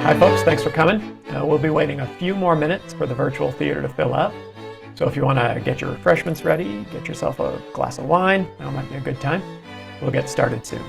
Hi folks, thanks for coming. We'll be waiting a few more minutes for the virtual theater to fill up. So if you want to get your refreshments ready, get yourself a glass of wine, that might be a good time. We'll get started soon.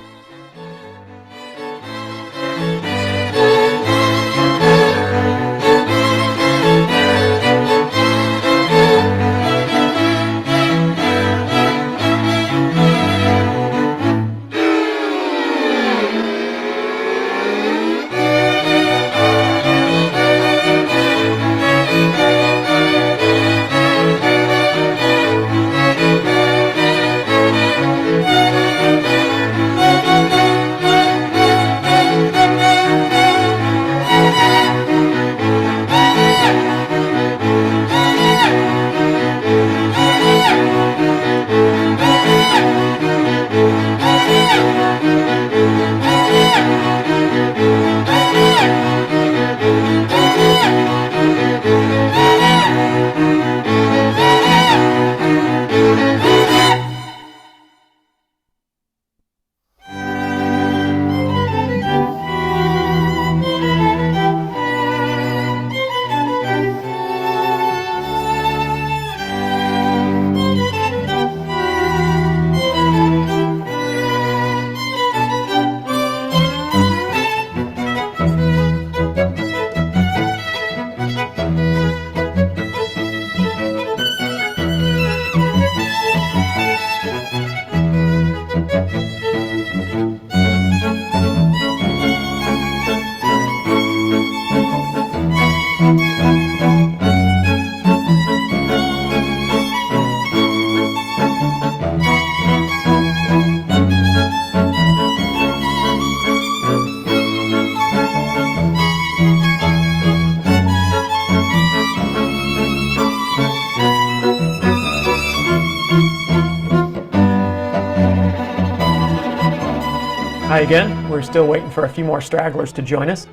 Hi again. We're still waiting for a few more stragglers to join us.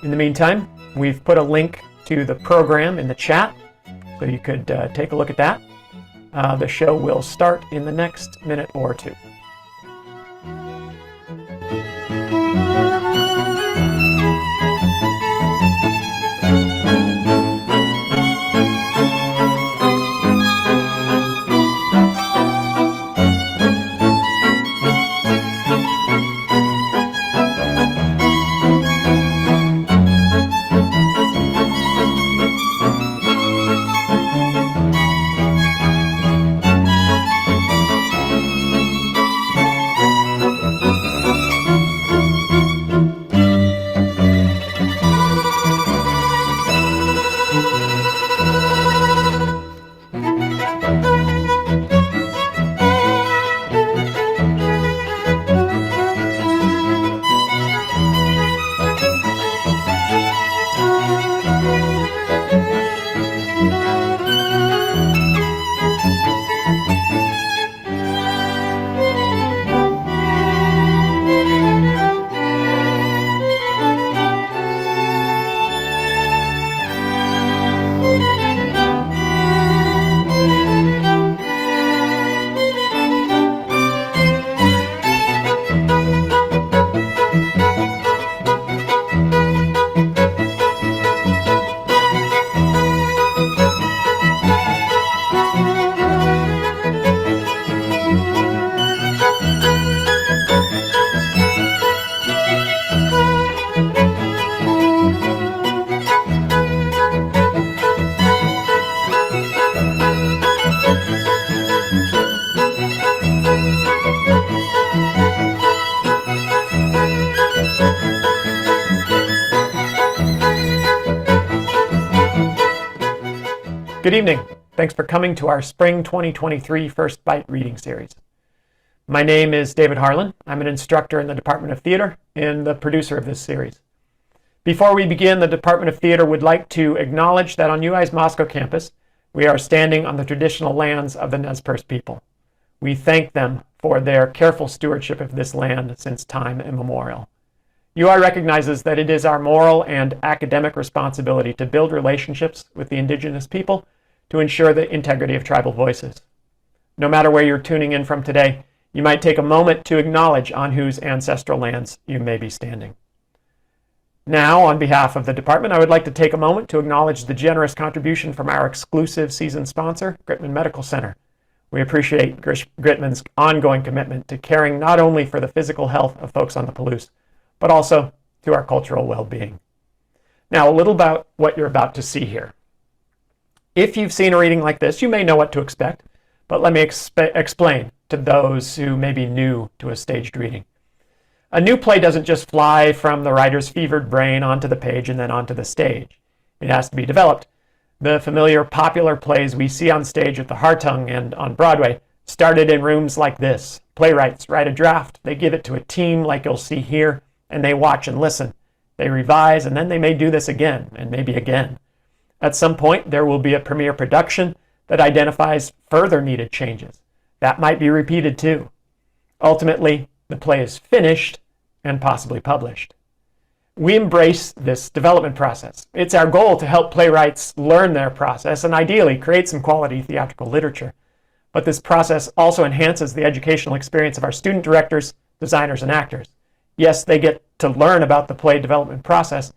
In the meantime, we've put a link to the program in the chat, so you could take a look at that. The show will start in the next minute or two. Good evening. Thanks for coming to our Spring 2023 First Bite reading series. My name is David Harlan. I'm an instructor in the Department of Theater and the producer of this series. Before we begin, the Department of Theater would like to acknowledge that on UI's Moscow campus, we are standing on the traditional lands of the Nez Perce people. We thank them for their careful stewardship of this land since time immemorial. UI recognizes that it is our moral and academic responsibility to build relationships with the indigenous people to ensure the integrity of tribal voices. No matter where you're tuning in from today, you might take a moment to acknowledge on whose ancestral lands you may be standing. Now, on behalf of the department, I would like to take a moment to acknowledge the generous contribution from our exclusive season sponsor, Gritman Medical Center. We appreciate Gritman's ongoing commitment to caring not only for the physical health of folks on the Palouse, but also to our cultural well-being. Now, a little about what you're about to see here. If you've seen a reading like this, you may know what to expect, but let me explain to those who may be new to a staged reading. A new play doesn't just fly from the writer's fevered brain onto the page and then onto the stage. It has to be developed. The familiar popular plays we see on stage at the Hartung and on Broadway started in rooms like this. Playwrights write a draft, they give it to a team like you'll see here, and they watch and listen. They revise, and then they may do this again, and maybe again. At some point, there will be a premiere production that identifies further needed changes. That might be repeated too. Ultimately, the play is finished and possibly published. We embrace this development process. It's our goal to help playwrights learn their process and ideally create some quality theatrical literature. But this process also enhances the educational experience of our student directors, designers, and actors. Yes, they get to learn about the play development process,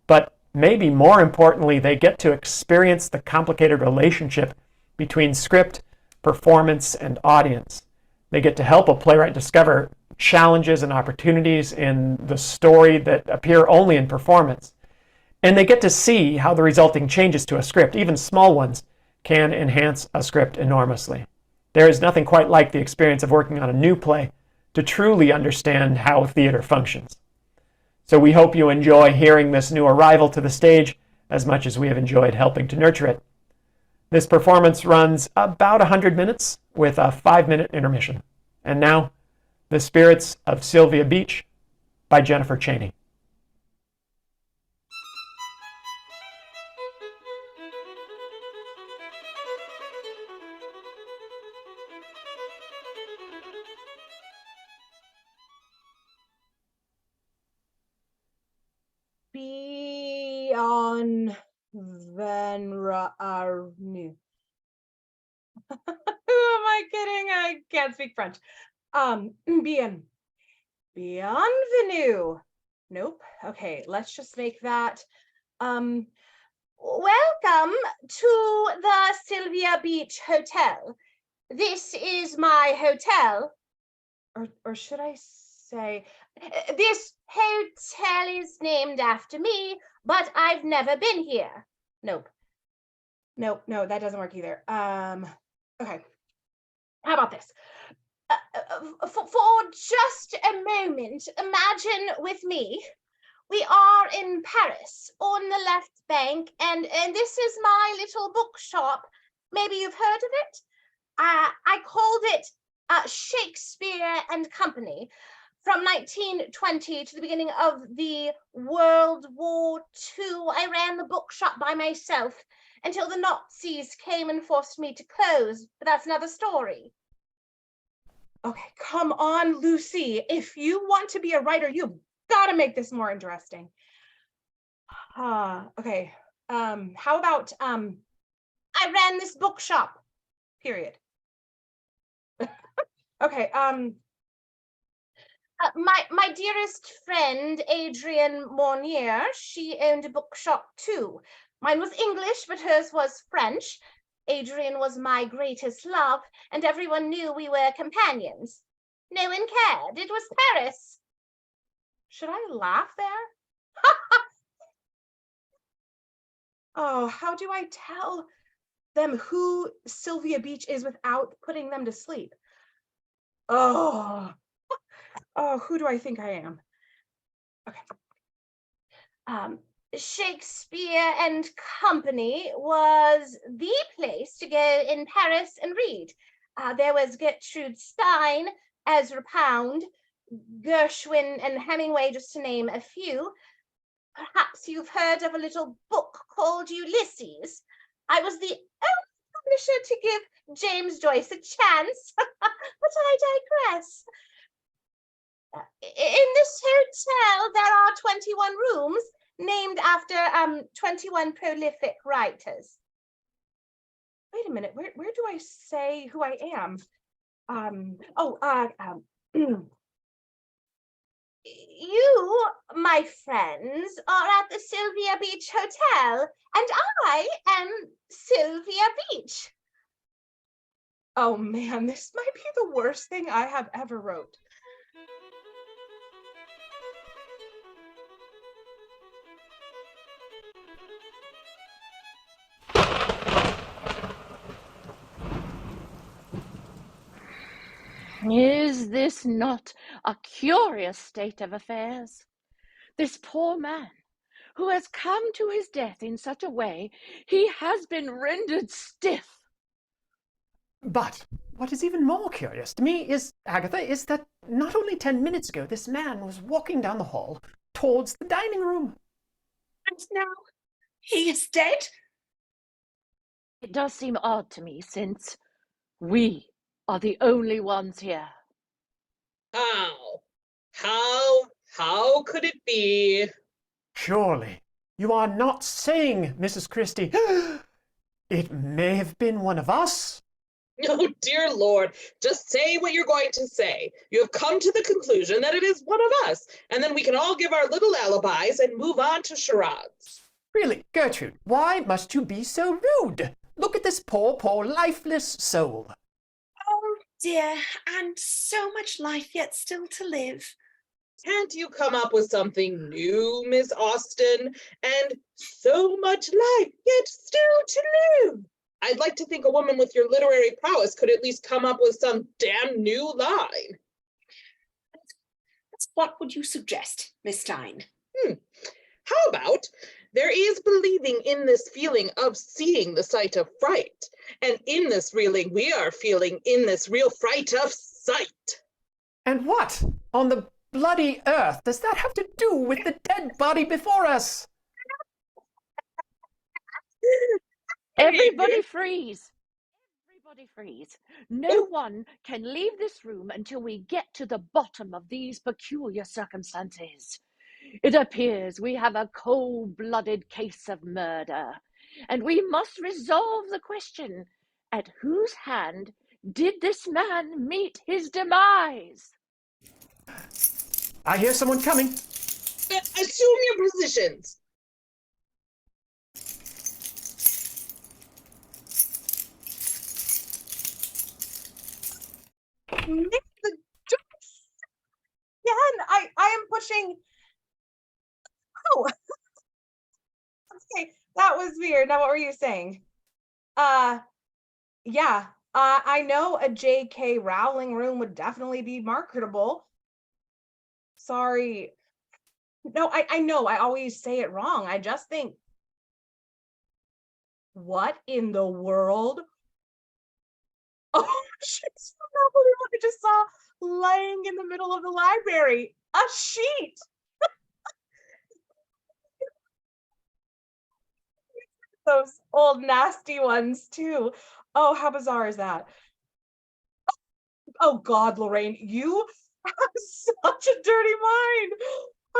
but maybe more importantly, they get to experience the complicated relationship between script, performance, and audience. They get to help a playwright discover challenges and opportunities in the story that appear only in performance. And they get to see how the resulting changes to a script, even small ones, can enhance a script enormously. There is nothing quite like the experience of working on a new play to truly understand how theater functions. So we hope you enjoy hearing this new arrival to the stage as much as we have enjoyed helping to nurture it. This performance runs about 100 minutes with a 5-minute intermission. And now, The Spirits of Sylvia Beach by Jennifer Chaney. Beyond Venra Arnu. Who am I kidding? I can't speak French. Bienvenue. Nope. Okay, let's just make that. Welcome to the Sylvia Beach Hotel. This is my hotel. Or should I say, this hotel is named after me, but I've never been here. Nope. No, that doesn't work either. Okay. How about this? For just a moment, imagine with me, we are in Paris on the left bank, and this is my little bookshop. Maybe you've heard of it? I called it Shakespeare and Company. From 1920 to the beginning of the World War II, I ran the bookshop by myself until the Nazis came and forced me to close, but that's another story. Okay, come on, Lucy. If you want to be a writer, you've got to make this more interesting. Okay. How about I ran this bookshop, period. Okay, my dearest friend, Adrienne Mornier, she owned a bookshop too. Mine was English, but hers was French. Adrienne was my greatest love, and everyone knew we were companions. No one cared. It was Paris. Should I laugh there? Oh, how do I tell them who Sylvia Beach is without putting them to sleep? Oh, who do I think I am? Okay. Shakespeare and Company was the place to go in Paris and read. There was Gertrude Stein, Ezra Pound, Gershwin, and Hemingway, just to name a few. Perhaps you've heard of a little book called Ulysses. I was the only publisher to give James Joyce a chance, but I digress. In this hotel, there are 21 rooms named after 21 prolific writers. Wait a minute, where do I say who I am? you, my friends, are at the Sylvia Beach Hotel, and I am Sylvia Beach. Oh man, this might be the worst thing I have ever wrote. Is this not a curious state of affairs? This poor man, who has come to his death in such a way, he has been rendered stiff. But what is even more curious to me is, Agatha, is that not only 10 minutes ago this man was walking down the hall towards the dining room. And now he is dead? It does seem odd to me, since we are the only ones here. How could it be? Surely you are not saying, Mrs. Christie, it may have been one of us? Oh, dear Lord, just say what you're going to say. You have come to the conclusion that it is one of us, and then we can all give our little alibis and move on to charades. Really, Gertrude, why must you be so rude? Look at this poor, lifeless soul. Oh dear, and so much life yet still to live. Can't you come up with something new, Miss Austen? And so much life yet still to live. I'd like to think a woman with your literary prowess could at least come up with some damn new line. What would you suggest, Miss Stein? How about, there is believing in this feeling of seeing the sight of fright, and in this reeling we are feeling in this real fright of sight. And what on the bloody earth does that have to do with the dead body before us? Everybody freeze! Everybody freeze! No one can leave this room until we get to the bottom of these peculiar circumstances. It appears we have a cold-blooded case of murder, and we must resolve the question, at whose hand did this man meet his demise? I hear someone coming. Assume your positions. Nick the again. I am pushing. Oh, okay, that was weird. Now, what were you saying? Yeah. I know a J.K. Rowling room would definitely be marketable. Sorry. No, I know. I always say it wrong. I just think, what in the world? Oh, shit. I can't believe what I just saw laying in the middle of the library. A sheet. Those old nasty ones too. Oh, how bizarre is that? Oh God, Lorraine, you have such a dirty mind.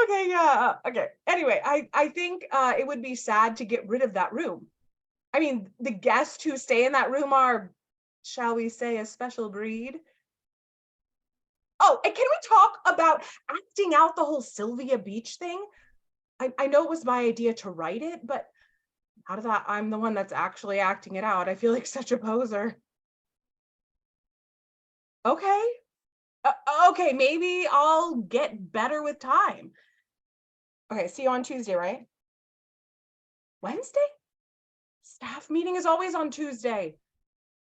Okay, yeah. Okay. Anyway, I think it would be sad to get rid of that room. I mean, the guests who stay in that room are, shall we say, a special breed. Oh, and can we talk about acting out the whole Sylvia Beach thing? I know it was my idea to write it, but out of that, I'm the one that's actually acting it out. I feel like such a poser. Okay. Okay, maybe I'll get better with time. Okay, see you on Tuesday, right? Wednesday? Staff meeting is always on Tuesday.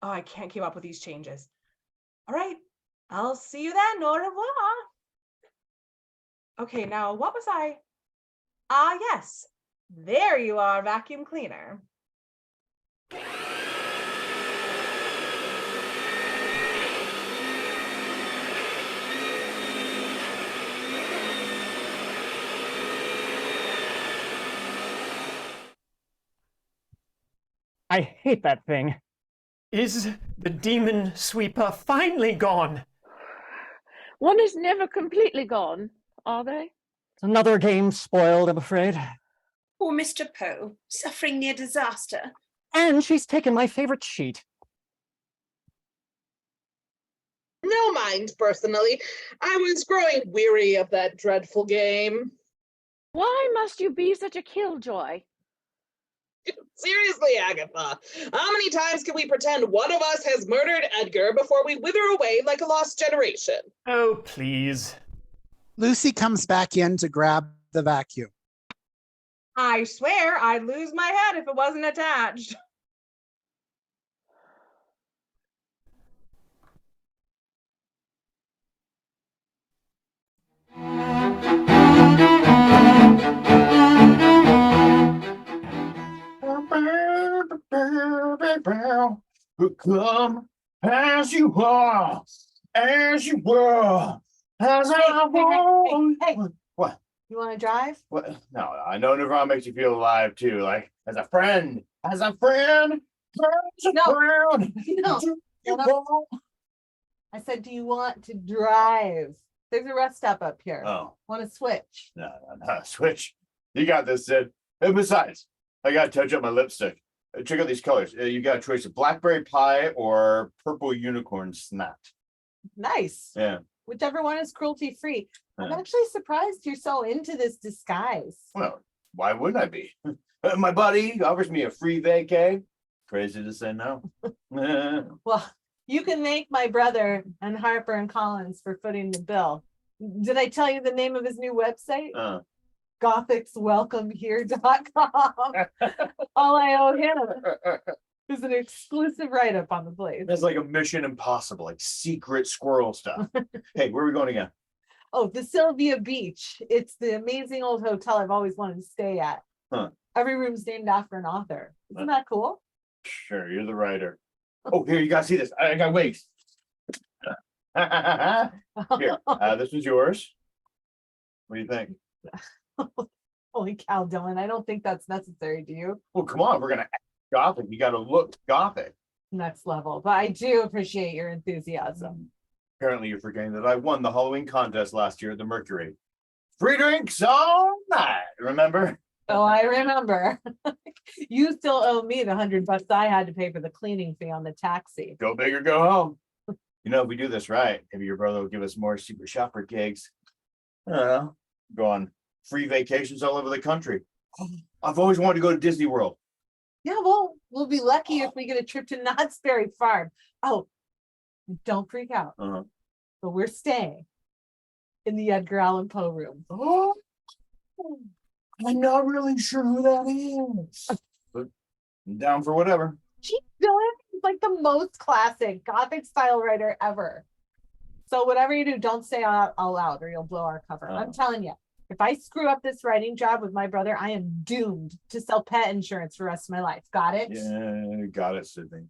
Oh, I can't keep up with these changes. All right, I'll see you then. Au revoir. Okay, now what was I? Ah, yes. There you are, vacuum cleaner. I hate that thing. Is the demon sweeper finally gone? One is never completely gone, are they? Another game spoiled, I'm afraid. Poor Mr. Poe, suffering near disaster. And she's taken my favorite sheet. No mind, personally. I was growing weary of that dreadful game. Why must you be such a killjoy? Seriously, Agatha, how many times can we pretend one of us has murdered Edgar before we wither away like a lost generation? Oh, please. Lucy comes back in to grab the vacuum. I swear I'd lose my head if it wasn't attached. Come as you are, as you were, as I want. Hey, What? you want to drive? What? No, I know Nirvana makes you feel alive too, like as a friend, as a friend, as a No. friend. No. Do you No. want- I said, do you want to drive? There's a rest stop up here. Oh, Want to switch? no, switch. You got this, Sid. And besides, I gotta touch up my lipstick. Check out these colors. You got a choice of blackberry pie or purple unicorn snap. Nice. Yeah. Whichever one is cruelty free. I'm Yeah. actually surprised you're so into this disguise. Well, why wouldn't I be? My buddy offers me a free vacay. Crazy to say no. Well, you can thank my brother and Harper and Collins for footing the bill. Did I tell you the name of his new website? GothicsWelcomeHere.com. All I owe him is an exclusive write-up on the place. That's like a Mission Impossible, like secret squirrel stuff. Hey, where are we going again? Oh, the Sylvia Beach. It's the amazing old hotel I've always wanted to stay at. Huh. Every room's named after an author. Isn't that cool? Sure, you're the writer. Oh, here, you gotta see this. I got wigs. Here, this is yours. What do you think? Holy cow, Dylan. I don't think that's necessary, do you? Well, come on, we're gonna act gothic. You gotta look gothic. Next level. But I do appreciate your enthusiasm. Apparently, you're forgetting that I won the Halloween contest last year at the Mercury. Free drinks all night, remember? Oh, I remember. You still owe me the $100 I had to pay for the cleaning fee on the taxi. Go big or go home. You know, if we do this right, maybe your brother will give us more secret shopper gigs. I don't know. Go on free vacations all over the country. I've always wanted to go to Disney World. Yeah, well, we'll be lucky if we get a trip to Knott's Berry Farm. Oh, don't freak out. Uh-huh. But we're staying in the Edgar Allan Poe room. Oh, I'm not really sure who that is. But I'm down for whatever. Gee, Dylan is like the most classic Gothic style writer ever. So whatever you do, don't say out loud or you'll blow our cover. I'm telling you, if I screw up this writing job with my brother, I am doomed to sell pet insurance for the rest of my life. Got it? Yeah, got it, Sidney.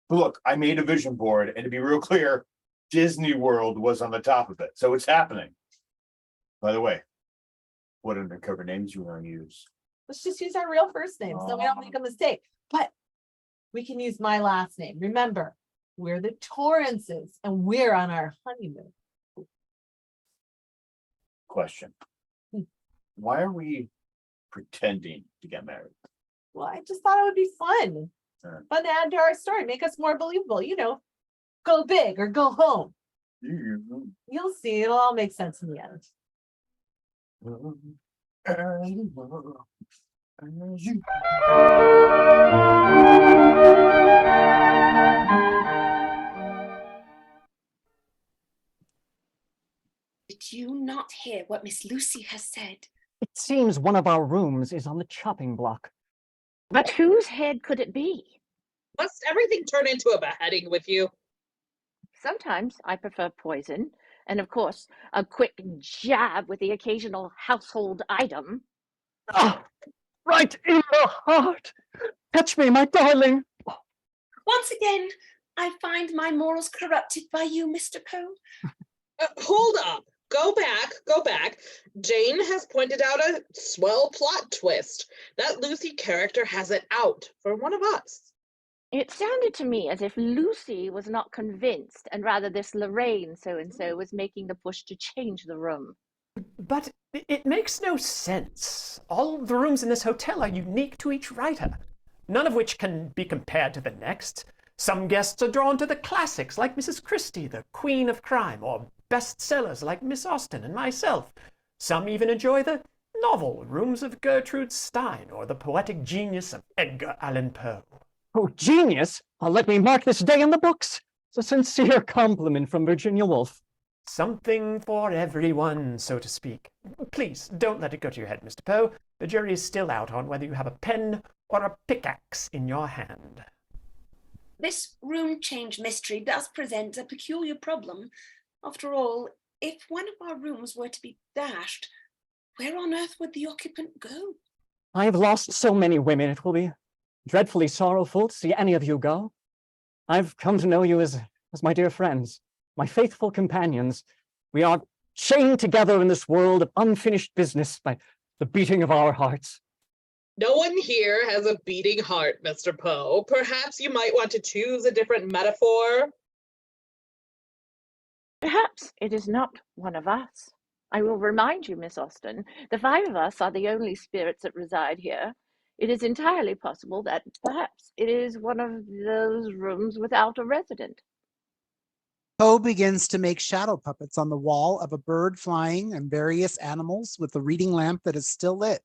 But look, I made a vision board, and to be real clear, Disney World was on the top of it, so it's happening. By the way, what undercover names you want to use? Let's just use our real first names so we don't make a mistake. But we can use my last name. Remember, we're the Torrances and we're on our honeymoon. Question. Why are we pretending to get married? Well, I just thought it would be fun. Sure. Fun to add to our story, make us more believable. You know, go big or go home. You'll see, it'll all make sense in the end. Did you not hear what Miss Lucy has said? It seems one of our rooms is on the chopping block. But whose head could it be? Must everything turn into a beheading with you? Sometimes I prefer poison, and of course, a quick jab with the occasional household item. Ah, right in the heart. Touch me, my darling. Once again, I find my morals corrupted by you, Mr. Poe. Hold up. Go back. Jane has pointed out a swell plot twist. That Lucy character has it out for one of us. It sounded to me as if Lucy was not convinced, and rather this Lorraine so-and-so was making the push to change the room. But it makes no sense. All the rooms in this hotel are unique to each writer, none of which can be compared to the next. Some guests are drawn to the classics like Mrs. Christie, the Queen of Crime, or bestsellers like Miss Austen and myself. Some even enjoy the novel rooms of Gertrude Stein or the poetic genius of Edgar Allan Poe. Oh, genius! Let me mark this day in the books. It's a sincere compliment from Virginia Woolf. Something for everyone, so to speak. Please, don't let it go to your head, Mr. Poe. The jury is still out on whether you have a pen or a pickaxe in your hand. This room change mystery does present a peculiar problem. After all, if one of our rooms were to be dashed, where on earth would the occupant go? I have lost so many women, it will be dreadfully sorrowful to see any of you go. I've come to know you as my dear friends, my faithful companions. We are chained together in this world of unfinished business by the beating of our hearts. No one here has a beating heart, Mr. Poe. Perhaps you might want to choose a different metaphor. Perhaps it is not one of us. I will remind you, Miss Austen, the 5 of us are the only spirits that reside here. It is entirely possible that perhaps it is one of those rooms without a resident. Poe begins to make shadow puppets on the wall of a bird flying and various animals with the reading lamp that is still lit.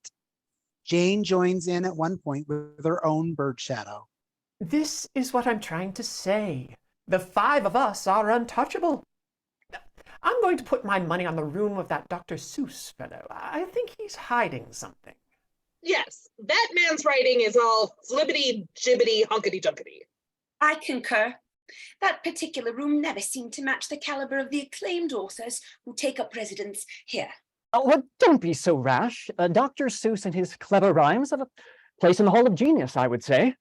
Jane joins in at one point with her own bird shadow. This is what I'm trying to say. The 5 of us are untouchable. I'm going to put my money on the room of that Dr. Seuss fellow. I think he's hiding something. Yes, that man's writing is all flibbity, jibbity, hunkety junkety. I concur. That particular room never seemed to match the caliber of the acclaimed authors who take up residence here. Oh, well, don't be so rash. Dr. Seuss and his clever rhymes have a place in the Hall of Genius, I would say.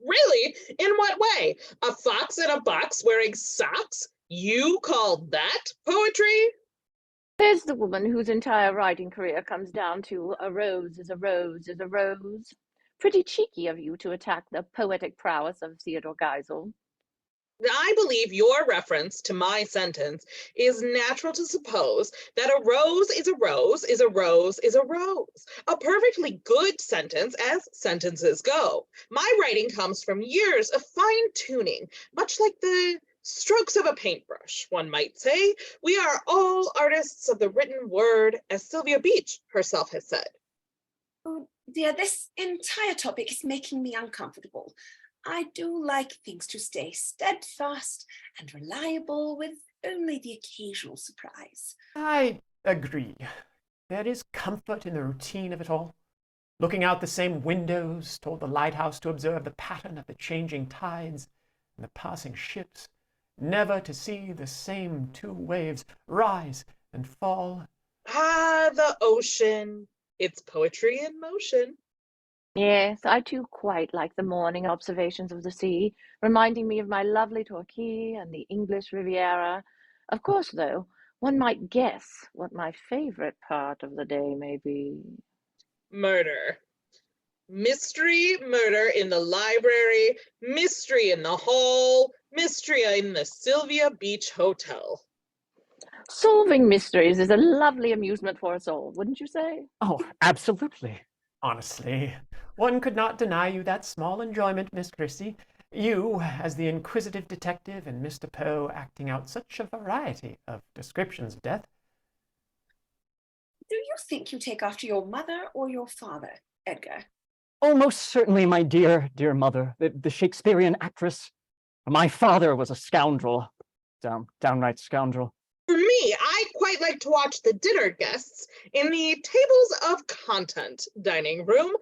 Really? In what way? A fox in a box wearing socks? You call that poetry? There's the woman whose entire writing career comes down to a rose is a rose is a rose. Pretty cheeky of you to attack the poetic prowess of Theodore Geisel. I believe your reference to my sentence is natural to suppose that a rose is a rose is a rose is a rose. A perfectly good sentence as sentences go. My writing comes from years of fine-tuning, much like the strokes of a paintbrush, one might say. We are all artists of the written word, as Sylvia Beach herself has said. Oh dear, this entire topic is making me uncomfortable. I do like things to stay steadfast and reliable with only the occasional surprise. I agree. There is comfort in the routine of it all. Looking out the same windows toward the lighthouse to observe the pattern of the changing tides and the passing ships, never to see the same 2 waves rise and fall. Ah, the ocean. It's poetry in motion. Yes, I too quite like the morning observations of the sea, reminding me of my lovely Torquay and the English Riviera. Of course, though, one might guess what my favorite part of the day may be. Murder. Mystery, murder in the library, mystery in the hall, mystery in the Sylvia Beach Hotel. Solving mysteries is a lovely amusement for us all, wouldn't you say? Oh, absolutely. Honestly, one could not deny you that small enjoyment, Miss Christie. You, as the inquisitive detective, and Mr. Poe acting out such a variety of descriptions of death. Do you think you take after your mother or your father, Edgar? Oh, most certainly, my dear, dear mother, the Shakespearean actress. My father was a scoundrel, downright scoundrel. For me, I quite like to watch the dinner guests in the tables of content dining room,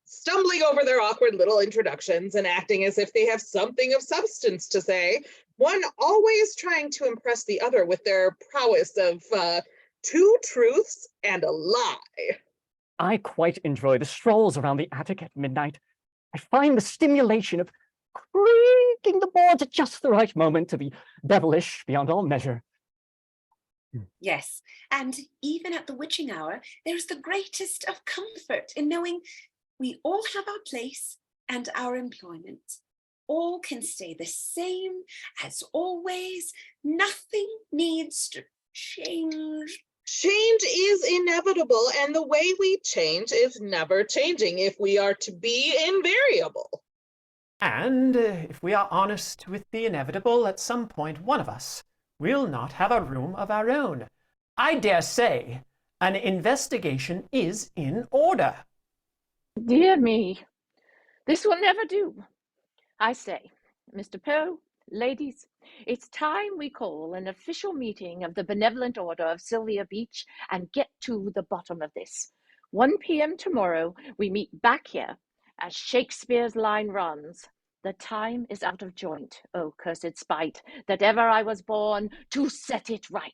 stumbling over their awkward little introductions and acting as if they have something of substance to say, one always trying to impress the other with their prowess of 2 truths and a lie. I quite enjoy the strolls around the attic at midnight. I find the stimulation of creaking the boards at just the right moment to be devilish beyond all measure. Yes, and even at the witching hour, there's the greatest of comfort in knowing we all have our place and our employment. All can stay the same as always. Nothing needs to change. Change is inevitable, and the way we change is never changing if we are to be invariable. And if we are honest with the inevitable, at some point one of us will not have a room of our own. I dare say an investigation is in order. Dear me, this will never do. I say, Mr. Poe, ladies, it's time we call an official meeting of the Benevolent Order of Sylvia Beach and get to the bottom of this. 1 p.m. tomorrow, we meet back here, as Shakespeare's line runs. The time is out of joint, oh cursed spite, that ever I was born to set it right.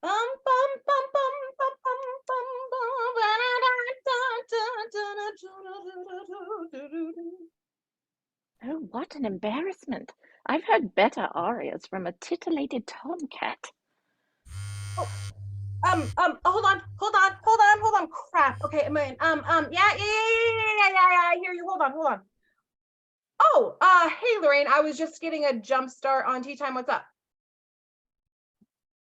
Bum bum bum bum bum bum bum bum ba-da-da-da-da-da-da-da-da-da-da-da-da-da. Oh, what an embarrassment. I've heard better arias from a titillated tomcat. Hold on. Crap. Okay, yeah, I hear you. Hold on. Oh, hey, Lorraine, I was just getting a jump start on tea time. What's up?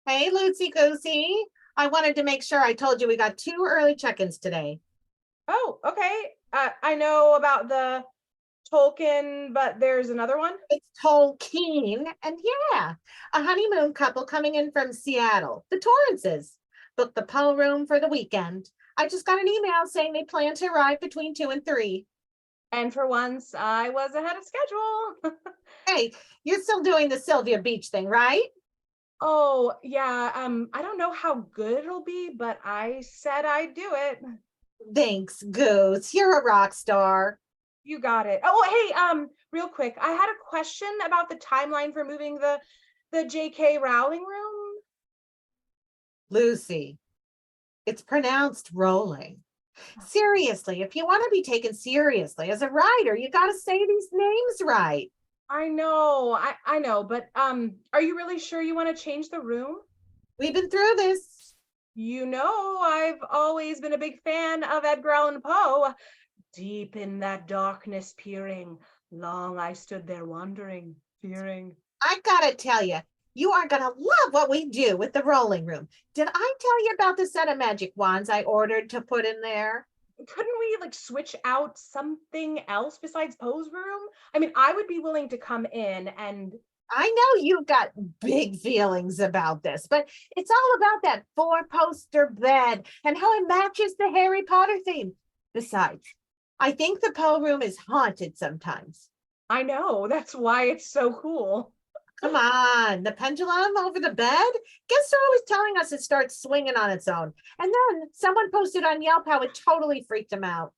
Hey, Lucy Goosey. I wanted to make sure I told you we got 2 early check-ins today. Oh, okay. I know about the Tolkien, but there's another one. It's Tolkien, and yeah, a honeymoon couple coming in from Seattle, the Torrances. Booked the Poe room for the weekend. I just got an email saying they plan to arrive between 2 and 3. And for once, I was ahead of schedule. Hey, you're still doing the Sylvia Beach thing, right? Oh, yeah. I don't know how good it'll be, but I said I'd do it. Thanks, Goose. You're a rock star. You got it. Oh, hey, real quick, I had a question about the timeline for moving the J.K. Rowling room. Lucy, it's pronounced rolling. Seriously, if you want to be taken seriously as a writer, you got to say these names right. I know, I know, but are you really sure you want to change the room? We've been through this. You know, I've always been a big fan of Edgar Allan Poe. Deep in that darkness peering, long I stood there wondering, fearing. I gotta tell you, you are gonna love what we do with the rolling room. Did I tell you about the set of magic wands I ordered to put in there? Couldn't we like switch out something else besides Poe's room? I mean, I would be willing to come in and I know you've got big feelings about this, but it's all about that 4-poster bed and how it matches the Harry Potter theme. Besides, I think the Poe room is haunted sometimes. I know, that's why it's so cool. Come on, the pendulum over the bed? Guests are always telling us it starts swinging on its own. And then someone posted on Yelp how it totally freaked them out.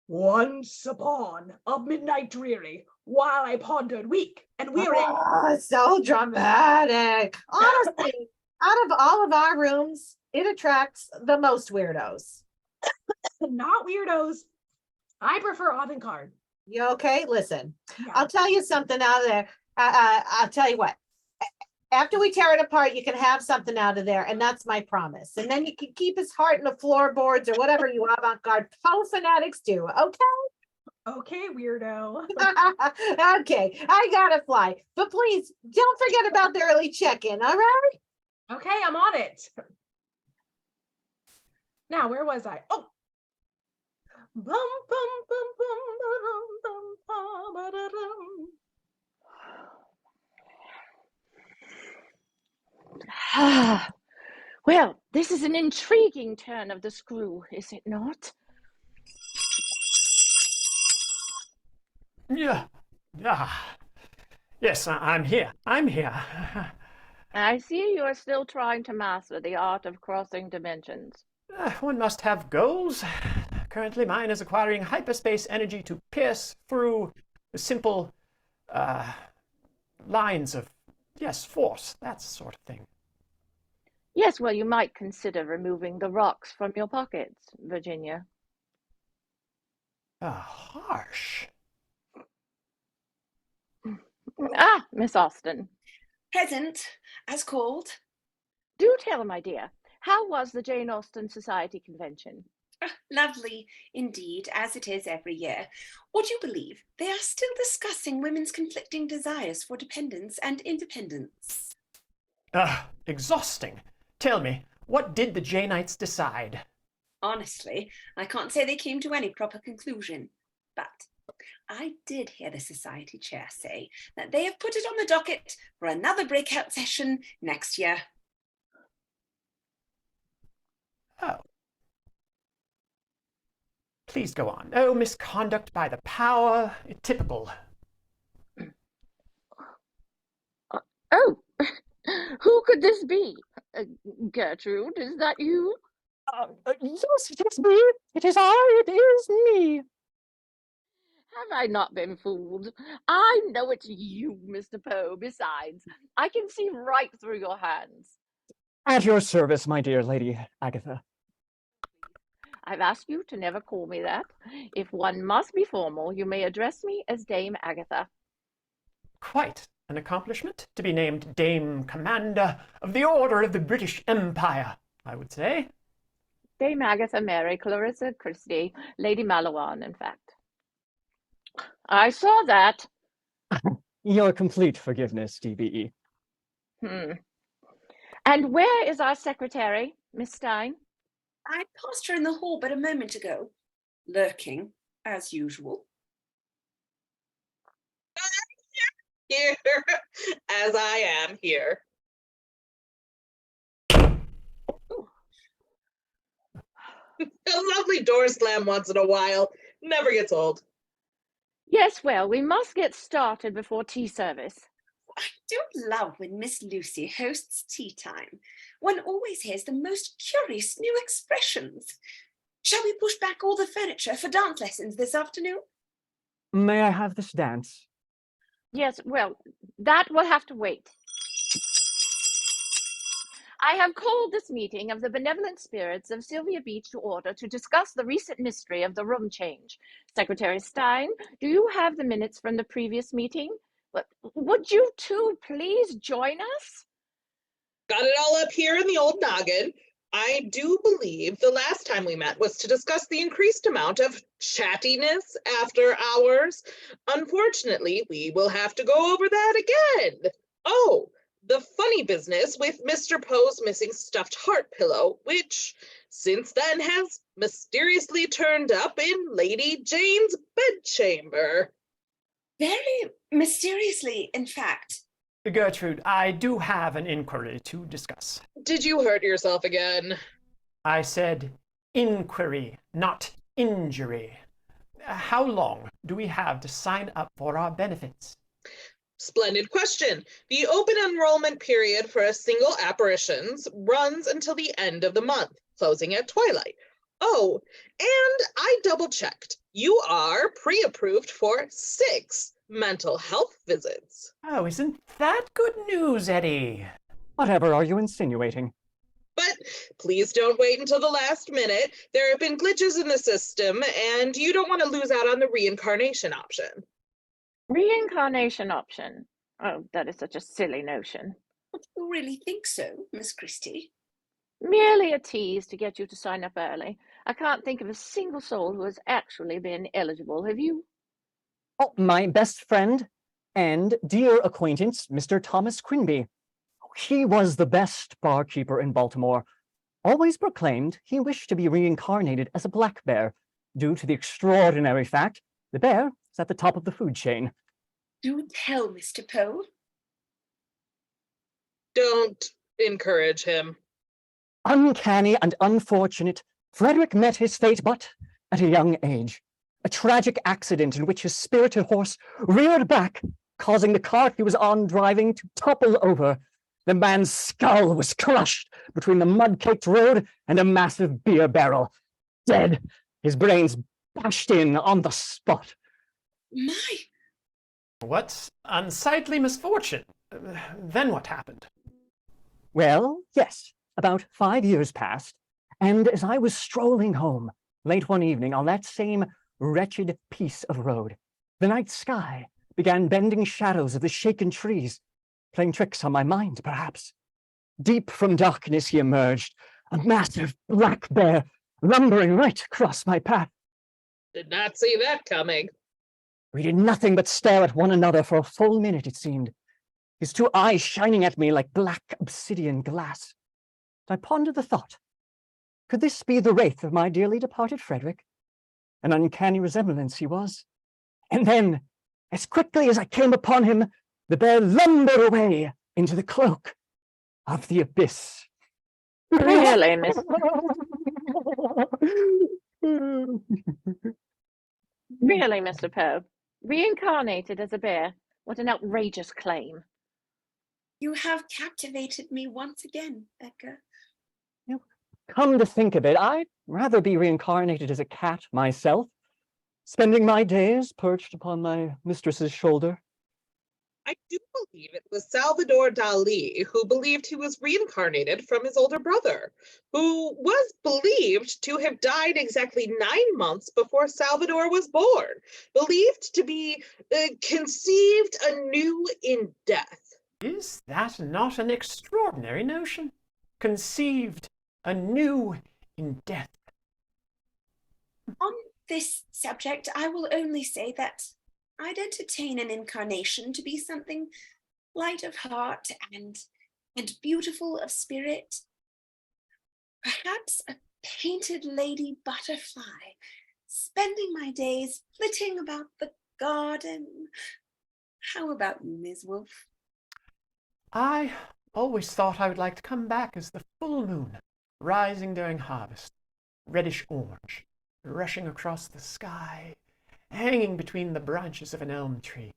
Once upon a midnight dreary, while I pondered weak and weary. Oh, so dramatic. Honestly, out of all of our rooms, it attracts the most weirdos. Not weirdos. I prefer avant-garde. You okay? Listen, Yeah. I'll tell you something out of there. I'll tell you what. After we tear it apart, you can have something out of there, and that's my promise. And then you can keep his heart in the floorboards or whatever you avant-garde Poe fanatics do. Okay? Okay, weirdo. Okay, I gotta fly. But please don't forget about the early check-in, all right? Okay, I'm on it. Now, where was I? Oh. Bum, bum, bum, bum, ba-dum, bum, ba, ba-da-dum. Well, this is an intriguing turn of the screw, is it not? Yeah. Yes, I'm here. I see you are still trying to master the art of crossing dimensions. One must have goals. Currently, mine is acquiring hyperspace energy to pierce through the simple lines of, yes, force, that sort of thing. Yes, well, you might consider removing the rocks from your pockets, Virginia. Harsh. Ah, Miss Austen. Present, as called. Do tell, my dear, how was the Jane Austen Society convention? Lovely indeed, as it is every year. Would you believe they are still discussing women's conflicting desires for dependence and independence? Exhausting. Tell me, what did the Janeites decide? Honestly, I can't say they came to any proper conclusion, but I did hear the society chair say that they have put it on the docket for another breakout session next year. Oh. Please go on. Oh, misconduct by the power. Typical. Oh, who could this be? Gertrude, is that you? Yes, it is me. It is I. It is me. Have I not been fooled? I know it's you, Mr. Poe. Besides, I can see right through your hands. At your service, my dear Lady Agatha. I've asked you to never call me that. If one must be formal, you may address me as Dame Agatha. Quite an accomplishment to be named Dame Commander of the Order of the British Empire, I would say. Dame Agatha Mary Clarissa Christie, Lady Malawan, in fact. I saw that. Your complete forgiveness, DBE. And where is our secretary, Miss Stein? I passed her in the hall but a moment ago, lurking, as usual. Here, as I am here. A lovely door slam once in a while. Never gets old. Yes, well, we must get started before tea service. I do love when Miss Lucy hosts tea time. One always hears the most curious new expressions. Shall we push back all the furniture for dance lessons this afternoon? May I have this dance? Yes, well, that will have to wait. I have called this meeting of the benevolent spirits of Sylvia Beach to order to discuss the recent mystery of the room change. Secretary Stein, do you have the minutes from the previous meeting? Would you two please join us? Got it all up here in the old noggin. I do believe the last time we met was to discuss the increased amount of chattiness after hours. Unfortunately, we will have to go over that again. Oh, the funny business with Mr. Poe's missing stuffed heart pillow, which since then has mysteriously turned up in Lady Jane's bedchamber. Very mysteriously, in fact. Gertrude, I do have an inquiry to discuss. Did you hurt yourself again? I said inquiry, not injury. How long do we have to sign up for our benefits? Splendid question. The open enrollment period for a single apparitions runs until the end of the month, closing at twilight. Oh, and I double-checked. You are pre-approved for 6 mental health visits. Oh, isn't that good news, Eddie? Whatever are you insinuating? But please don't wait until the last minute. There have been glitches in the system, and you don't want to lose out on the reincarnation option. Reincarnation option? Oh, that is such a silly notion. You really think so, Miss Christie? Merely a tease to get you to sign up early. I can't think of a single soul who has actually been eligible. Have you? Oh, my best friend and dear acquaintance, Mr. Thomas Quinby. He was the best barkeeper in Baltimore. Always proclaimed he wished to be reincarnated as a black bear, due to the extraordinary fact the bear is at the top of the food chain. Do tell, Mr. Poe. Don't encourage him. Uncanny and unfortunate, Frederick met his fate but at a young age. A tragic accident in which his spirited horse reared back, causing the cart he was on driving to topple over. The man's skull was crushed between the mud-caked road and a massive beer barrel. Dead, his brains bashed in on the spot. My! What unsightly misfortune. Then what happened? Well, yes, about 5 years passed, and as I was strolling home late one evening on that same wretched piece of road, the night sky began bending shadows of the shaken trees, playing tricks on my mind, perhaps. Deep from darkness he emerged, a massive black bear, lumbering right across my path. Did not see that coming. We did nothing but stare at one another for a full minute, it seemed, his two eyes shining at me like black obsidian glass. I pondered the thought. Could this be the wraith of my dearly departed Frederick? An uncanny resemblance he was. And then, as quickly as I came upon him, the bear lumbered away into the cloak of the abyss. Really, Miss? Really, Mr. Poe? Reincarnated as a bear? What an outrageous claim. You have captivated me once again, Edgar. Come to think of it, I'd rather be reincarnated as a cat myself, spending my days perched upon my mistress's shoulder. I do believe it was Salvador Dali who believed he was reincarnated from his older brother, who was believed to have died exactly 9 months before Salvador was born, believed to be conceived anew in death. Is that not an extraordinary notion? Conceived anew in death. On this subject, I will only say that I'd entertain an incarnation to be something light of heart and beautiful of spirit. Perhaps a painted lady butterfly, spending my days flitting about the garden. How about you, Ms. Woolf? I always thought I would like to come back as the full moon, rising during harvest, reddish orange, rushing across the sky, hanging between the branches of an elm tree,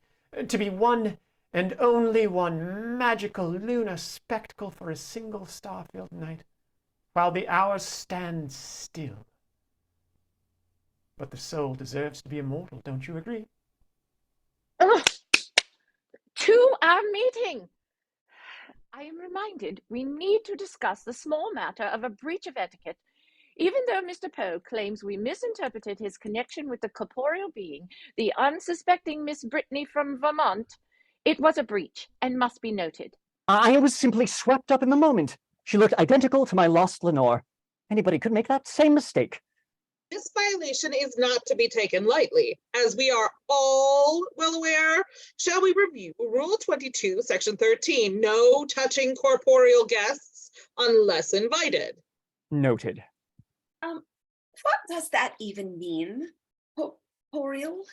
to be one and only one magical lunar spectacle for a single star-filled night, while the hours stand still. But the soul deserves to be immortal, don't you agree? Ugh. To our meeting. I am reminded we need to discuss the small matter of a breach of etiquette. Even though Mr. Poe claims we misinterpreted his connection with the corporeal being, the unsuspecting Miss Brittany from Vermont, it was a breach and must be noted. I was simply swept up in the moment. She looked identical to my lost Lenore. Anybody could make that same mistake. This violation is not to be taken lightly, as we are all well aware. Shall we review Rule 22, Section 13, no touching corporeal guests unless invited? Noted. What does that even mean? Corporeal?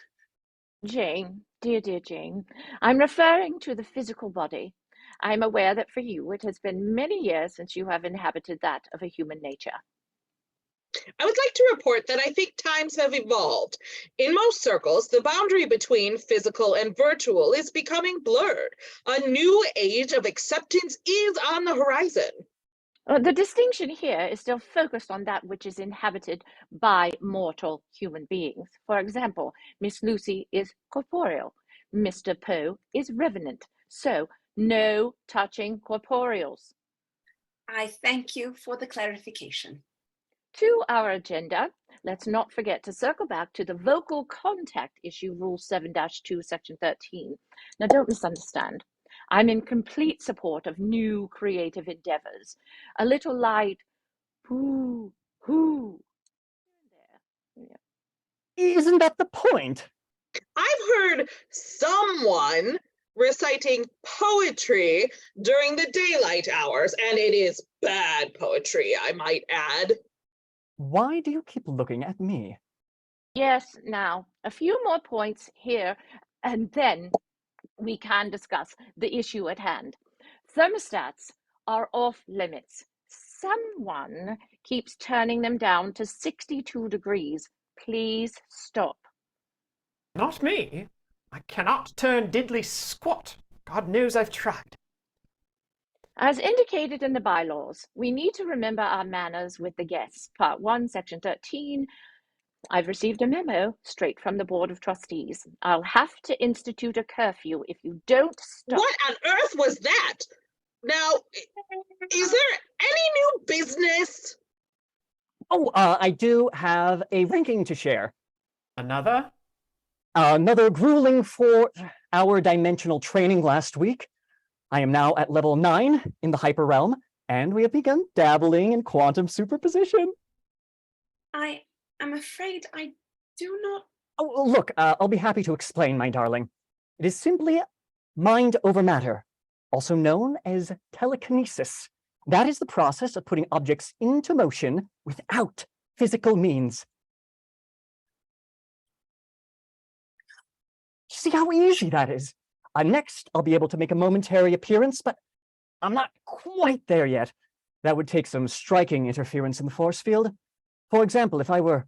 Jane, dear Jane, I'm referring to the physical body. I'm aware that for you it has been many years since you have inhabited that of a human nature. I would like to report that I think times have evolved. In most circles, the boundary between physical and virtual is becoming blurred. A new age of acceptance is on the horizon. The distinction here is still focused on that which is inhabited by mortal human beings. For example, Miss Lucy is corporeal. Mr. Poe is revenant. So, no touching corporeals. I thank you for the clarification. To our agenda, let's not forget to circle back to the vocal contact issue, Rule 7-2, Section 13. Now, don't misunderstand. I'm in complete support of new creative endeavors. A little light, hoo, there. Yeah. Isn't that the point? I've heard someone reciting poetry during the daylight hours, and it is bad poetry, I might add. Why do you keep looking at me? Yes, now, a few more points here, and then we can discuss the issue at hand. Thermostats are off limits. Someone keeps turning them down to 62 degrees. Please stop. Not me. I cannot turn diddly squat. God knows I've tried. As indicated in the bylaws, we need to remember our manners with the guests. Part 1, Section 13. I've received a memo straight from the Board of Trustees. I'll have to institute a curfew if you don't stop. What on earth was that? Now, is there any new business? Oh, I do have a ranking to share. Another? Another grueling 4-hour dimensional training last week. I am now at level 9 in the hyper realm, and we have begun dabbling in quantum superposition. I am afraid I do not. Oh, look, I'll be happy to explain, my darling. It is simply mind over matter, also known as telekinesis. That is the process of putting objects into motion without physical means. See how easy that is? Next, I'll be able to make a momentary appearance, but I'm not quite there yet. That would take some striking interference in the force field. For example, if I were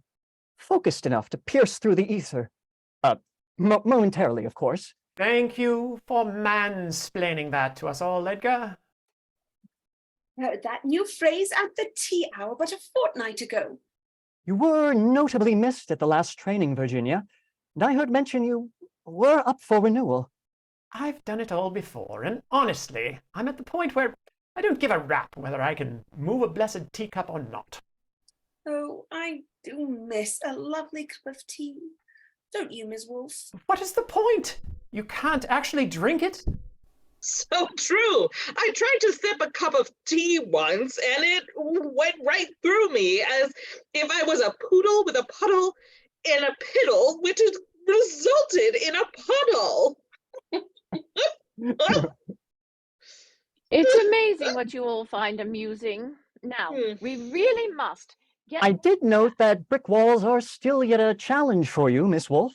focused enough to pierce through the ether. Momentarily, of course. Thank you for mansplaining that to us all, Edgar. Heard that new phrase at the tea hour but a fortnight ago. You were notably missed at the last training, Virginia, and I heard mention you were up for renewal. I've done it all before, and honestly, I'm at the point where I don't give a rap whether I can move a blessed teacup or not. Oh, I do miss a lovely cup of tea. Don't you, Miss Woolf? What is the point? You can't actually drink it? So true. I tried to sip a cup of tea once and it went right through me as if I was a poodle with a puddle and a piddle, which has resulted in a puddle. It's amazing what you all find amusing. Now, we really must get... I did note that brick walls are still yet a challenge for you, Miss Woolf.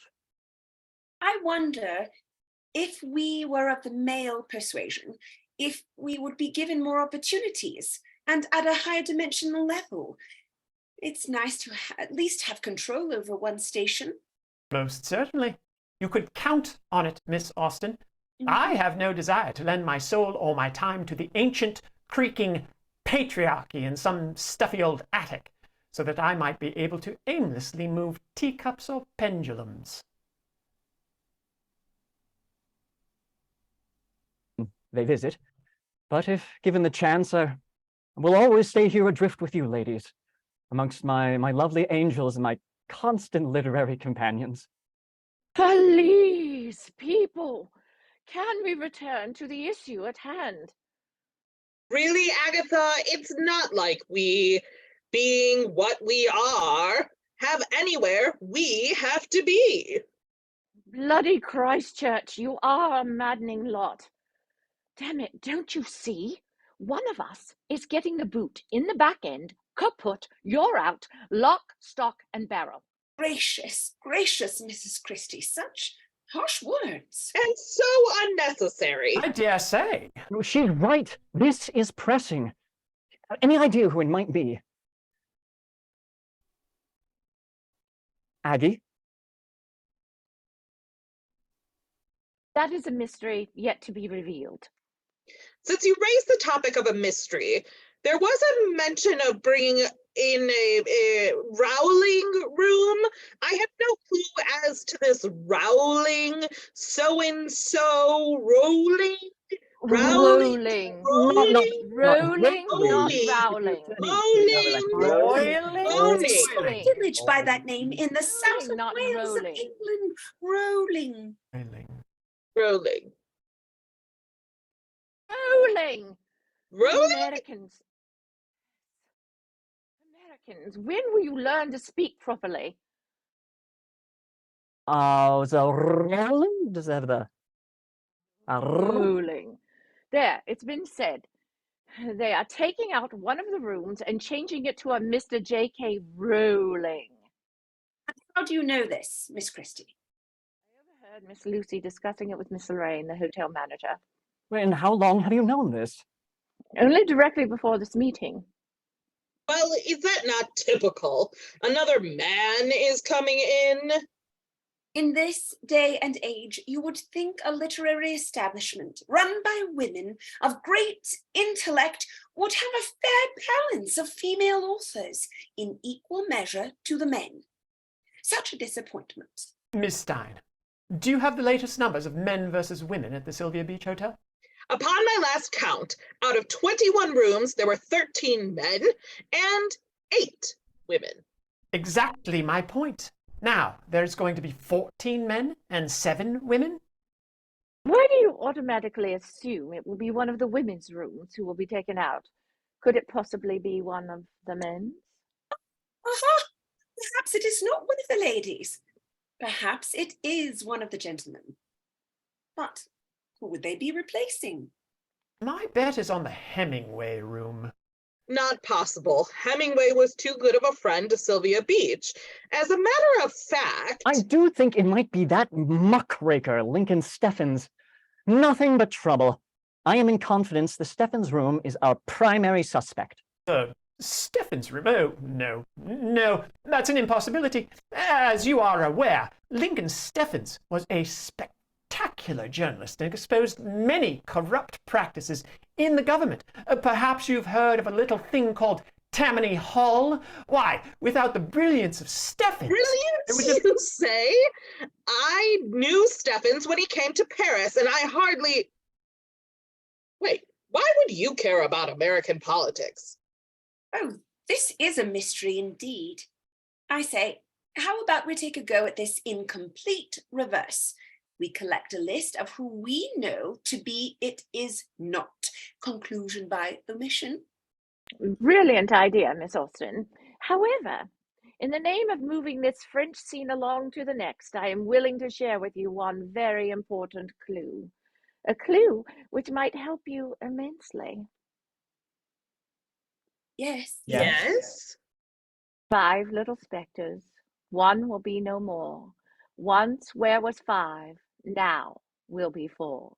I wonder if we were of the male persuasion, if we would be given more opportunities and at a higher dimensional level. It's nice to at least have control over one station. Most certainly. You could count on it, Miss Austen. I have no desire to lend my soul or my time to the ancient, creaking patriarchy in some stuffy old attic, so that I might be able to aimlessly move teacups or pendulums. They visit, but if given the chance, I will always stay here adrift with you, ladies, amongst my lovely angels and my constant literary companions. Please, people, can we return to the issue at hand? Really, Agatha, it's not like we, being what we are, have anywhere we have to be. Bloody Christchurch, you are a maddening lot. Damn it, don't you see? One of us is getting the boot in the back end, kaput, you're out, lock, stock, and barrel. Gracious, gracious, Mrs. Christie, such harsh words. And so unnecessary. I dare say. She's right. This is pressing. Any idea who it might be? Aggie? That is a mystery yet to be revealed. Since you raised the topic of a mystery, there was a mention of bringing in a Rowling room. I have no clue as to this Rowling, so-and-so, rolling. Rolling. Rolling. Rolling, not Rolling. rowling. A village by that name in the south of not Wales of rolling. England. Rolling. Rolling. Rolling. Rolling? Americans, when will you learn to speak properly? So Roland, does that have the... Rolling. There, it's been said. They are taking out one of the rooms and changing it to a Mr. J.K. Rowling. How do you know this, Miss Christie? I overheard Miss Lucy discussing it with Miss Lorraine, the hotel manager. And how long have you known this? Only directly before this meeting. Well, is that not typical? Another man is coming in. In this day and age, you would think a literary establishment run by women of great intellect would have a fair balance of female authors in equal measure to the men. Such a disappointment. Miss Stein, do you have the latest numbers of men versus women at the Sylvia Beach Hotel? Upon my last count, out of 21 rooms, there were 13 men and 8 women. Exactly my point. Now, there's going to be 14 men and 7 women? Why do you automatically assume it will be one of the women's rooms who will be taken out? Could it possibly be one of the men's? Perhaps it is not one of the ladies. Perhaps it is one of the gentlemen. But who would they be replacing? My bet is on the Hemingway room. Not possible. Hemingway was too good of a friend to Sylvia Beach. As a matter of fact, I do think it might be that muckraker, Lincoln Steffens. Nothing but trouble. I am in confidence the Steffens room is our primary suspect. Steffens room? Oh, no, that's an impossibility. As you are aware, Lincoln Steffens was a spectacular journalist and exposed many corrupt practices in the government. Perhaps you've heard of a little thing called Tammany Hall? Why, without the brilliance of Steffens... Brilliant, you say? I knew Steffens when he came to Paris, and I hardly... Wait, why would you care about American politics? Oh, this is a mystery indeed. I say, how about we take a go at this in complete reverse? We collect a list of who we know to be it is not. Conclusion by omission. Brilliant idea, Miss Austen. However, in the name of moving this French scene along to the next, I am willing to share with you one very important clue. A clue which might help you immensely. Yes. Yes? 5 little spectres. One will be no more. Once where was 5, now will be 4.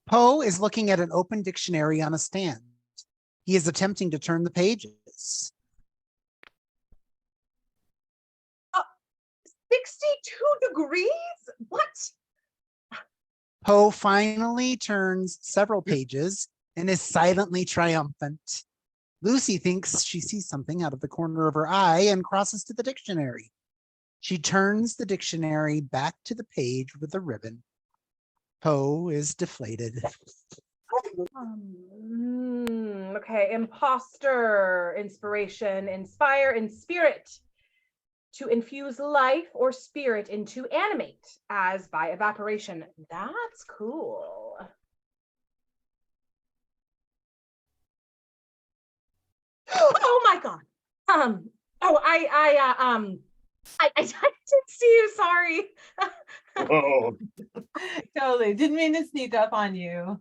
Poe is looking at an open dictionary on a stand. He is attempting to turn the pages. 62 degrees? What? Poe finally turns several pages and is silently triumphant. Lucy thinks she sees something out of the corner of her eye and crosses to the dictionary. She turns the dictionary back to the page with the ribbon. Poe is deflated. Okay, imposter, inspiration, inspire, in spirit. To infuse life or spirit into animate, as by evaporation. That's cool. Oh my God. I didn't see you, sorry. Oh, Totally, didn't mean to sneak up on you. No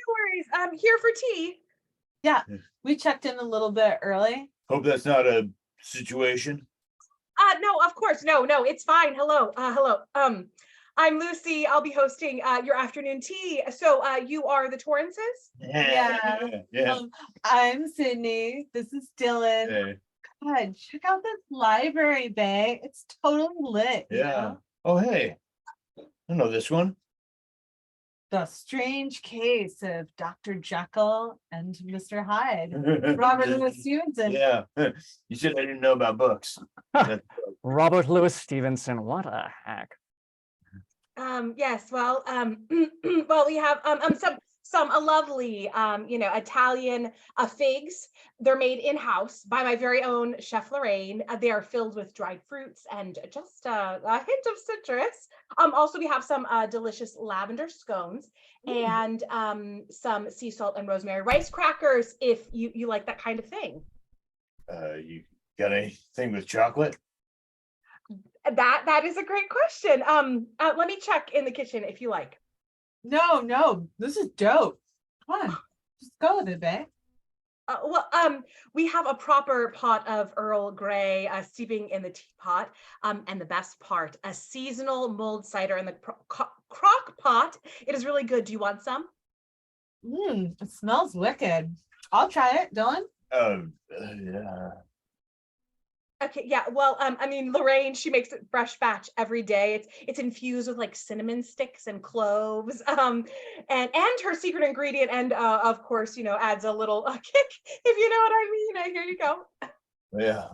worries. I'm here for tea. Yeah, we checked in a little bit early. hope that's not a situation. No, of course, no, it's fine. Hello. I'm Lucy. I'll be hosting your afternoon tea. So you are the Torrances? Yeah. I'm Sidney. This is Dylan. Hey. God, check out this library, babe. It's totally lit. you Yeah. know? Oh, hey. I know this one. The Strange Case of Dr. Jekyll and Mr. Hyde. Robert Louis Stevenson. Yeah. You said I didn't know about books. Robert Louis Stevenson, what a hack. Yes, well, well, we have some lovely Italian figs. They're made in-house by my very own Chef Lorraine. They are filled with dried fruits and just a hint of citrus. Also we have some delicious lavender scones and some sea salt and rosemary rice crackers if you like that kind of thing. You got anything with chocolate? That is a great question. Let me check in the kitchen if you like. No, this is dope. Come on, just go with it, babe. We have a proper pot of Earl Grey steeping in the teapot. And the best part, a seasonal mulled cider in the crock pot. It is really good. Do you want some? It smells wicked. I'll try it, Dylan. Yeah. Okay, yeah, well, Lorraine, she makes it fresh batch every day. It's infused with like cinnamon sticks and cloves, and her secret ingredient, and of course, adds a little kick, if you know what I mean. Here you go. Yeah.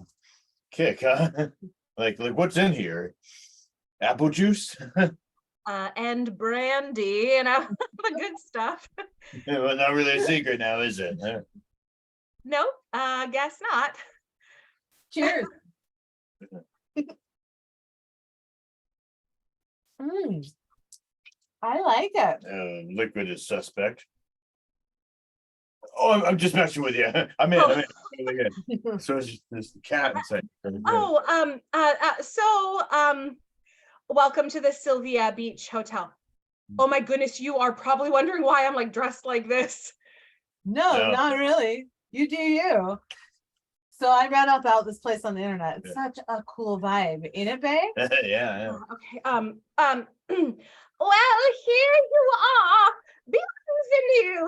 Kick, huh? Like what's in here? Apple juice? and brandy, you know, the good stuff. Well, not really a secret now, is it? Huh? No, guess not. Cheers. Mm, I like it. Liquid is suspect. Oh, I'm just messing with you. I'm in. I'm in. Really good. So it's just this cat inside. Welcome to the Sylvia Beach Hotel. Oh my goodness, you are probably wondering why I'm like dressed like this. No, not really. You do you. So I read about this place on the internet. It's such a cool vibe, ain't it, babe? Yeah. Okay. Well, here you are. Bienvenue.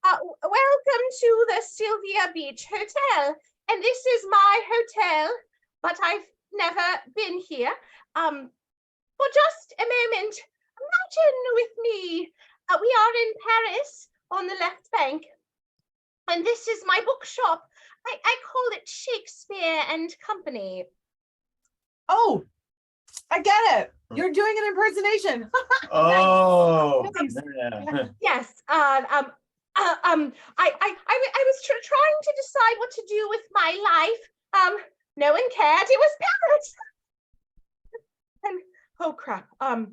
Welcome to the Sylvia Beach Hotel. And this is my hotel, but I've never been here. For just a moment, imagine with me, we are in Paris on the left bank. And this is my bookshop. I call it Shakespeare and Company. Oh, I get it. You're doing an impersonation. Oh. Nice. Yeah. Yes. I was trying to decide what to do with my life. No one cared. It was Paris. And oh crap. You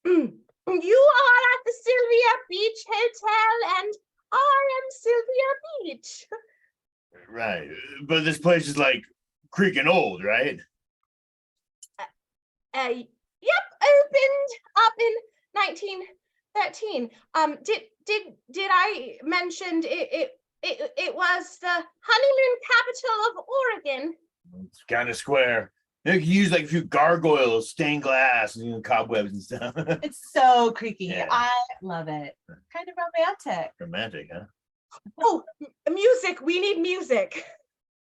are at the Sylvia Beach Hotel, and I am Sylvia Beach. Right. But this place is like creaking old, right? Yep, opened up in 1913. Did I mention it was the honeymoon capital of Oregon? It's kind of square. You could use like a few gargoyles, stained glass, and cobwebs and stuff. It's so creaky. Yeah. I love it. Kind of romantic. Romantic, huh? Oh, music. We need music.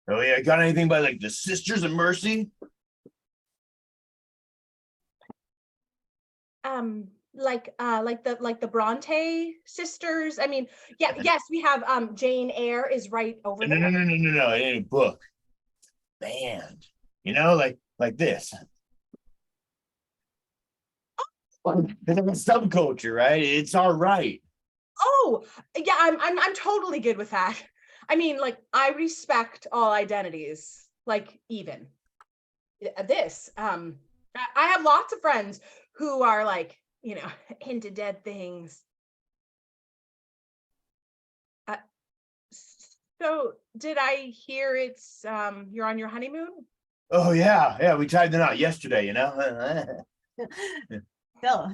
Oh yeah, got anything by like the Sisters of Mercy? Like the Bronte sisters. I mean, yeah, yes, we have Jane Eyre is right over No, there. no, it ain't a book. Band. You know, like this. It's a subculture, right? It's all right. Oh, yeah, I'm totally good with that. I mean, like, I respect all identities, like even this. I have lots of friends who are like, you know, into dead things. So did I hear it's you're on your honeymoon? Oh yeah, we tied the knot yesterday, you know. Still.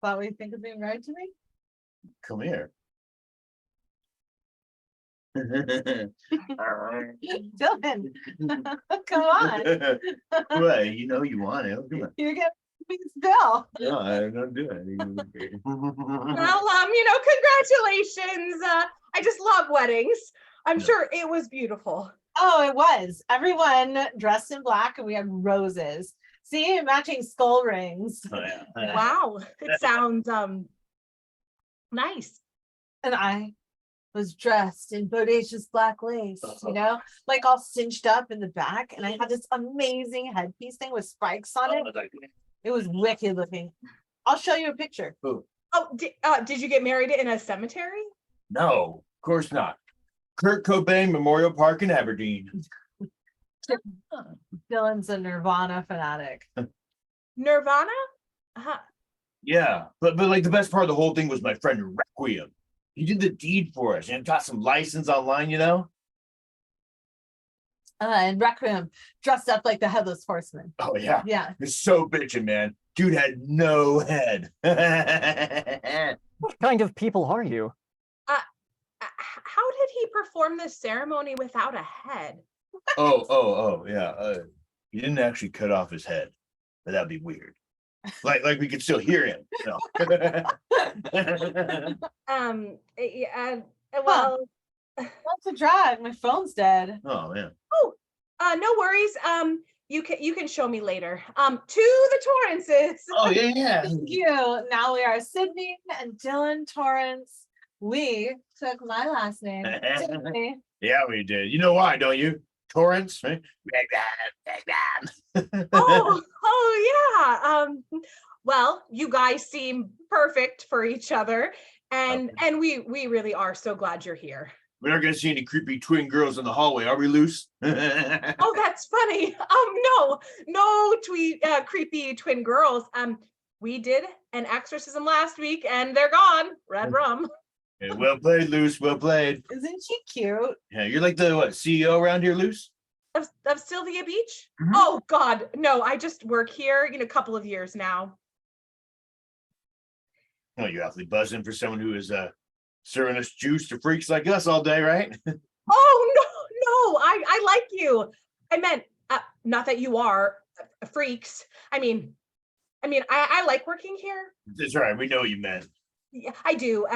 Thought we'd think of being married to me? Come here. Dylan, come on. Well, you know you want to. Come on. You're getting me this bill. No, I'm not doing it. Well, you know, congratulations. I just love weddings. I'm sure it was beautiful. Oh, it was. Everyone dressed in black and we had roses. See, matching skull rings. Oh, yeah. Wow, it sounds nice. And I was dressed in bodacious black lace, you know, like all cinched up in the back. And I had this amazing headpiece thing with spikes on it. It was wicked looking. I'll show you a picture. Ooh. Oh, did you get married in a cemetery? No, of course not. Kurt Cobain Memorial Park in Aberdeen. Dylan's a Nirvana fanatic. Nirvana? Uh-huh. Yeah, but like the best part of the whole thing was my friend Requiem. He did the deed for us and got some license online, you know? And Requiem dressed up like the Headless Horseman. Oh yeah. Yeah. It's so bitchin', man. Dude had no head. What kind of people are you? How did he perform this ceremony without a head? Yeah. He didn't actually cut off his head, but that'd be weird. Like we could still hear him. No. Yeah, well, That's a drag. My phone's dead. Oh man. No worries. You can show me later. To the Torrances. Oh yeah. Thank you. Now we are Sidney and Dylan Torrance. We took my last name. Sidney. Yeah, we did. You know why, don't you? Torrance, right? Oh, yeah. Well, you guys seem perfect for each other, and we really are so glad you're here. We're not gonna see any creepy twin girls in the hallway, are we, Luce? Oh, that's funny. No, creepy twin girls. We did an exorcism last week, and they're gone. Red rum. Yeah, well played, Luce. Well played. Isn't she cute? Yeah, you're like the CEO around here, Luce? Of Sylvia Beach? Mhm. Oh God, no! I just work here, a couple of years now. Oh, you're awfully buzzing for someone who is serving us juice to freaks like us all day, right? Oh no, I like you. I meant not that you are freaks. I mean, I like working here. That's right. We know what you meant. Yeah, I do.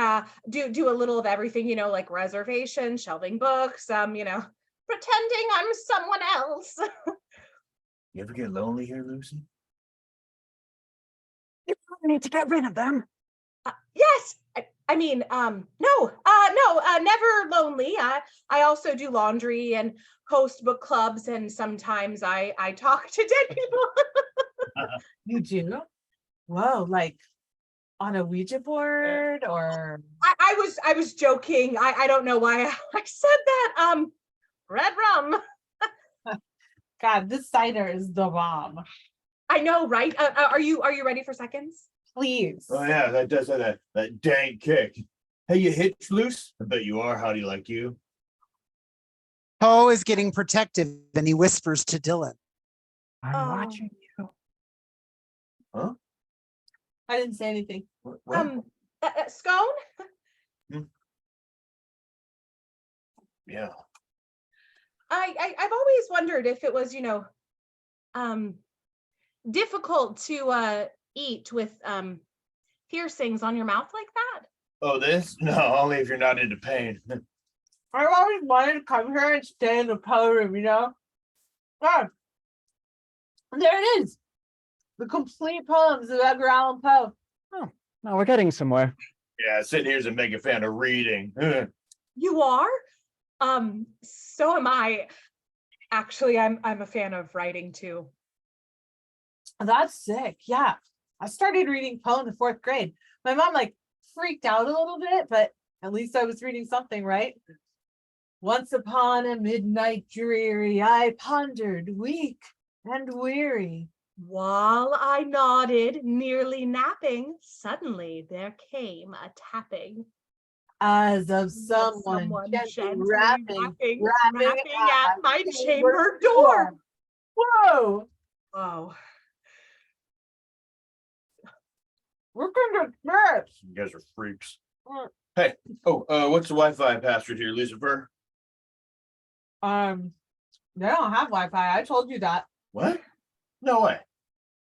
Do a little of everything, like reservation, shelving books, pretending I'm someone else. You ever get lonely here, Lucy? You probably need to get rid of them. Yes. No, never lonely. I also do laundry and host book clubs, and sometimes I talk to dead people. You do? Whoa, like on a Ouija board or? I was joking. I don't know why I said that. Red rum. God, this cider is the bomb. I know, right? Are you ready for seconds? Please. Oh yeah, that does have that dang kick. Hey, you hitched loose? I bet you are. How do you like you? Poe is getting protective and he whispers to Dylan. I'm watching you. Huh? I didn't say anything. What? Scone? Yeah. I've always wondered if it was, difficult to eat with piercings on your mouth like that. Oh, this? No, only if you're not into pain. I've always wanted to come here and stay in the Poe room, Ah, there it is. The complete poems of Edgar Allan Poe. Oh, now we're getting somewhere. Yeah, sitting here's a mega fan of reading. You are? So am I. Actually, I'm a fan of writing too. That's sick. Yeah. I started reading Poe in the 4th grade. My mom freaked out a little bit, but at least I was reading something, right? Once upon a midnight dreary, I pondered, weak and weary. While I nodded, nearly napping, suddenly there came a tapping. As of someone gently rapping at my chamber door. Whoa. Oh. We're gonna get You guys are freaks. Hey, what's the Wi-Fi password here, Lucifer? They don't have Wi-Fi. I told you that. What? No way.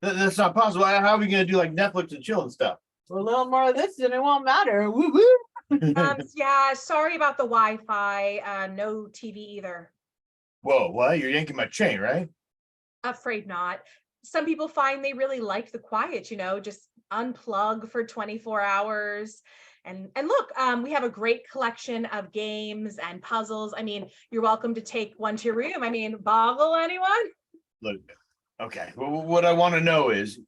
That's not possible. How are we gonna do Netflix and chill and stuff? For a little more of this, and it won't matter. Woo woo. Yeah, sorry about the Wi-Fi. No TV either. Whoa, what? You're yanking my chain, right? Afraid not. Some people find they really like the quiet, just unplug for 24 hours. And look, we have a great collection of games and puzzles. You're welcome to take one to your room. Boggle anyone? Look, okay. Well, what I want to know is,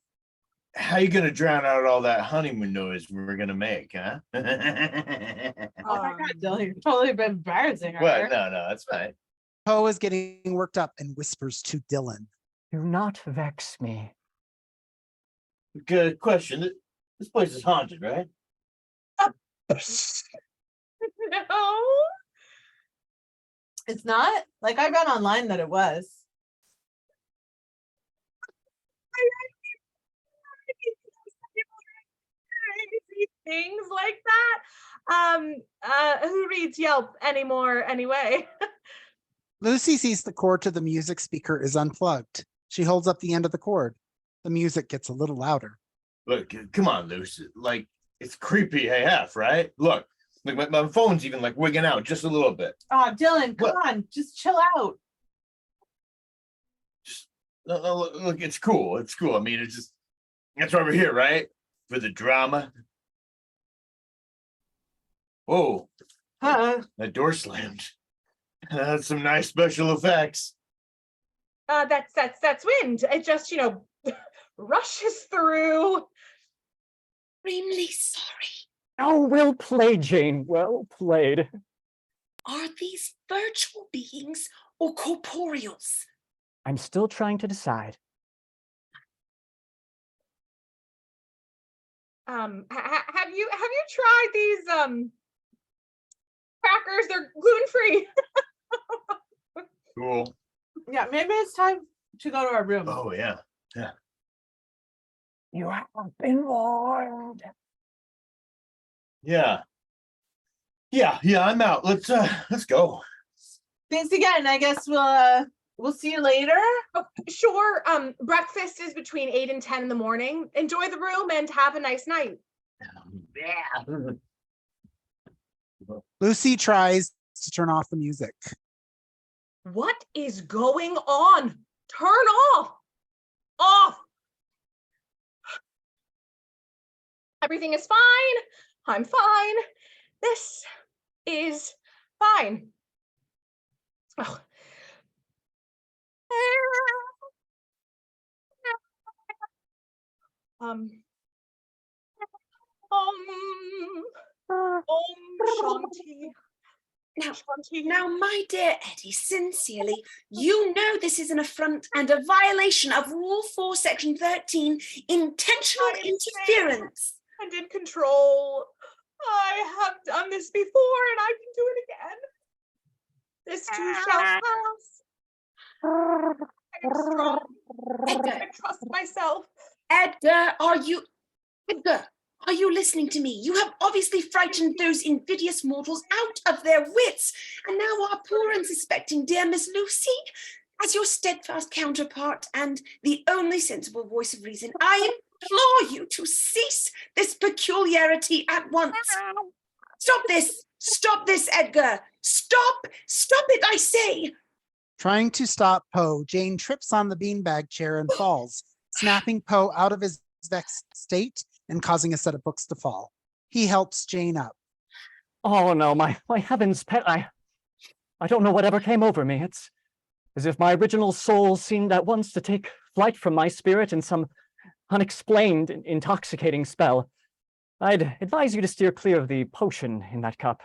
how you gonna drown out all that honeymoon noise we're gonna make, huh? Oh my God, Dylan, you've totally been embarrassing her. What? No, that's fine. Poe is getting worked up and whispers to Dylan. Do not vex me. Good question. This place is haunted, right? No. It's not? I read online that it was. Crazy things like that. Who reads Yelp anymore anyway? Lucy sees the cord to the music speaker is unplugged. She holds up the end of the cord. The music gets a little louder. Look, come on, Lucy. It's creepy AF, right? Look, my phone's even wigging out just a little bit. Oh, Dylan, come on, just chill out. No, look, it's cool. It's cool. That's why we're here, right? For the drama. Whoa. Huh? That door slammed. That's some nice special effects. That's wind. It just, rushes through. Extremely sorry. Oh, well played, Jane. Well played. Are these virtual beings or corporeals? I'm still trying to decide. Have you tried these crackers? They're gluten-free. Cool. Yeah, maybe it's time to go to our room. Oh yeah. Yeah. You have been warned. Yeah. Yeah, I'm out. Let's go. Thanks again. I guess we'll see you later. Oh, sure. Breakfast is between 8 and 10 in the morning. Enjoy the room and have a nice night. Yeah. Lucy tries to turn off the music. What is going on? Turn off. Off. Everything is fine. I'm fine. This is fine. Oh. Shanti. Now, my dear Eddie, sincerely, you know this is an affront and a violation of Rule 4, Section 13, intentional interference. And in control. I have done this before and I can do it again. This too shall pass. I am strong. Edgar. I trust myself. Edgar, are you listening to me? You have obviously frightened those invidious mortals out of their wits, and now are poor and suspecting dear Miss Lucy. As your steadfast counterpart and the only sensible voice of reason, I implore you to cease this peculiarity at once. Stop this, Edgar. Stop it, I say. Trying to stop Poe, Jane trips on the beanbag chair and falls, snapping Poe out of his vexed state and causing a set of books to fall. He helps Jane up. Oh no, my heavens, pet, I don't know whatever came over me. It's as if my original soul seemed at once to take flight from my spirit in some unexplained, intoxicating spell. I'd advise you to steer clear of the potion in that cup.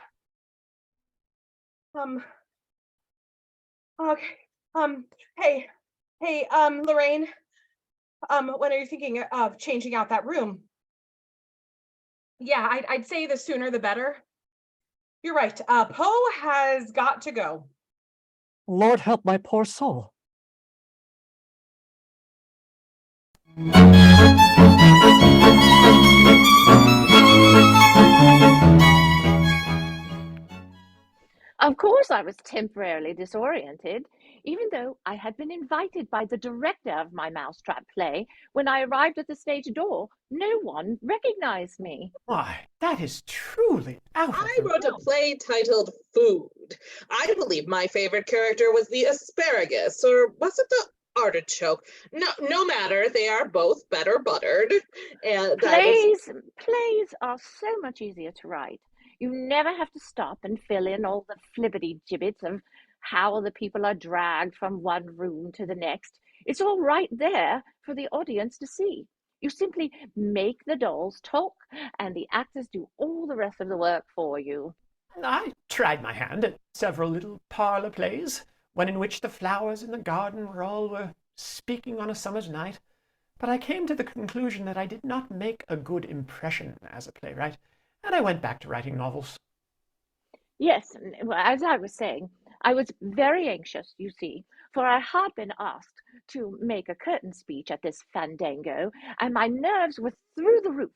Okay. Hey, Lorraine. When are you thinking of changing out that room? Yeah, I'd say the sooner the better. You're right. Poe has got to go. Lord help my poor soul. Of course, I was temporarily disoriented, even though I had been invited by the director of my mousetrap play. When I arrived at the stage door, no one recognized me. Why, that is truly out of I the wrote a play titled Food. I believe my favorite character was the asparagus, or was it the artichoke? No matter, they are both better buttered. And Plays are so much easier to write. You never have to stop and fill in all the flibbity gibbets of how the people are dragged from one room to the next. It's all right there for the audience to see. You simply make the dolls talk and the actors do all the rest of the work for you. I tried my hand at several little parlor plays, one in which the flowers in the garden were speaking on a summer's night, but I came to the conclusion that I did not make a good impression as a playwright, and I went back to writing novels. Yes, well, as I was saying, I was very anxious, you see, for I had been asked to make a curtain speech at this fandango, and my nerves were through the roof.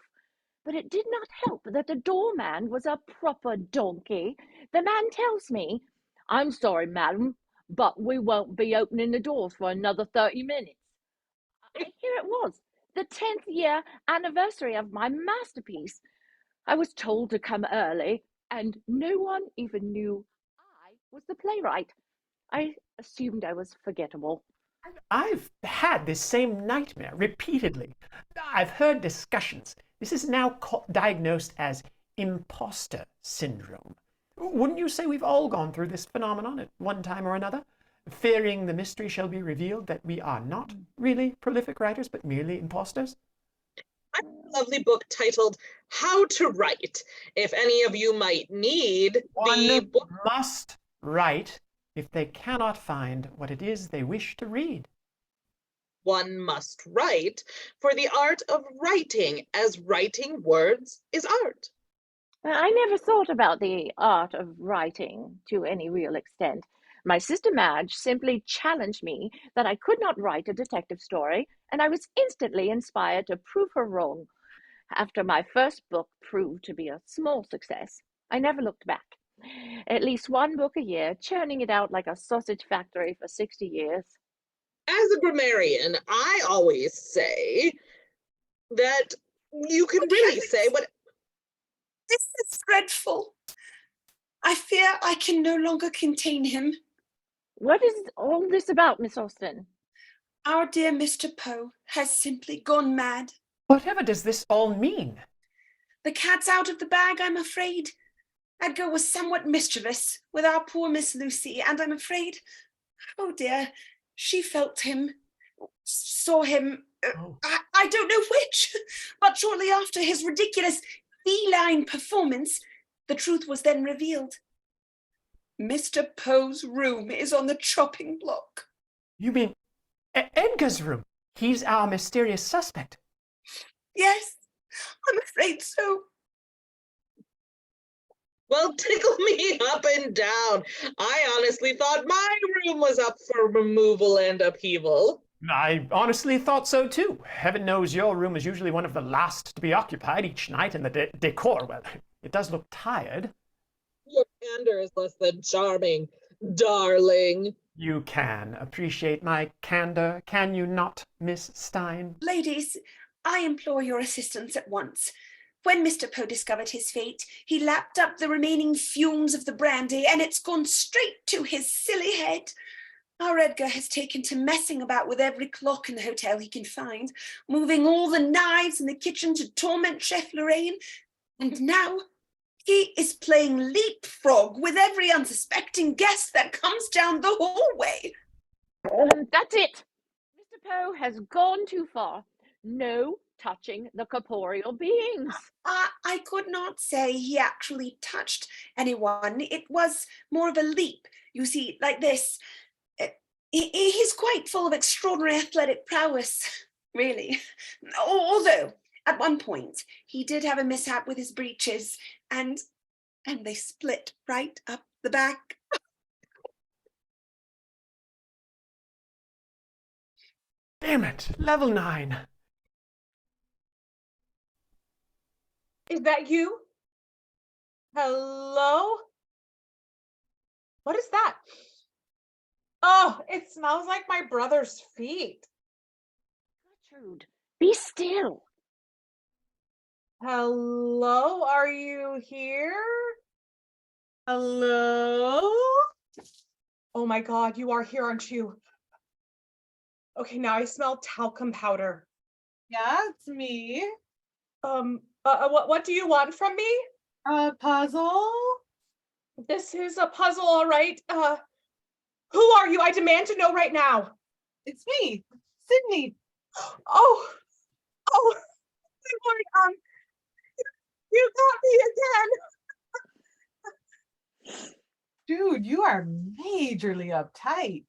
But it did not help that the doorman was a proper donkey. The man tells me, "I'm sorry, madam, but we won't be opening the doors for another 30 minutes. And here it was, the 10th year anniversary of my masterpiece. I was told to come early, and no one even knew I was the playwright. I assumed I was forgettable. I've had this same nightmare repeatedly. I've heard discussions. This is now diagnosed as imposter syndrome. Wouldn't you say we've all gone through this phenomenon at one time or another? fearing the mystery shall be revealed that we are not really prolific writers, but merely imposters? I have a lovely book titled How to Write. If any of you might need the One book. must write if they cannot find what it is they wish to read. One must write for the art of writing, as writing words is art. I never thought about the art of writing to any real extent. My sister Madge simply challenged me that I could not write a detective story, and I was instantly inspired to prove her wrong. After my first book proved to be a small success, I never looked back. At least one book a year, churning it out like a sausage factory for 60 years. As a grammarian, I always say that you can really say what. This is dreadful. I fear I can no longer contain him. What is all this about, Miss Austen? Our dear Mr. Poe has simply gone mad. Whatever does this all mean? The cat's out of the bag, I'm afraid. Edgar was somewhat mischievous with our poor Miss Lucy, and I'm afraid, oh dear, she felt him, saw him, I don't know which, but shortly after his ridiculous feline performance, the truth was then revealed. Mr. Poe's room is on the chopping block. You mean Edgar's room? He's our mysterious suspect. Yes, I'm afraid so. Well, tickle me up and down. I honestly thought my room was up for removal and upheaval. I honestly thought so too. Heaven knows your room is usually one of the last to be occupied each night, and the decor, well, it does look tired. Your candor is less than charming, darling. You can appreciate my candor, can you not, Miss Stein? Ladies, I implore your assistance at once. When Mr. Poe discovered his fate, he lapped up the remaining fumes of the brandy, and it's gone straight to his silly head. Our Edgar has taken to messing about with every clock in the hotel he can find, moving all the knives in the kitchen to torment Chef Lorraine, and now he is playing leapfrog with every unsuspecting guest that comes down the hallway. That's it. Mr. Poe has gone too far. No touching the corporeal beings. I could not say he actually touched anyone. It was more of a leap. You see, like this. He's quite full of extraordinary athletic prowess, really. Although, at one point, he did have a mishap with his breeches, and they split right up the back. Damn it, level 9. Is that you? Hello? What is that? Oh, it smells like my brother's feet. Gertrude, be still. Hello, are you here? Hello? Oh my God, you are here, aren't you? Okay, now I smell talcum powder. Yeah, it's me. What do you want from me? A puzzle? This is a puzzle, all right. Who are you? I demand to know right now. It's me, Sidney. Oh, good morning. You got me again. Dude, you are majorly uptight.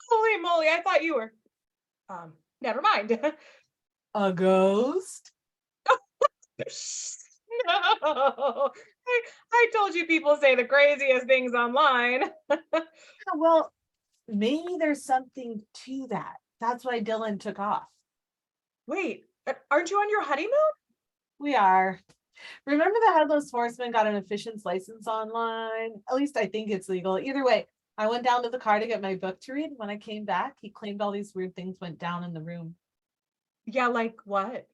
Holy moly, I thought you were. Never mind. A ghost? No. I told you people say the craziest things online. Well, maybe there's something to that. That's why Dylan took off. Wait, aren't you on your honeymoon? We are. Remember the Headless Horseman got an efficiency license online? At least I think it's legal. Either way, I went down to the car to get my book to read. When I came back, he claimed all these weird things went down in the room. Yeah, like what?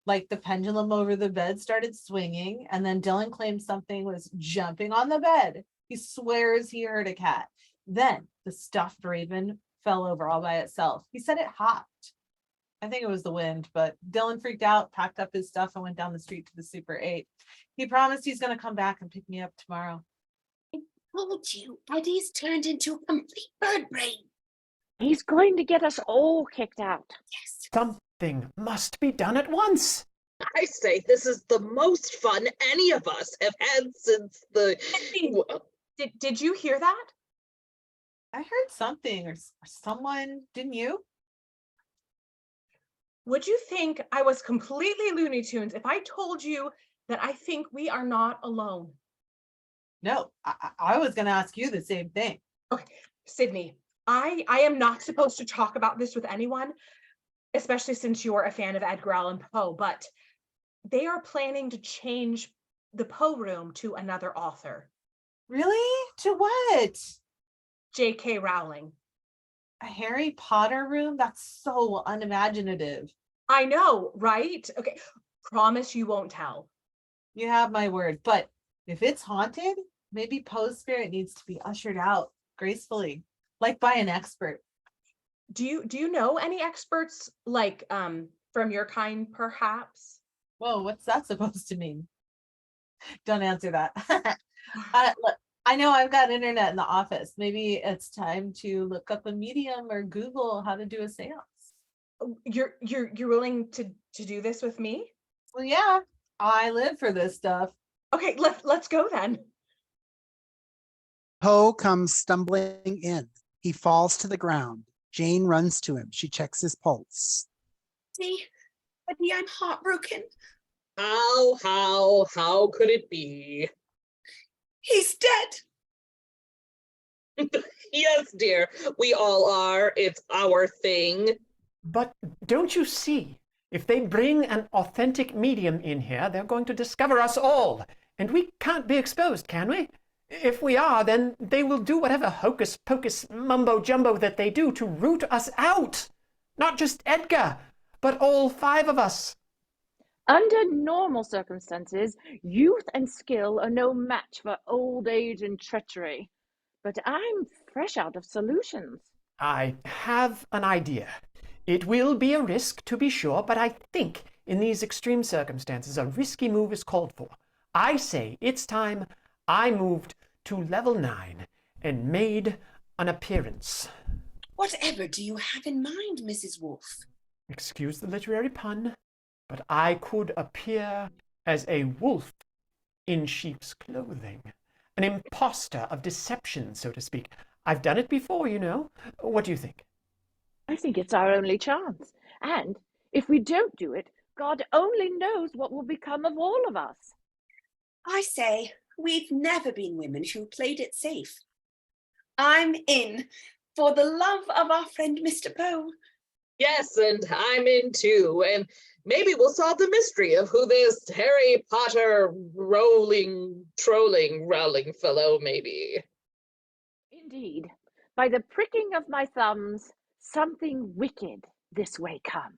Like the pendulum over the bed started swinging, and then Dylan claimed something was jumping on the bed. He swears he heard a cat. Then the stuffed raven fell over all by itself. He said it hopped. I think it was the wind, but Dylan freaked out, packed up his stuff, and went down the street to the Super 8. He promised he's going to come back and pick me up tomorrow. told you, Eddie's turned into a complete bird brain. He's going to get us all kicked out. Yes. Something must be done at once. I say this is the most fun any of us have had since the. Did you hear that? I heard something or someone, didn't you? Would you think I was completely Looney Tunes if I told you that I think we are not alone? No, I was going to ask you the same thing. Okay, Sidney, I am not supposed to talk about this with anyone, especially since you're a fan of Edgar Allan Poe, but they are planning to change the Poe room to another author. Really? To what? J.K. Rowling. A Harry Potter room? That's so unimaginative. I know, right? Okay, promise you won't tell. You have my word. But if it's haunted, maybe Poe's spirit needs to be ushered out gracefully, like by an expert. Do you know any experts, like from your kind, perhaps? Whoa, what's that supposed to mean? Don't answer that. Look, I know I've got internet in the office. Maybe it's time to look up a medium or Google how to do a seance. You're willing to do this with me? Well, yeah, I live for this stuff. Okay, let's go then. Poe comes stumbling in. He falls to the ground. Jane runs to him. She checks his pulse. See, Eddie, I'm heartbroken. How could it be? He's dead. Yes, dear, we all are. It's our thing. But don't you see? If they bring an authentic medium in here, they're going to discover us all. And we can't be exposed, can we? If we are, then they will do whatever hocus-pocus mumbo-jumbo that they do to root us out. Not just Edgar, but all 5 of us. Under normal circumstances, youth and skill are no match for old age and treachery. But I'm fresh out of solutions. I have an idea. It will be a risk, to be sure, but I think in these extreme circumstances, a risky move is called for. I say it's time I moved to level 9 and made an appearance. Whatever do you have in mind, Mrs. Woolf? Excuse the literary pun, but I could appear as a wolf in sheep's clothing. An imposter of deception, so to speak. I've done it before, you know. What do you think? I think it's our only chance. And if we don't do it, God only knows what will become of all of us. I say, we've never been women who played it safe. I'm in for the love of our friend Mr. Poe. Yes, and I'm in too. And maybe we'll solve the mystery of who this Harry Potter trolling fellow may be. Indeed, by the pricking of my thumbs, something wicked this way comes.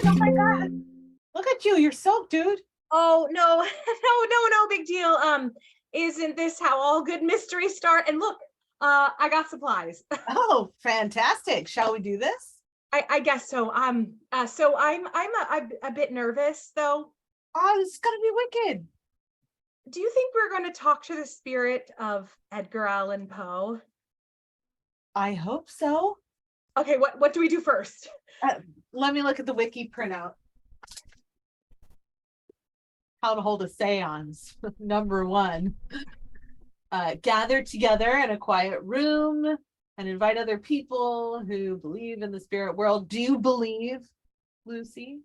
Oh my God. Look at you. You're soaked, dude. Oh no, no big deal. Isn't this how all good mysteries start? And look, I got supplies. Oh, fantastic. Shall we do this? I guess so. So I'm a bit nervous though. Oh, this is gonna be wicked. Do you think we're going to talk to the spirit of Edgar Allan Poe? I hope so. Okay, what do we do first? Let me look at the wiki printout. How to hold a seance. Number 1. Gather together in a quiet room and invite other people who believe in the spirit world. Do you believe, Lucy?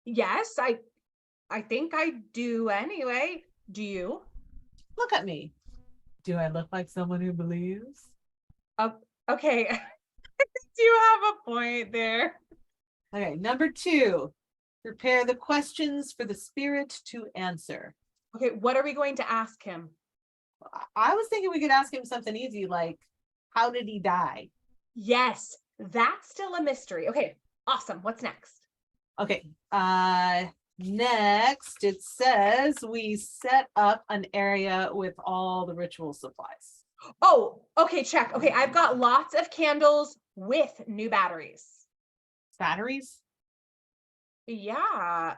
Yes, I think I do anyway. Do you? Look at me. Do I look like someone who believes? Okay. Do you have a point there? Okay, number 2. Prepare the questions for the spirit to answer. Okay, what are we going to ask him? I was thinking we could ask him something easy, like, how did he die? Yes, that's still a mystery. Okay, awesome. What's next? Okay, next it says we set up an area with all the ritual supplies. Oh, okay, check. Okay, I've got lots of candles with new batteries. Batteries? Yeah,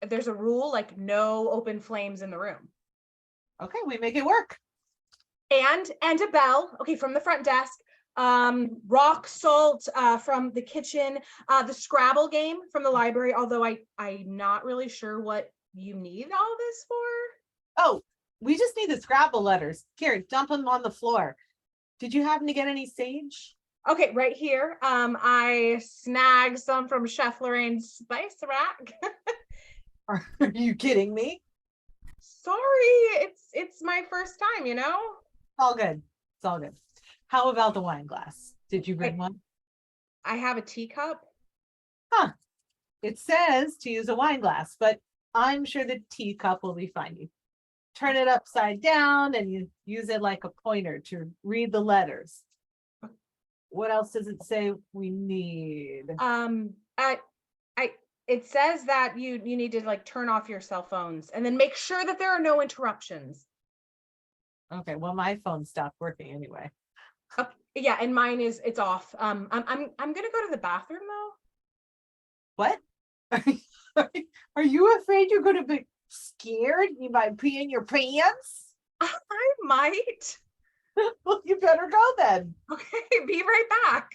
there's a rule like no open flames in the room. Okay, we make it work. And a bell, okay, from the front desk, rock salt from the kitchen, the Scrabble game from the library, although I'm not really sure what you need all this for. Oh, we just need the Scrabble letters. Here, dump them on the floor. Did you happen to get any sage? Okay, right here. I snagged some from Chef Lorraine's spice rack. Are you kidding me? Sorry, it's my first time, you know? All good. It's all good. How about the wine glass? Did you bring one? I have a teacup. Huh. It says to use a wine glass, but I'm sure the teacup will be fine. You turn it upside down and you use it like a pointer to read the letters. What else does it say we need? It says that you need to like turn off your cell phones and then make sure that there are no interruptions. Okay, well, my phone stopped working anyway. Yeah, and mine it's off. I'm gonna go to the bathroom though. What? Are you afraid you're gonna be scared? You might pee in your pants? I might. Well, you better go then. Okay, be right back.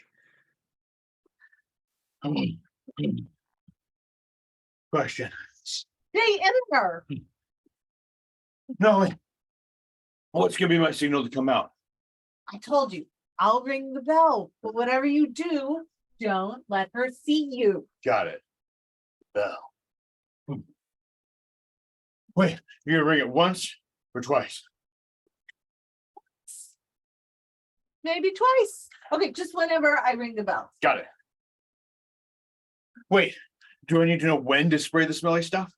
Question. Hey, Edgar. No. What's gonna be my signal to come out? I told you, I'll ring the bell, but whatever you do, don't let her see you. Got it. Bell. Wait, you're gonna ring it once or twice? Maybe twice. Okay, just whenever I ring the bell. Got it. Wait, do I need to know when to spray the smelly stuff?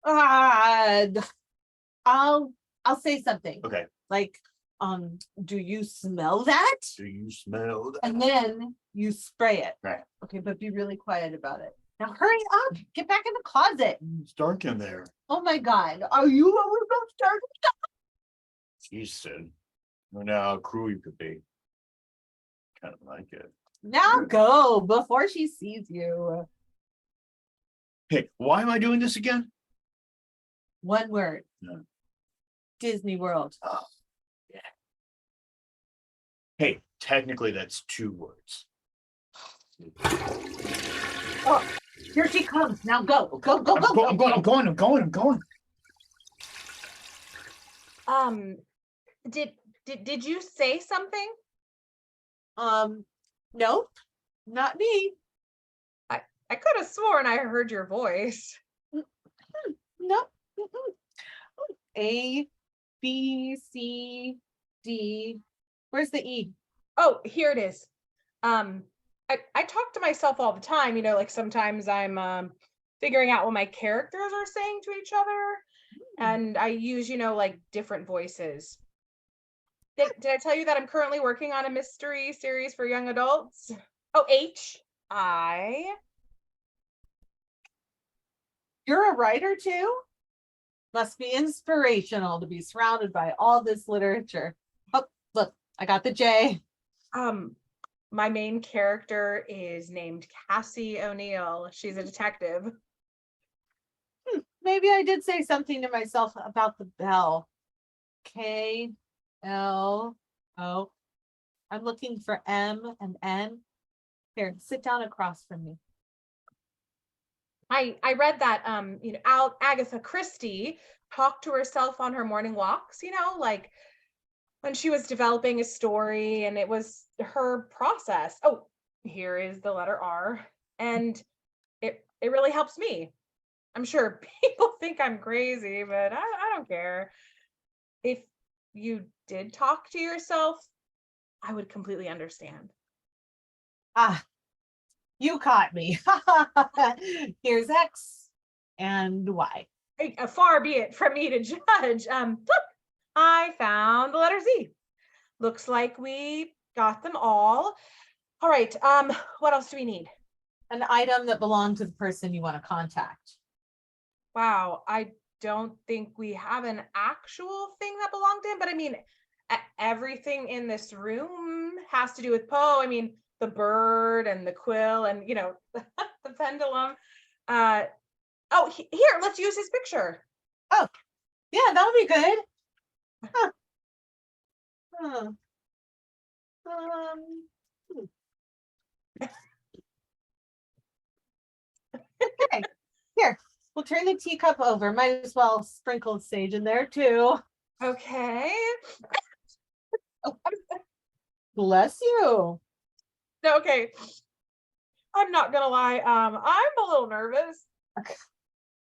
I'll say something. Okay. Like, do you smell that? Do you smell that? And then you spray it. Right. Okay, but be really quiet about it. Now hurry up. Get back in the closet. It's dark in there. Oh my God. Are you almost starting? She said. I know how cruel you could be. Kind of like it. Now go before she sees you. Hey, why am I doing this again? One word. Yeah. Disney World. Oh, yeah. Hey, technically that's 2 words. Oh, here she comes. Now go. Go. I'm going. Did you say something? Nope, not me. I could have sworn I heard your voice. Nope. A, B, C, D. Where's the E? Oh, here it is. I talk to myself all the time, you know, like sometimes I'm figuring out what my characters are saying to each other. And I use, you know, like different voices. Did I tell you that I'm currently working on a mystery series for young adults? Oh, H, I, You're a writer too? Must be inspirational to be surrounded by all this literature. Oh, look, I got the J. My main character is named Cassie O'Neill. She's a detective. Maybe I did say something to myself about the bell. K-L-O. I'm looking for M and N. Here, sit down across from me. I read that Agatha Christie talked to herself on her morning walks, like when she was developing a story, and it was her process. Oh, here is the letter R, and it really helps me. I'm sure people think I'm crazy, but I don't care. If you did talk to yourself, I would completely understand. Ah, you caught me. Here's X and Y. Far be it from me to judge. Look, I found the letter Z. Looks like we got them all. All right. What else do we need? An item that belonged to the person you want to contact. Wow, I don't think we have an actual thing that belonged to him, but I mean, everything in this room has to do with Poe. I mean, the bird and the quill and, the pendulum. Here, let's use his picture. Oh, yeah, that'll be good. Huh. Huh. Okay, here, we'll turn the teacup over. Might as well sprinkle sage in there too. Okay. Bless you. Okay. I'm not gonna lie. I'm a little nervous.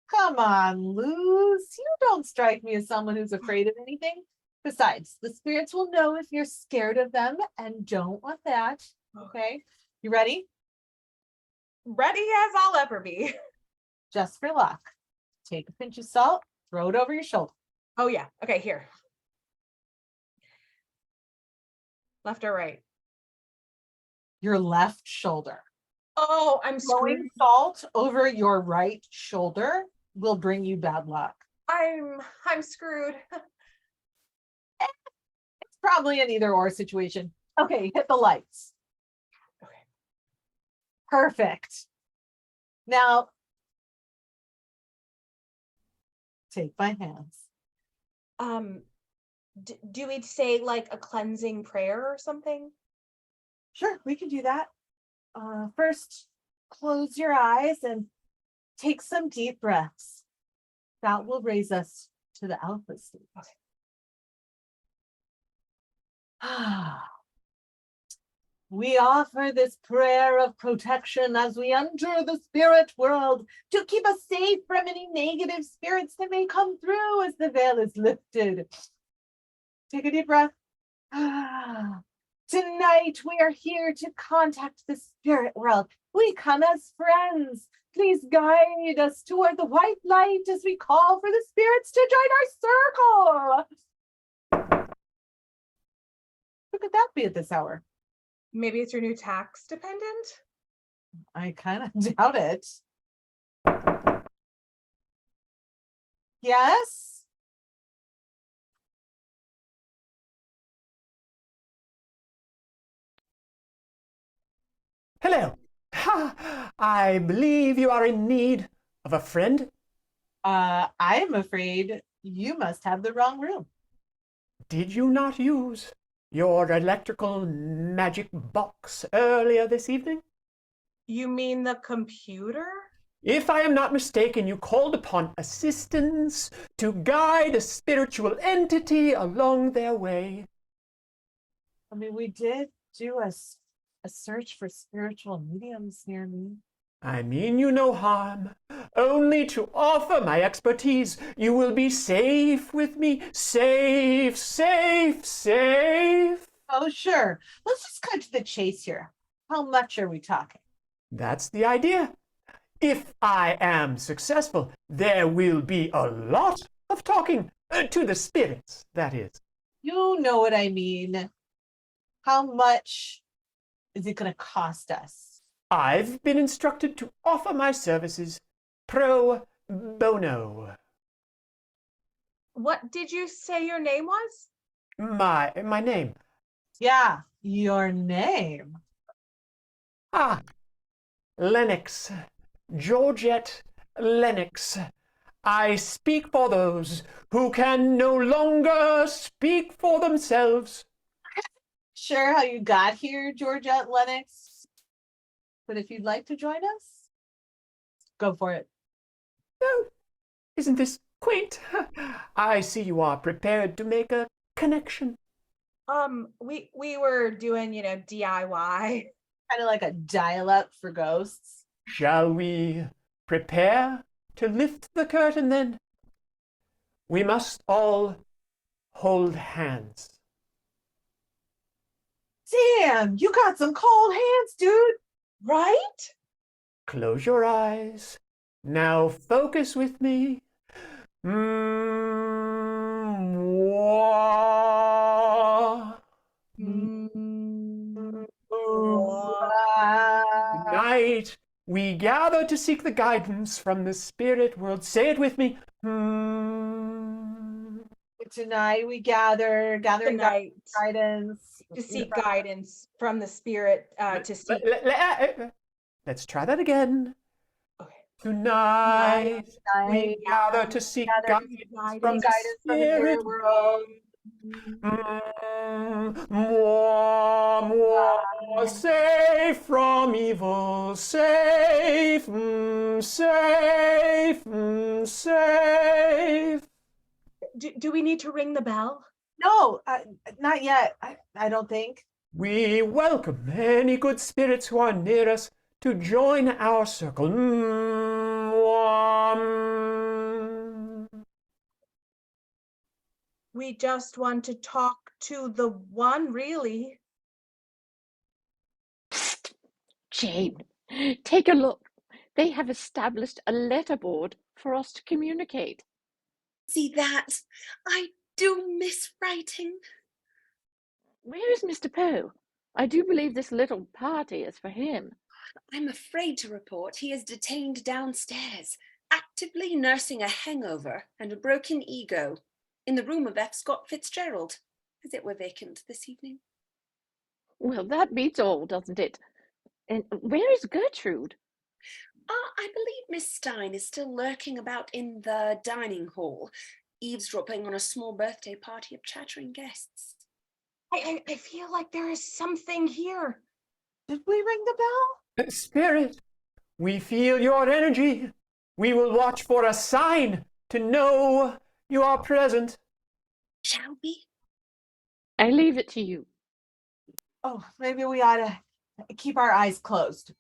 Come on, Luz. You don't strike me as someone who's afraid of anything. Besides, the spirits will know if you're scared of them and don't want that. Okay, you ready? Ready as I'll ever be. Just for luck. Take a pinch of salt, throw it over your shoulder. Oh yeah. Okay, here. Left or right? Your left shoulder. Oh, I'm Throwing screwed. salt over your right shoulder will bring you bad luck. I'm screwed. It's probably an either or situation. Okay, hit the lights. Okay. Perfect. Now, take my hands. Do we say like a cleansing prayer or something? Sure, we can do that. First, close your eyes and take some deep breaths. That will raise us to the alpha state. Okay. We offer this prayer of protection as we enter the spirit world to keep us safe from any negative spirits that may come through as the veil is lifted. Take a deep breath. Tonight, we are here to contact the spirit world. We come as friends. Please guide us toward the white light as we call for the spirits to join our circle. Who could that be at this hour? Maybe it's your new tax dependent? I kind of doubt it. Yes? Hello. I believe you are in need of a friend. I'm afraid you must have the wrong room. Did you not use your electrical magic box earlier this evening? You mean the computer? If I am not mistaken, you called upon assistance to guide a spiritual entity along their way. I mean, we did do a search for spiritual mediums near me. I mean you no harm, only to offer my expertise. You will be safe with me. Safe, safe, safe. Oh, sure. Let's just cut to the chase here. How much are we talking? That's the idea. If I am successful, there will be a lot of talking to the spirits, that is. You know what I mean. How much is it going to cost us? I've been instructed to offer my services pro Bono. What did you say your name was? My name. Yeah, your name. Ah, Lennox. Georgette Lennox. I speak for those who can no longer speak for themselves. Sure how you got here, Georgette Lennox. But if you'd like to join us, go for it. Oh, isn't this quaint? I see you are prepared to make a connection. We were doing, DIY. Kind of like a dial-up for ghosts. Shall we prepare to lift the curtain then? We must all hold hands. Damn, you got some cold hands, dude. Right? Close your eyes. Now focus with me. Mwah. Tonight, we gather to seek the guidance from the spirit world. Say it with me. Tonight we gathering Tonight, guidance to seek guidance from the spirit, to seek. Let's try that again. Okay. Tonight, we gather to seek guidance from the spirit world. More, safe from evil, safe, safe, safe. Do we need to ring the bell? No, not yet. I don't think. We welcome any good spirits who are near us to join our circle. We just want to talk to the one, really. Jane, take a look. They have established a letterboard for us to communicate. See that? I do miss writing. Where is Mr. Poe? I do believe this little party is for him. I'm afraid to report he is detained downstairs, actively nursing a hangover and a broken ego in the room of F. Scott Fitzgerald, as it were vacant this evening. Well, that beats all, doesn't it? And where is Gertrude? I believe Miss Stein is still lurking about in the dining hall, eavesdropping on a small birthday party of chattering guests. I feel like there is something here. Did we ring the bell? Spirit, we feel your energy. We will watch for a sign to know you are present. Shall we? I leave it to you. Oh, maybe we ought to keep our eyes closed.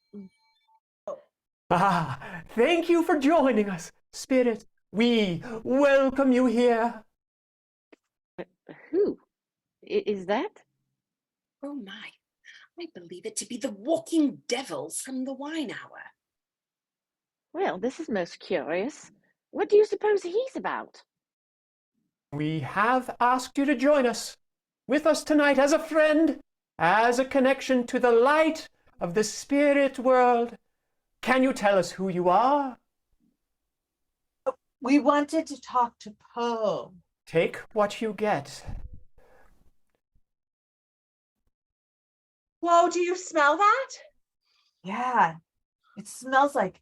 Ah, thank you for joining us, Spirit. We welcome you here. Who? Is that? Oh my, I believe it to be the walking devils from the wine hour. Well, this is most curious. What do you suppose he's about? We have asked you to join us, with us tonight as a friend, as a connection to the light of the spirit world. Can you tell us who you are? We wanted to talk to Poe. Take what you get. Whoa, do you smell that? Yeah, it smells like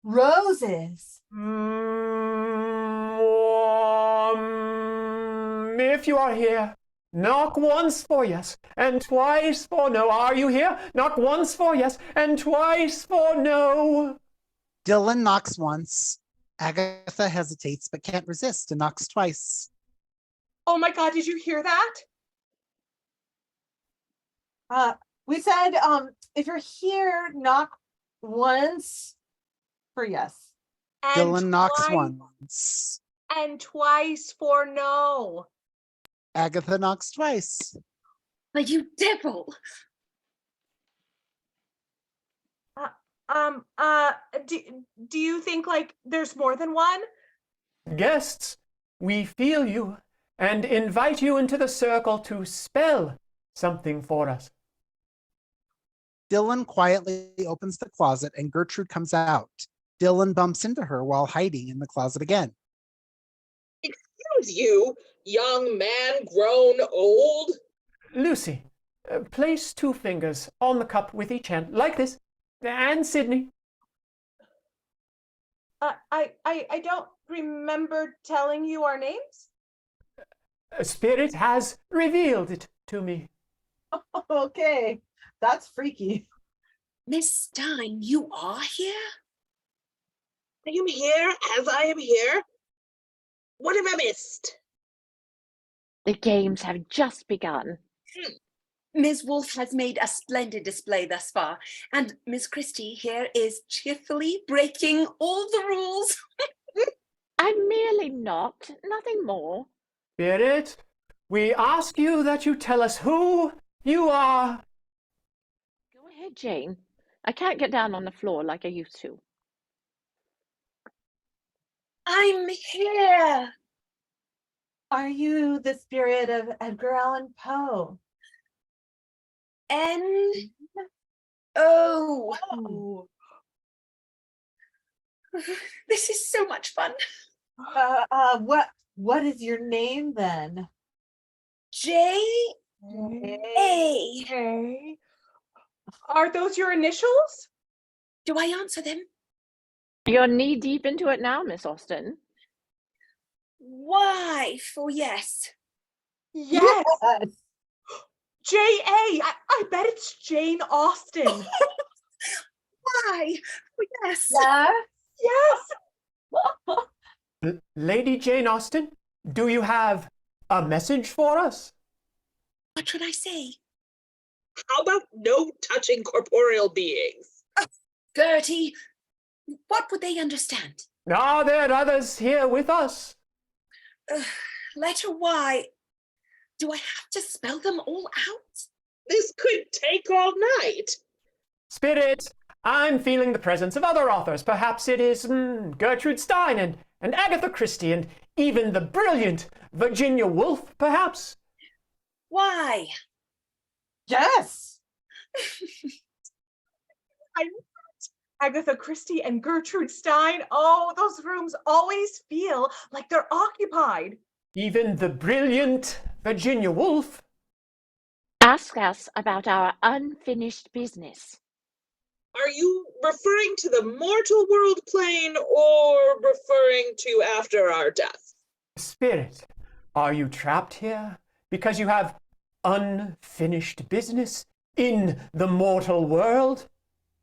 roses. If you are here, knock once for yes, and twice for no. Are you here? Knock once for yes, and twice for no. Dylan knocks once. Agatha hesitates but can't resist and knocks twice. Oh my God, did you hear that? We said, if you're here, knock once for yes. And Dylan knocks twice- once. And twice for no. Agatha knocks twice. But you devil! Do you think like there's more than one? Guests, we feel you and invite you into the circle to spell something for us. Dylan quietly opens the closet and Gertrude comes out. Dylan bumps into her while hiding in the closet again. Excuse you, young man grown old. Lucy, place 2 fingers on the cup with each hand, like this. And Sidney. I don't remember telling you our names. A spirit has revealed it to me. Okay, that's freaky. Miss Stein, you are here? I am here as I am here. What have I missed? The games have just begun. Ms. Woolf has made a splendid display thus far, and Miss Christie here is cheerfully breaking all the rules. I'm merely not, nothing more. Spirit, we ask you that you tell us who you are. Go ahead, Jane. I can't get down on the floor like I used to. I'm here. Are you the spirit of Edgar Allan Poe? Oh, this is so much fun. What is your name then? J.A. Okay. Are those your initials? Do I answer them? You're knee-deep into it now, Miss Austen. Y for yes. Yes. J.A. I bet it's Jane Austen. Y for yes. Yes. Lady Jane Austen, do you have a message for us? What should I say? How about no touching corporeal beings? Gertie, what would they understand? Are there others here with us? Letter Y. Do I have to spell them all out? This could take all night. Spirit, I'm feeling the presence of other authors. Perhaps it is Gertrude Stein and Agatha Christie and even the brilliant Virginia Woolf, perhaps? Why? Yes. Agatha Christie and Gertrude Stein. Oh, those rooms always feel like they're occupied. Even the brilliant Virginia Woolf? Ask us about our unfinished business. Are you referring to the mortal world plane or referring to after our death? Spirit, are you trapped here because you have unfinished business in the mortal world?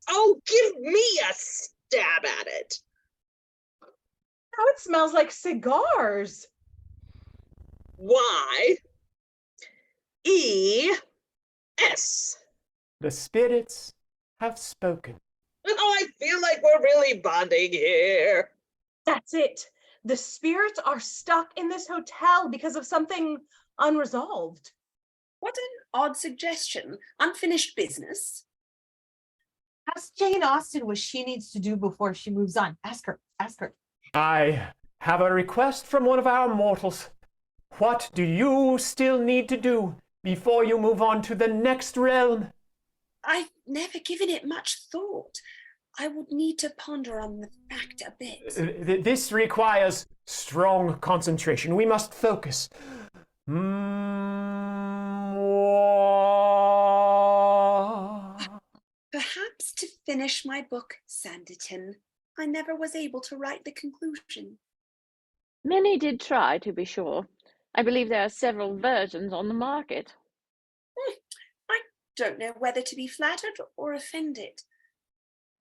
Oh, give me a stab at it. Now it smells like cigars. Y-E-S. The spirits have spoken. Oh, I feel like we're really bonding here. That's it. The spirits are stuck in this hotel because of something unresolved. What an odd suggestion. Unfinished business. Ask Jane Austen what she needs to do before she moves on. Ask her. I have a request from one of our mortals. What do you still need to do before you move on to the next realm? I've never given it much thought. I would need to ponder on the fact a bit. This requires strong concentration. We must focus. Perhaps to finish my book, Sanditon. I never was able to write the conclusion. Many did try, to be sure. I believe there are several versions on the market. I don't know whether to be flattered or offended.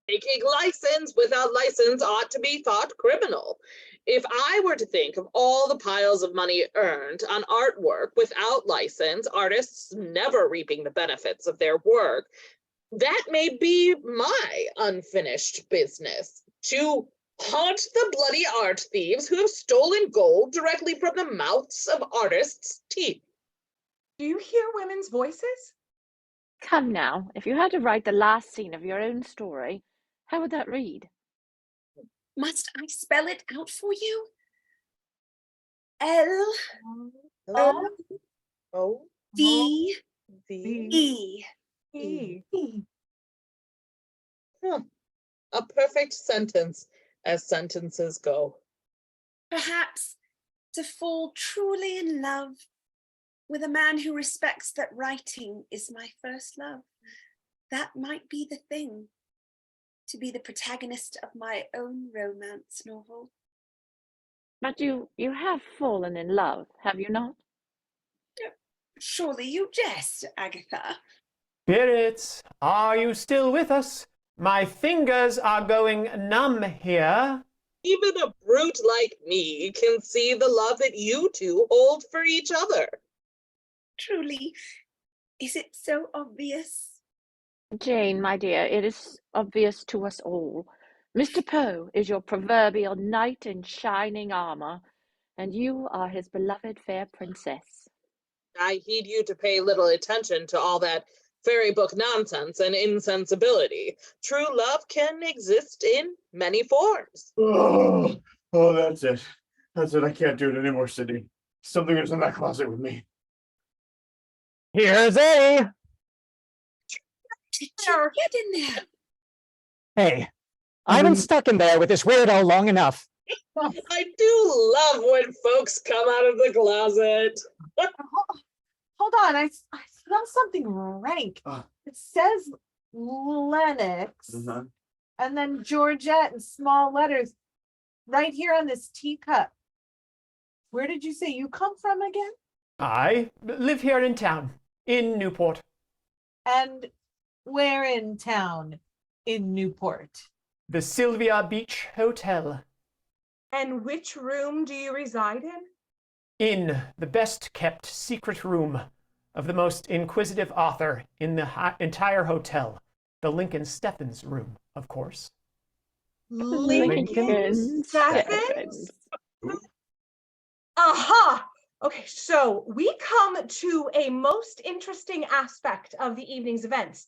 Taking license without license ought to be thought criminal. If I were to think of all the piles of money earned on artwork without license, artists never reaping the benefits of their work, that may be my unfinished business. To haunt the bloody art thieves who have stolen gold directly from the mouths of artists' teeth. Do you hear women's voices? Come now, if you had to write the last scene of your own story, how would that read? Must I spell it out for you? L O O V V E. A perfect sentence. as sentences go. Perhaps to fall truly in love with a man who respects that writing is my first love. That might be the thing, to be the protagonist of my own romance novel. But you have fallen in love, have you not? Surely you jest, Agatha. Spirits, are you still with us? My fingers are going numb here. Even a brute like me can see the love that you two hold for each other. Truly, is it so obvious? Jane, my dear, it is obvious to us all. Mr. Poe is your proverbial knight in shining armor, and you are his beloved fair princess. I heed you to pay little attention to all that fairy book nonsense and insensibility. True love can exist in many forms. Oh, that's it. That's it. I can't do it anymore, Sidney. Something is in that closet with me. Here's A. Did you get in there? Hey, I've been stuck in there with this weirdo long enough. I do love when folks come out of the closet. Hold on, I smell something rank. It says Lennox, and then Georgette in small letters right here on this teacup. Where did you say you come from again? I live here in town, in Newport. And where in town in Newport? The Sylvia Beach Hotel. And which room do you reside in? In the best kept secret room of the most inquisitive author in the entire hotel. The Lincoln Steffens room, of course. Lincoln Steffens? Aha! Okay, so we come to a most interesting aspect of the evening's events.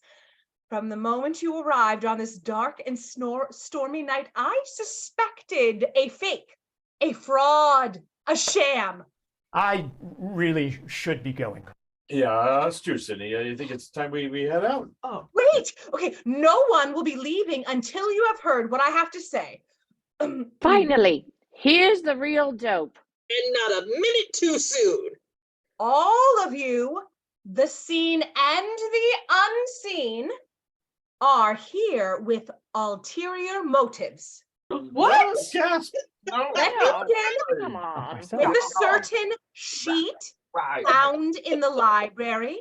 From the moment you arrived on this dark and stormy night, I suspected a fake, a fraud, a sham. I really should be going. Yeah, that's true, Sidney. I think it's time we head out. Oh, Wait! Okay, no one will be leaving until you have heard what I have to say. Finally, here's the real dope. And not a minute too soon. All of you, the seen and the unseen, are here with ulterior motives. what? Yes. No. Let me begin Come on. with a certain sheet found in the library.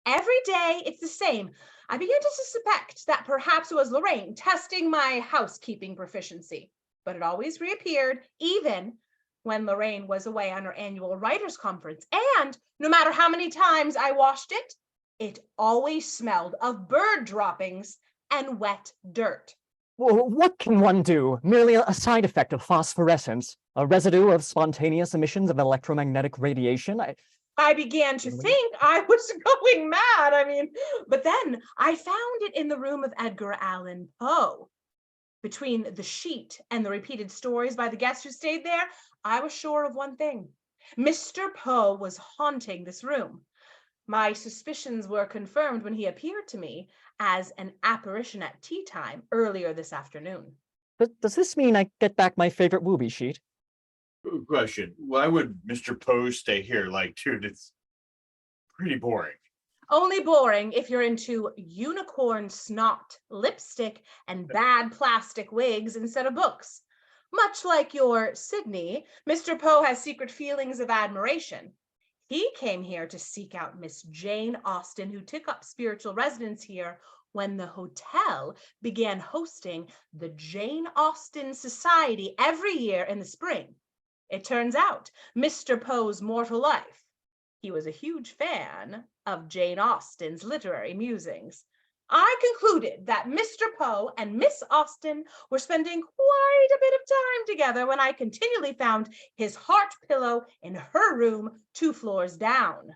Every day it's the same. I began to suspect that perhaps it was Lorraine testing my housekeeping proficiency, but it always reappeared, even when Lorraine was away on her annual writers' conference. And no matter how many times I washed it, it always smelled of bird droppings and wet dirt. Well, what can one do? Merely a side effect of phosphorescence, a residue of spontaneous emissions of electromagnetic radiation. I began to think I was going mad. But then I found it in the room of Edgar Allan Poe. Between the sheet and the repeated stories by the guests who stayed there, I was sure of one thing. Mr. Poe was haunting this room. My suspicions were confirmed when he appeared to me as an apparition at tea time earlier this afternoon. Does this mean I get back my favorite Wooby sheet? Good question. Why would Mr. Poe stay here? Like, dude, it's pretty boring. Only boring if you're into unicorn snot, lipstick, and bad plastic wigs instead of books. Much like your Sidney, Mr. Poe has secret feelings of admiration. He came here to seek out Miss Jane Austen, who took up spiritual residence here when the hotel began hosting the Jane Austen Society every year in the spring. It turns out Mr. Poe's mortal life, he was a huge fan of Jane Austen's literary musings. I concluded that Mr. Poe and Miss Austen were spending quite a bit of time together when I continually found his heart pillow in her room 2 floors down.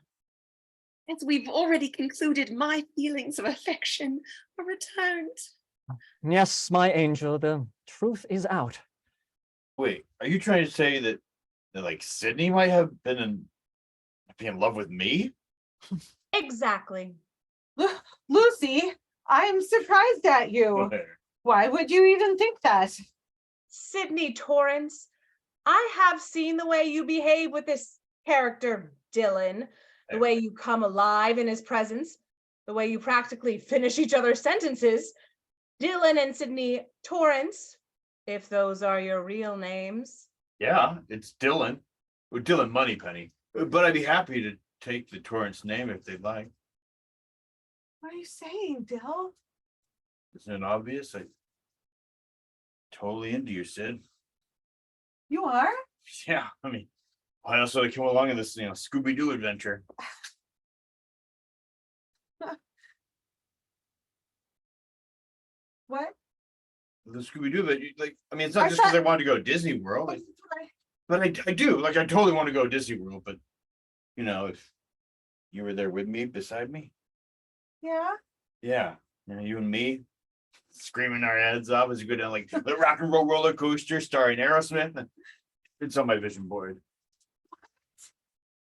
As we've already concluded, my feelings of affection are returned. Yes, my angel, the truth is out. Wait, are you trying to say that like Sidney might have been in love with me? Exactly. Lucy, I'm surprised at you. Why would you even think that? Sidney Torrance, I have seen the way you behave with this character, Dylan, the way you come alive in his presence, the way you practically finish each other's sentences. Dylan and Sidney Torrance, if those are your real names. Yeah, it's Dylan. Well, Dylan Moneypenny. But I'd be happy to take the Torrance name if they'd like. What are you saying, Dill? Isn't it obvious? I totally into you, Sid. You are? Yeah, I mean, why else would I come along in this, Scooby-Doo adventure? What? The Scooby-Doo, but it's not just because I wanted to go to Disney World. But I do, I totally want to go to Disney World, but, if you were there with me, beside me. Yeah. Yeah, you and me, screaming our heads off as you go down the rock and roll roller coaster starring Aerosmith. It's on my vision board.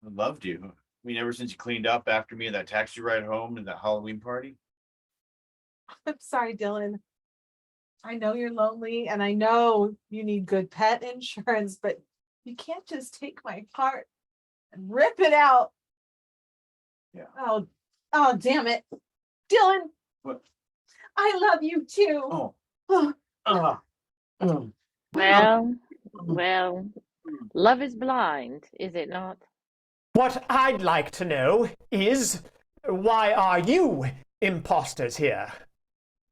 I loved you. I mean, ever since you cleaned up after me in that taxi ride home and that Halloween party. I'm sorry, Dylan. I know you're lonely and I know you need good pet insurance, but you can't just take my heart and rip it out. Yeah. Oh, damn it. Dylan. What? I love you too. Oh. Well, love is blind, is it not? What I'd like to know is, why are you imposters here?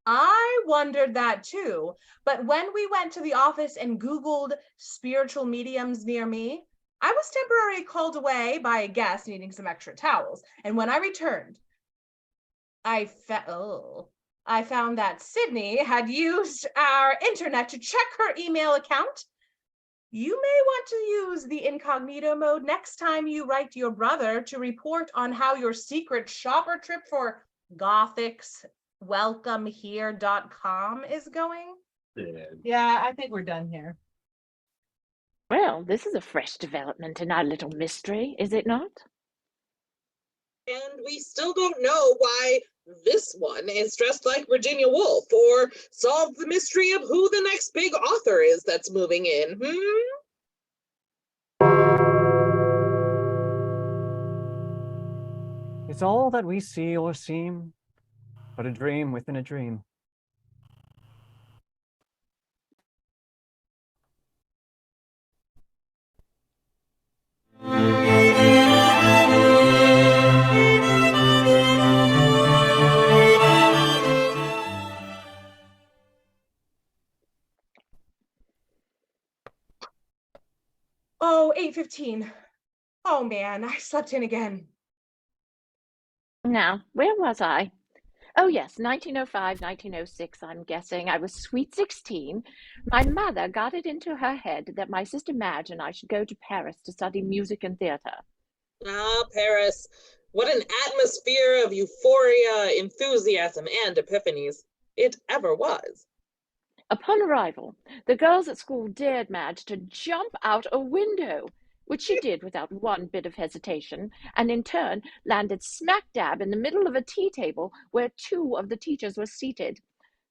I wondered that too, but when we went to the office and Googled spiritual mediums near me, I was temporarily called away by a guest needing some extra towels. And when I returned, I found that Sidney had used our internet to check her email account. You may want to use the incognito mode next time you write your brother to report on how your secret shopper trip for Gothic's welcomehere.com is going. Yeah, I think we're done here. Well, this is a fresh development in our little mystery, is it not? And we still don't know why this one is dressed like Virginia Woolf or solve the mystery of who the next big author is that's moving in. Is all that we see or seem but a dream within a dream? Oh, 8:15. Oh man, I slept in again. Now, where was I? Oh, yes, 1905, 1906, I'm guessing. I was sweet 16. My mother got it into her head that my sister Madge and I should go to Paris to study music and theater. Ah, Paris. What an atmosphere of euphoria, enthusiasm, and epiphanies. It ever was. Upon arrival, the girls at school dared Madge to jump out a window, which she did without one bit of hesitation, and in turn landed smack dab in the middle of a tea table where two of the teachers were seated.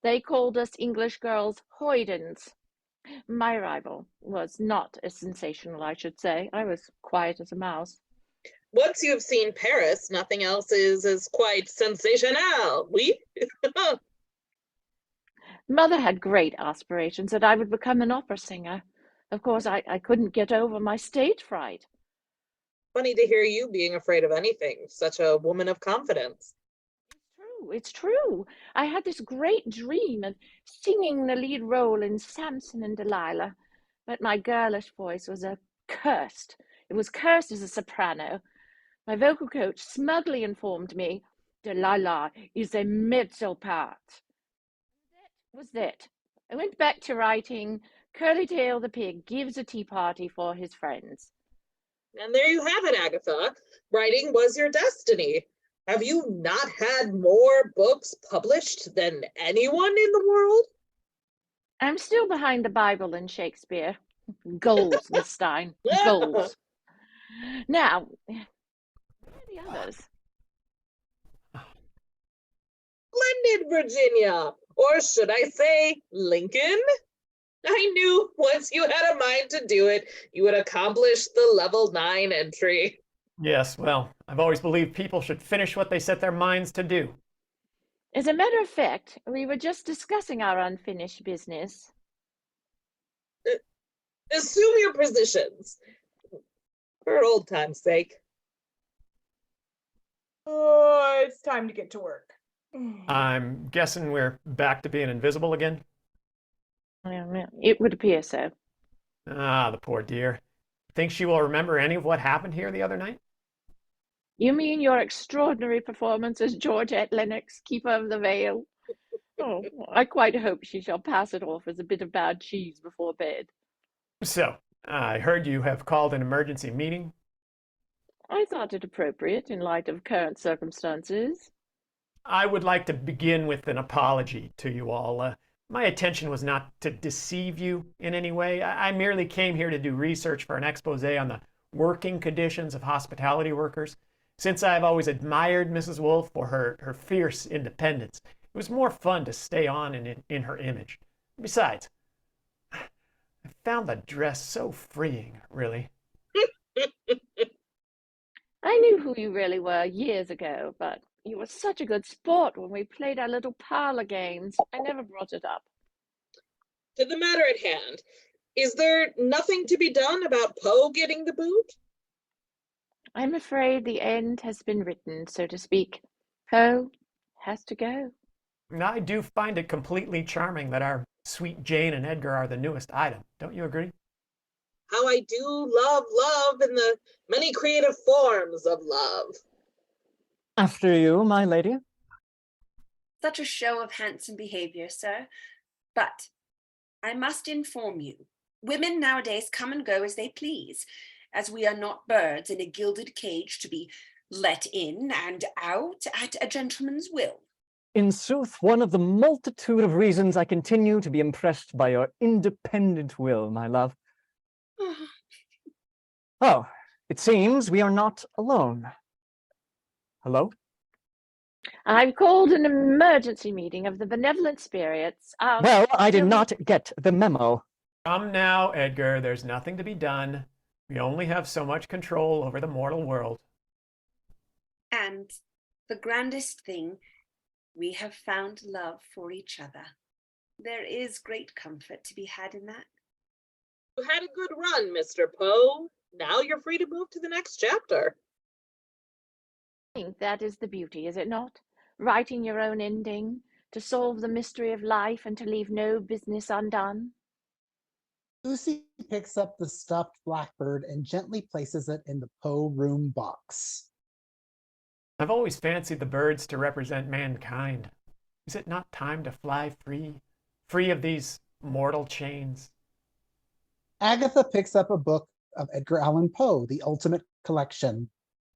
They called us English girls hoydens. My arrival was not as sensational, I should say. I was quiet as a mouse. Once you've seen Paris, nothing else is as quite sensational. Oui? Mother had great aspirations that I would become an opera singer. Of course, I couldn't get over my stage fright. Funny to hear you being afraid of anything, such a woman of confidence. It's true. I had this great dream of singing the lead role in Samson and Delilah, but my girlish voice was cursed. It was cursed as a soprano. My vocal coach smugly informed me, Delilah is a mezzo part. That was it. I went back to writing Curly Tail the Pig gives a tea party for his friends. And there you have it, Agatha. Writing was your destiny. Have you not had more books published than anyone in the world? I'm still behind the Bible and Shakespeare. Goals, Miss Stein. Goals. Now, where are the others? Splendid, Virginia. Or should I say Lincoln? I knew once you had a mind to do it, you would accomplish the level 9 entry. Yes, well, I've always believed people should finish what they set their minds to do. As a matter of fact, we were just discussing our unfinished business. Assume your positions. For old time's sake. Oh, it's time to get to work. I'm guessing we're back to being invisible again? It would appear so. Ah, the poor dear. Think she will remember any of what happened here the other night? You mean your extraordinary performance as Georgette Lennox, Keeper of the Veil? Oh, I quite hope she shall pass it off as a bit of bad cheese before bed. So, I heard you have called an emergency meeting. I thought it appropriate in light of current circumstances. I would like to begin with an apology to you all. My intention was not to deceive you in any way. I merely came here to do research for an expose on the working conditions of hospitality workers. Since I've always admired Mrs. Woolf for her fierce independence, it was more fun to stay on in her image. Besides, I found the dress so freeing, really. I knew who you really were years ago, but you were such a good sport when we played our little parlor games. I never brought it up. To the matter at hand, is there nothing to be done about Poe getting the boot? I'm afraid the end has been written, so to speak. Poe has to go. I do find it completely charming that our sweet Jane and Edgar are the newest item. Don't you agree? How I do love love in the many creative forms of love. After you, my lady. Such a show of handsome behavior, sir. But I must inform you, women nowadays come and go as they please, as we are not birds in a gilded cage to be let in and out at a gentleman's will. In sooth, one of the multitude of reasons I continue to be impressed by your independent will, my love. Oh, it seems we are not alone. Hello? I've called an emergency meeting of the benevolent spirits of... Well, I did not get the memo. Come now, Edgar. There's nothing to be done. We only have so much control over the mortal world. And the grandest thing, we have found love for each other. There is great comfort to be had in that. You had a good run, Mr. Poe. Now you're free to move to the next chapter. I think that is the beauty, is it not? Writing your own ending, to solve the mystery of life and to leave no business undone. Lucy picks up the stuffed blackbird and gently places it in the Poe room box. I've always fancied the birds to represent mankind. Is it not time to fly free, free of these mortal chains? Agatha picks up a book of Edgar Allan Poe, The Ultimate Collection,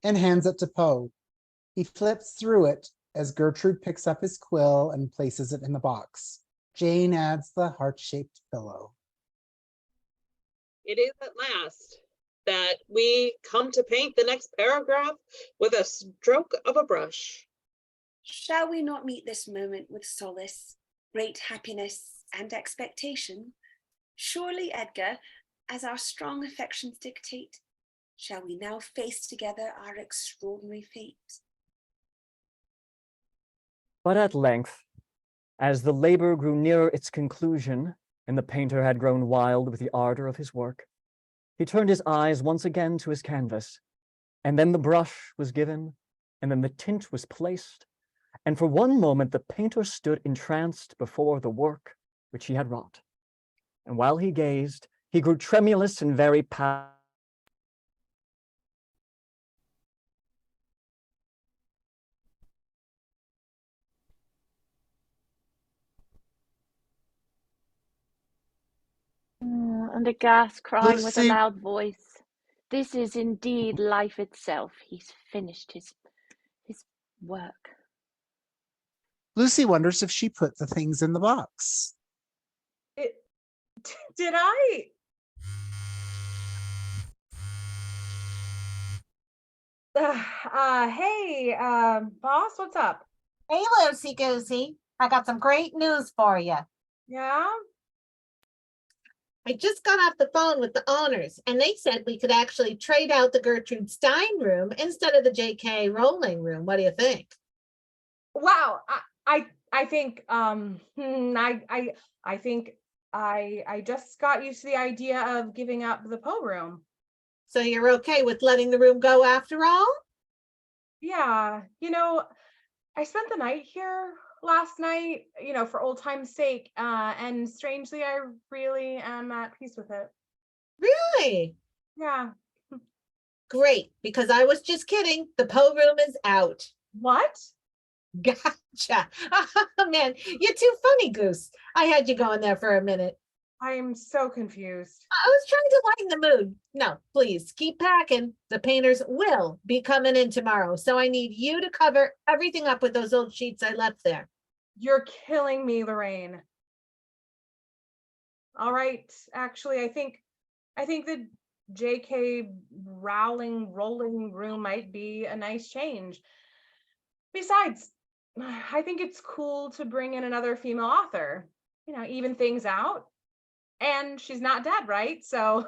and hands it to Poe. He flips through it as Gertrude picks up his quill and places it in the box. Jane adds the heart-shaped pillow. It is at last that we come to paint the next paragraph with a stroke of a brush. Shall we not meet this moment with solace, great happiness, and expectation? Surely, Edgar, as our strong affections dictate, shall we now face together our extraordinary fate? But at length, as the labor grew nearer its conclusion, and the painter had grown wild with the ardor of his work, he turned his eyes once again to his canvas, and then the brush was given, and then the tint was placed, and for one moment the painter stood entranced before the work which he had wrought. And while he gazed, he grew tremulous and very pale. And Agatha crying with a Lucy- loud voice. This is indeed life itself. He's finished his work. Lucy wonders if she put the things in the box. Did I? Hey, boss, what's up? Hey, Lucy Goosey, I got some great news for you. Yeah? I just got off the phone with the owners, and they said we could actually trade out the Gertrude Stein room instead of the J.K. Rowling room. What do you think? Wow, I think I think I just got used to the idea of giving up the Poe room. So you're okay with letting the room go after all? Yeah, I spent the night here last night, for old time's sake, and strangely, I really am at peace with it. Really? Yeah. Great, because I was just kidding. The Poe room is out. What? Gotcha. Oh, man, you're too funny, Goose. I had you going there for a minute. I am so confused. I was trying to lighten the mood. No, please keep packing. The painters will be coming in tomorrow. So I need you to cover everything up with those old sheets I left there. You're killing me, Lorraine. All right. Actually, I think the J.K. Rowling rolling room might be a nice change. Besides, I think it's cool to bring in another female author, even things out. And she's not dead, right? So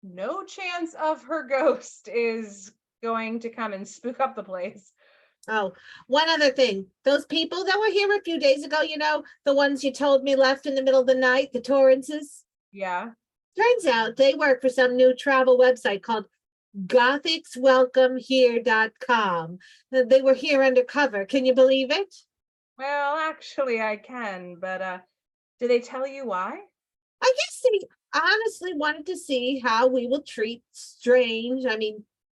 no chance of her ghost is going to come and spook up the place. Oh, one other thing. Those people that were here a few days ago, the ones you told me left in the middle of the night, the Torrances. Yeah. Turns out they work for some new travel website called gothicswelcomehere.com. They were here undercover. Can you believe it? Well, actually I can, but did they tell you why? I guess they honestly wanted to see how we will treat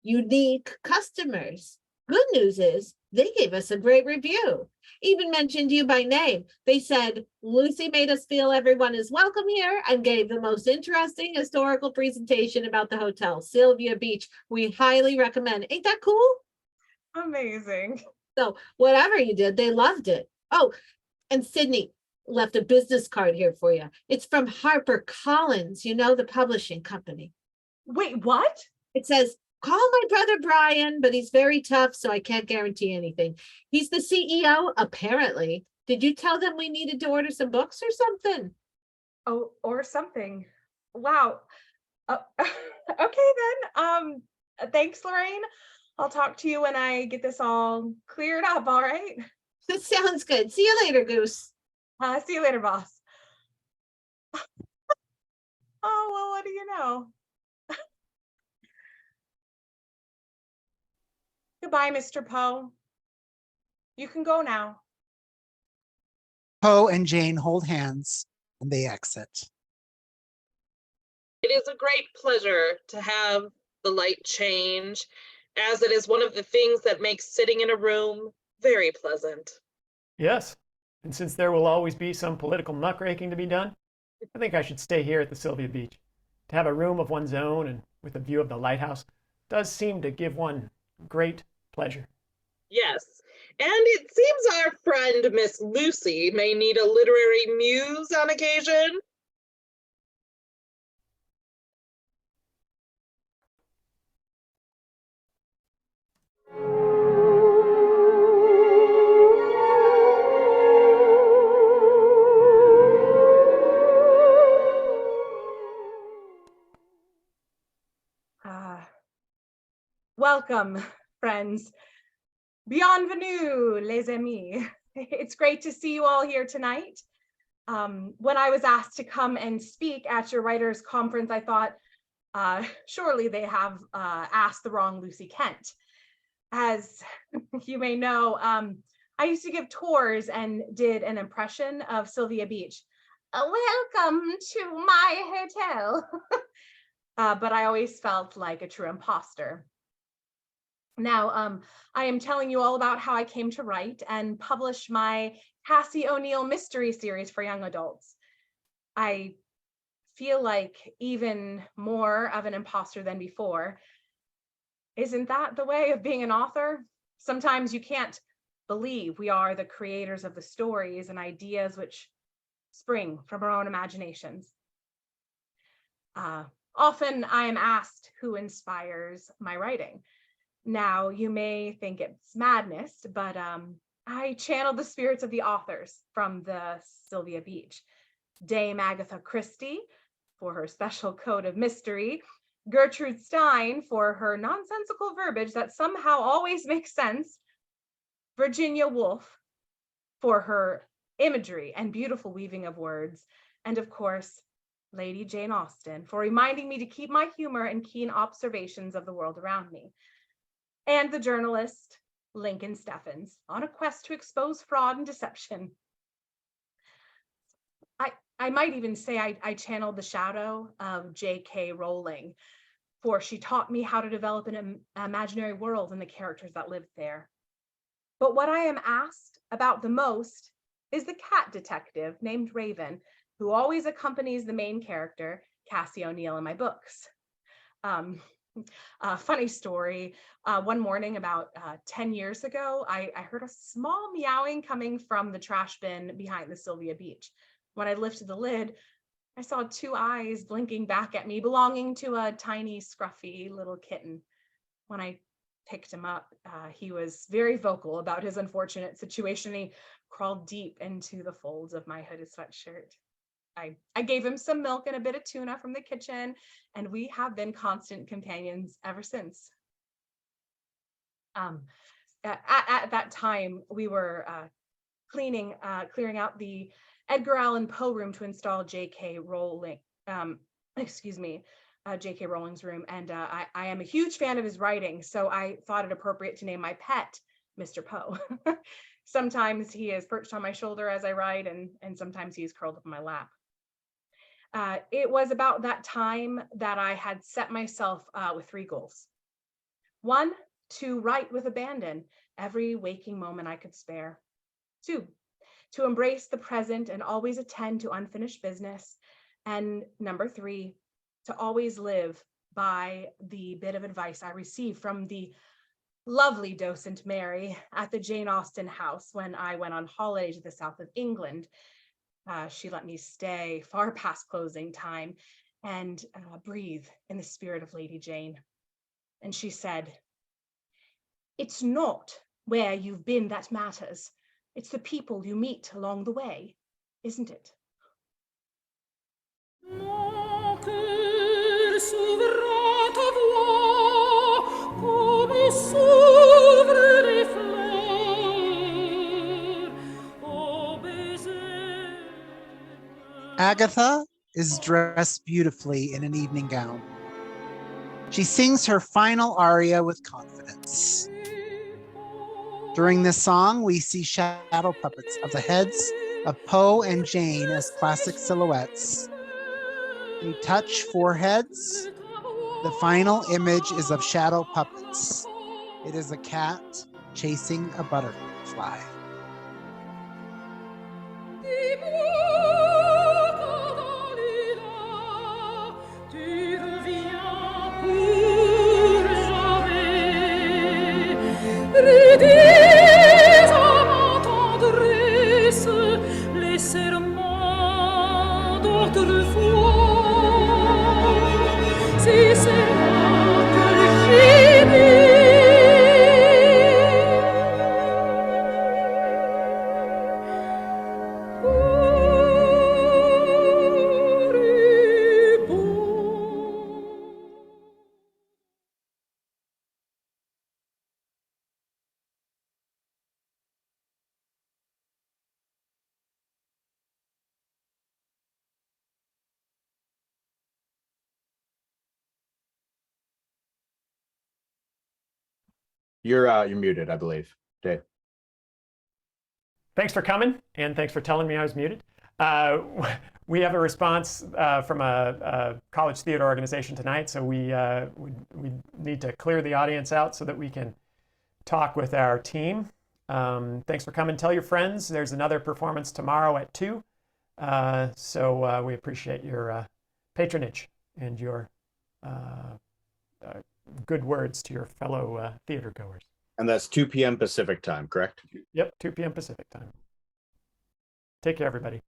unique customers. Good news is they gave us a great review. Even mentioned you by name. They said, Lucy made us feel everyone is welcome here and gave the most interesting historical presentation about the hotel, Sylvia Beach. We highly recommend. Ain't that cool? Amazing. So whatever you did, they loved it. Oh, and Sidney left a business card here for you. It's from HarperCollins, the publishing company. Wait, what? It says, call my brother Brian, but he's very tough, so I can't guarantee anything. He's the CEO, apparently. Did you tell them we needed to order some books or something? Oh, or something. Wow. Okay then. Thanks, Lorraine. I'll talk to you when I get this all cleared up, all right? That sounds good. See you later, Goose. See you later, boss. Oh, well, what do you know? Goodbye, Mr. Poe. You can go now. Poe and Jane hold hands and they exit. It is a great pleasure to have the light change, as it is one of the things that makes sitting in a room very pleasant. Yes, and since there will always be some political muckraking to be done, I think I should stay here at the Sylvia Beach. To have a room of one's own and with a view of the lighthouse does seem to give one great pleasure. Yes, and it seems our friend Miss Lucy may need a literary muse on occasion. Welcome, friends. Bienvenue, les amis. It's great to see you all here tonight. When I was asked to come and speak at your writers' conference, I thought, surely they have asked the wrong Lucy Kent. As you may know, I used to give tours and did an impression of Sylvia Beach. Welcome to my hotel. But I always felt like a true imposter. Now, I am telling you all about how I came to write and publish my Cassie O'Neill mystery series for young adults. I feel like even more of an imposter than before. Isn't that the way of being an author? Sometimes you can't believe we are the creators of the stories and ideas which spring from our own imaginations. Often I am asked who inspires my writing. Now, you may think it's madness, but I channeled the spirits of the authors from the Sylvia Beach. Dame Agatha Christie, for her special code of mystery, Gertrude Stein for her nonsensical verbiage that somehow always makes sense, Virginia Woolf for her imagery and beautiful weaving of words, and of course, Lady Jane Austen for reminding me to keep my humor and keen observations of the world around me, and the journalist Lincoln Steffens on a quest to expose fraud and deception. I might even say I channeled the shadow of J.K. Rowling, for she taught me how to develop an imaginary world and the characters that lived there. But what I am asked about the most is the cat detective named Raven, who always accompanies the main character, Cassie O'Neill, in my books. Funny story, one morning about 10 years ago, I heard a small meowing coming from the trash bin behind the Sylvia beach. When I lifted the lid, I saw 2 eyes blinking back at me, belonging to a tiny, scruffy little kitten. When I picked him up, he was very vocal about his unfortunate situation. He crawled deep into the folds of my hooded sweatshirt. I gave him some milk and a bit of tuna from the kitchen, and we have been constant companions ever since. At that time, we were clearing out the Edgar Allan Poe room to install J.K. Rowling, J.K. Rowling's room, and I am a huge fan of his writing, so I thought it appropriate to name my pet Mr. Poe. Sometimes he is perched on my shoulder as I write, and sometimes he is curled up in my lap. It was about that time that I had set myself with 3 goals. 1, to write with abandon every waking moment I could spare. 2, to embrace the present and always attend to unfinished business. And number 3, to always live by the bit of advice I received from the lovely docent Mary at the Jane Austen house when I went on holiday to the south of England. She let me stay far past closing time and breathe in the spirit of Lady Jane. And she said, "It's not where you've been that matters. It's the people you meet along the way, isn't it?" Mon cœur s'ouvre ta voix, comme s'ouvrent les fleurs au baiser. Agatha is dressed beautifully in an evening gown. She sings her final aria with confidence. During this song, we see shadow puppets of the heads of Poe and Jane as classic silhouettes. We touch foreheads. The final image is of shadow puppets. It is a cat chasing a butterfly. You're muted, I believe, Dave. Thanks for coming, and thanks for telling me I was muted. We have a response from a college theater organization tonight, so we need to clear the audience out so that we can talk with our team. Thanks for coming. Tell your friends. There's another performance tomorrow at 2, so we appreciate your patronage and your good words to your fellow theater goers. And that's 2 p.m. Pacific time, correct? Yep, 2 p.m. Pacific time. Take care, everybody.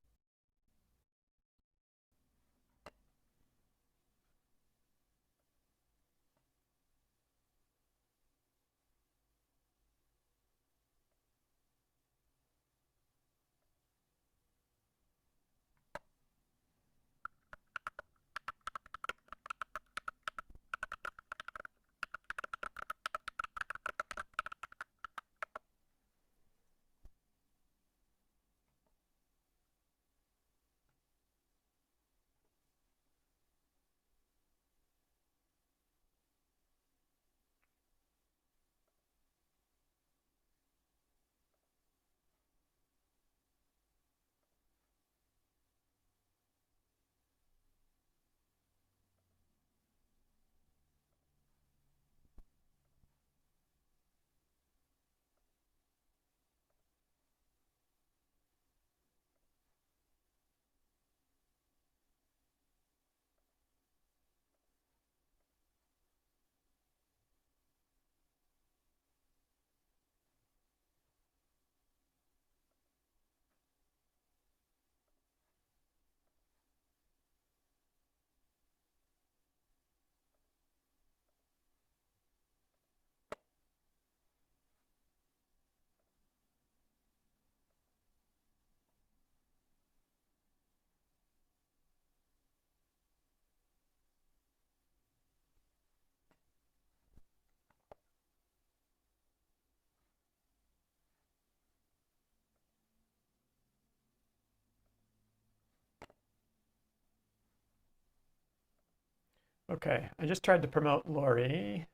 Okay, I just tried to promote Lori.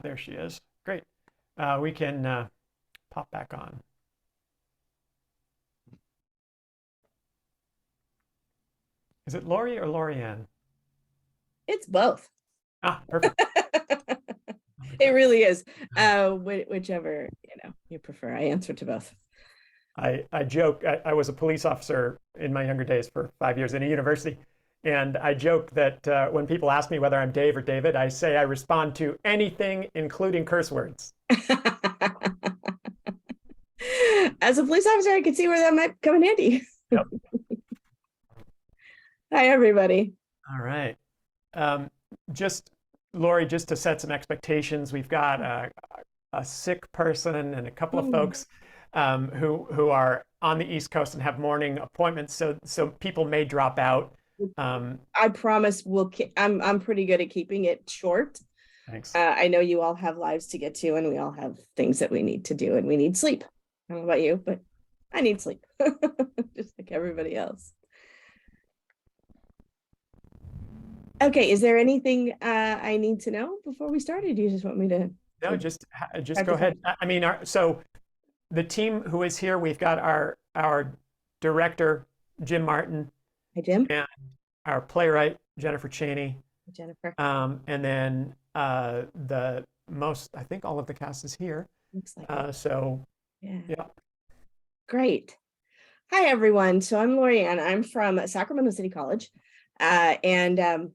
There she is. Great. We can pop back on. Is it Lori or Lorianne? It's both. Perfect. It really is. Whichever you prefer. I answer to both. I joke. I was a police officer in my younger days for 5 years in a university. And I joke that when people ask me whether I'm Dave or David, I say I respond to anything, including curse words. As a police officer, I could see where that might come in handy. Yep. Hi, everybody. All right. Lori, just to set some expectations, we've got a sick person and a couple of folks who are on the East Coast and have morning appointments. So people may drop out. I promise I'm pretty good at keeping it short. Thanks. I know you all have lives to get to, and we all have things that we need to do, and we need sleep. I don't know about you, but I need sleep, just like everybody else. Okay, is there anything I need to know before we start, or do you just want me to? No, just go ahead. I mean, so the team who is here, we've got our director, Jim Martin. Hi, Jim. And our playwright, Jennifer Chaney. Jennifer. And then I think all of the cast is here. Looks like so yeah. Great. Hi, everyone. So I'm Lori Ann. I'm from Sacramento City College. And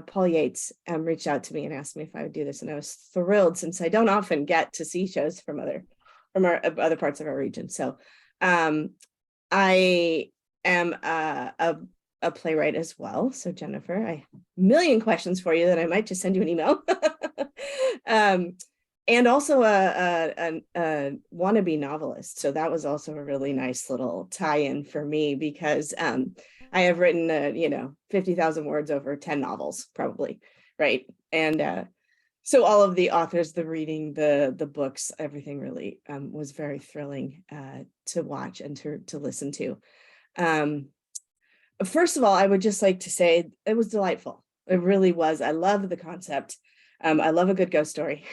Paul Yates reached out to me and asked me if I would do this. And I was thrilled, since I don't often get to see shows from other parts of our region. So I am a playwright as well. So Jennifer, I have a million questions for you that I might just send you an email. And also a wannabe novelist. So that was also a really nice little tie-in for me, because I have written 50,000 words over 10 novels, probably, right? And so all of the authors, the reading, the books, everything really was very thrilling to watch and to listen to. First of all, I would just like to say it was delightful. It really was. I love the concept. I love a good ghost story.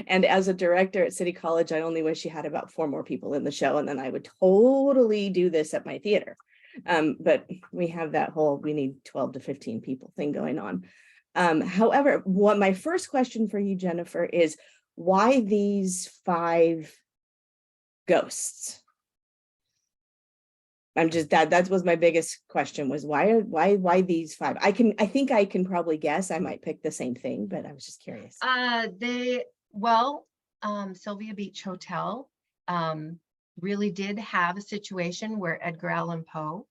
And as a director at City College, I only wish you had about 4 more people in the show, and then I would totally do this at my theater. But we have that whole, we need 12 to 15 people thing going on. However, what my first question for you, Jennifer, is why these 5 ghosts? I'm just that was my biggest question, was why these 5? I think I can probably guess. I might pick the same thing, but I was just curious. Sylvia Beach Hotel really did have a situation where Edgar Allan Poe,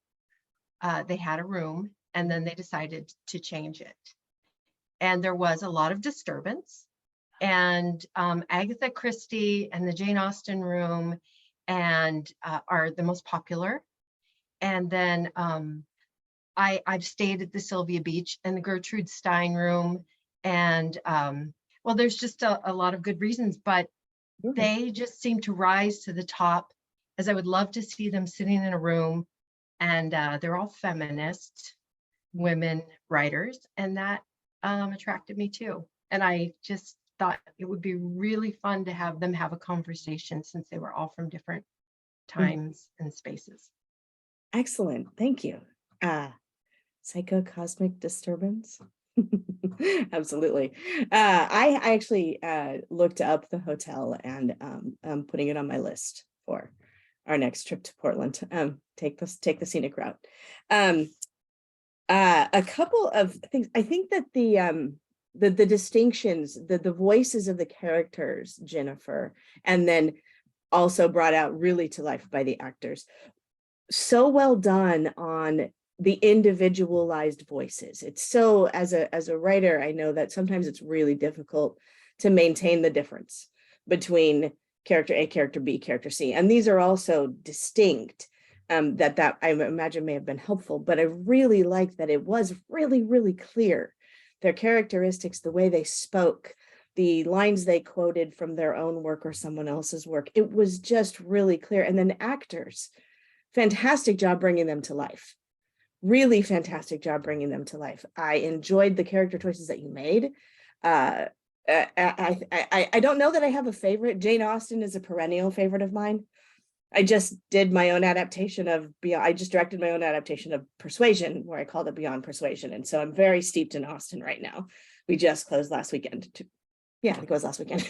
they had a room and then they decided to change it. And there was a lot of disturbance, and Agatha Christie and the Jane Austen room are the most popular. And then I've stayed at the Sylvia Beach and the Gertrude Stein room. And there's just a lot of good reasons, but they just seem to rise to the top, as I would love to see them sitting in a room, and they're all feminist women writers, and that attracted me too. And I just thought it would be really fun to have them have a conversation, since they were all from different times and spaces. Excellent, thank you. Psychocosmic disturbance. Absolutely. I actually looked up the hotel, and I'm putting it on my list for our next trip to Portland. Take the scenic route. A couple of things. I think that the distinctions, the voices of the characters, Jennifer, and then also brought out really to life by the actors. So well done on the individualized voices. It's so, as a writer, I know that sometimes it's really difficult to maintain the difference between character A, character B, character C. And these are also distinct, that I imagine may have been helpful, but I really liked that it was really, really clear. Their characteristics, the way they spoke, the lines they quoted from their own work or someone else's work, it was just really clear. And then actors, fantastic job bringing them to life. really fantastic job bringing them to life. I enjoyed the character choices that you made. I don't know that I have a favorite. Jane Austen is a perennial favorite of mine. I just did my own adaptation of Beyond. I just directed my own adaptation of Persuasion, where I called it Beyond Persuasion. And so I'm very steeped in Austen right now. We just closed last weekend. Yeah, it was last weekend.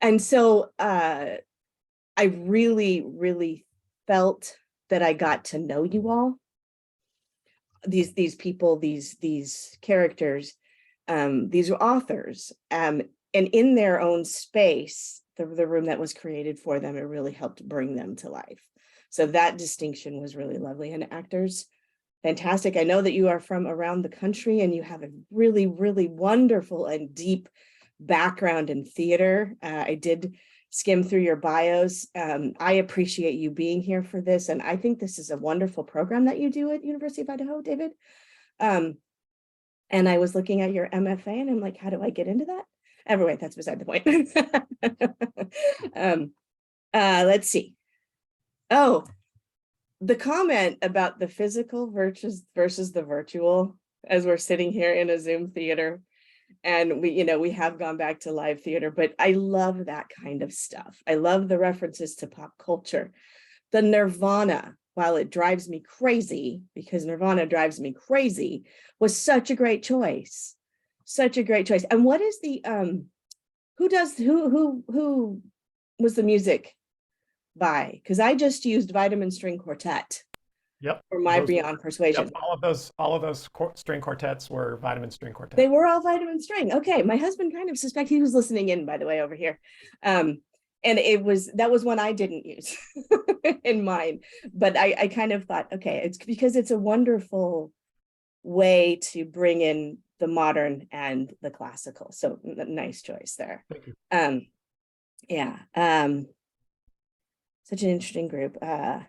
And so I really, really felt that I got to know you all. These people, these characters, these authors, and in their own space, the room that was created for them, it really helped bring them to life. So that distinction was really lovely. And actors, fantastic. I know that you are from around the country and you have a really, really wonderful and deep background in theater. I did skim through your bios. I appreciate you being here for this. And I think this is a wonderful program that you do at University of Idaho, David. And I was looking at your MFA and I'm like, how do I get into that? Anyway, that's beside the point. Let's see. Oh, the comment about the physical versus the virtual, as we're sitting here in a Zoom theater, and we have gone back to live theater, but I love that kind of stuff. I love the references to pop culture. The Nirvana, while it drives me crazy, because Nirvana drives me crazy, was such a great choice. Such a great choice. And what is the who was the music by? Because I just used Vitamin String Quartet. Yep. For my Beyond Persuasion. Yep. All of those string quartets were Vitamin String Quartet. They were all Vitamin String. Okay. My husband kind of suspected, he was listening in, by the way, over here. And that was one I didn't use in mine, but I kind of thought, okay, it's because it's a wonderful way to bring in the modern and the classical. So nice choice there. Thank you. Yeah. Such an interesting group. And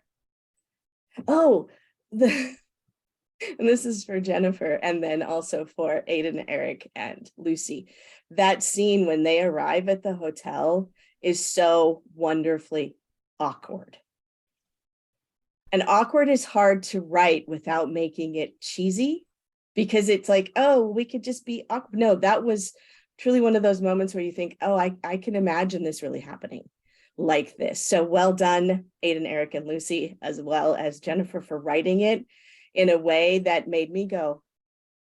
this is for Jennifer, and then also for Aden, Eric, and Lucy. That scene when they arrive at the hotel is so wonderfully awkward. And awkward is hard to write without making it cheesy, because it's like, oh, we could just be awkward. No, that was truly one of those moments where you think, oh, I can imagine this really happening like this. So well done, Aden, Eric, and Lucy, as well as Jennifer, for writing it in a way that made me go,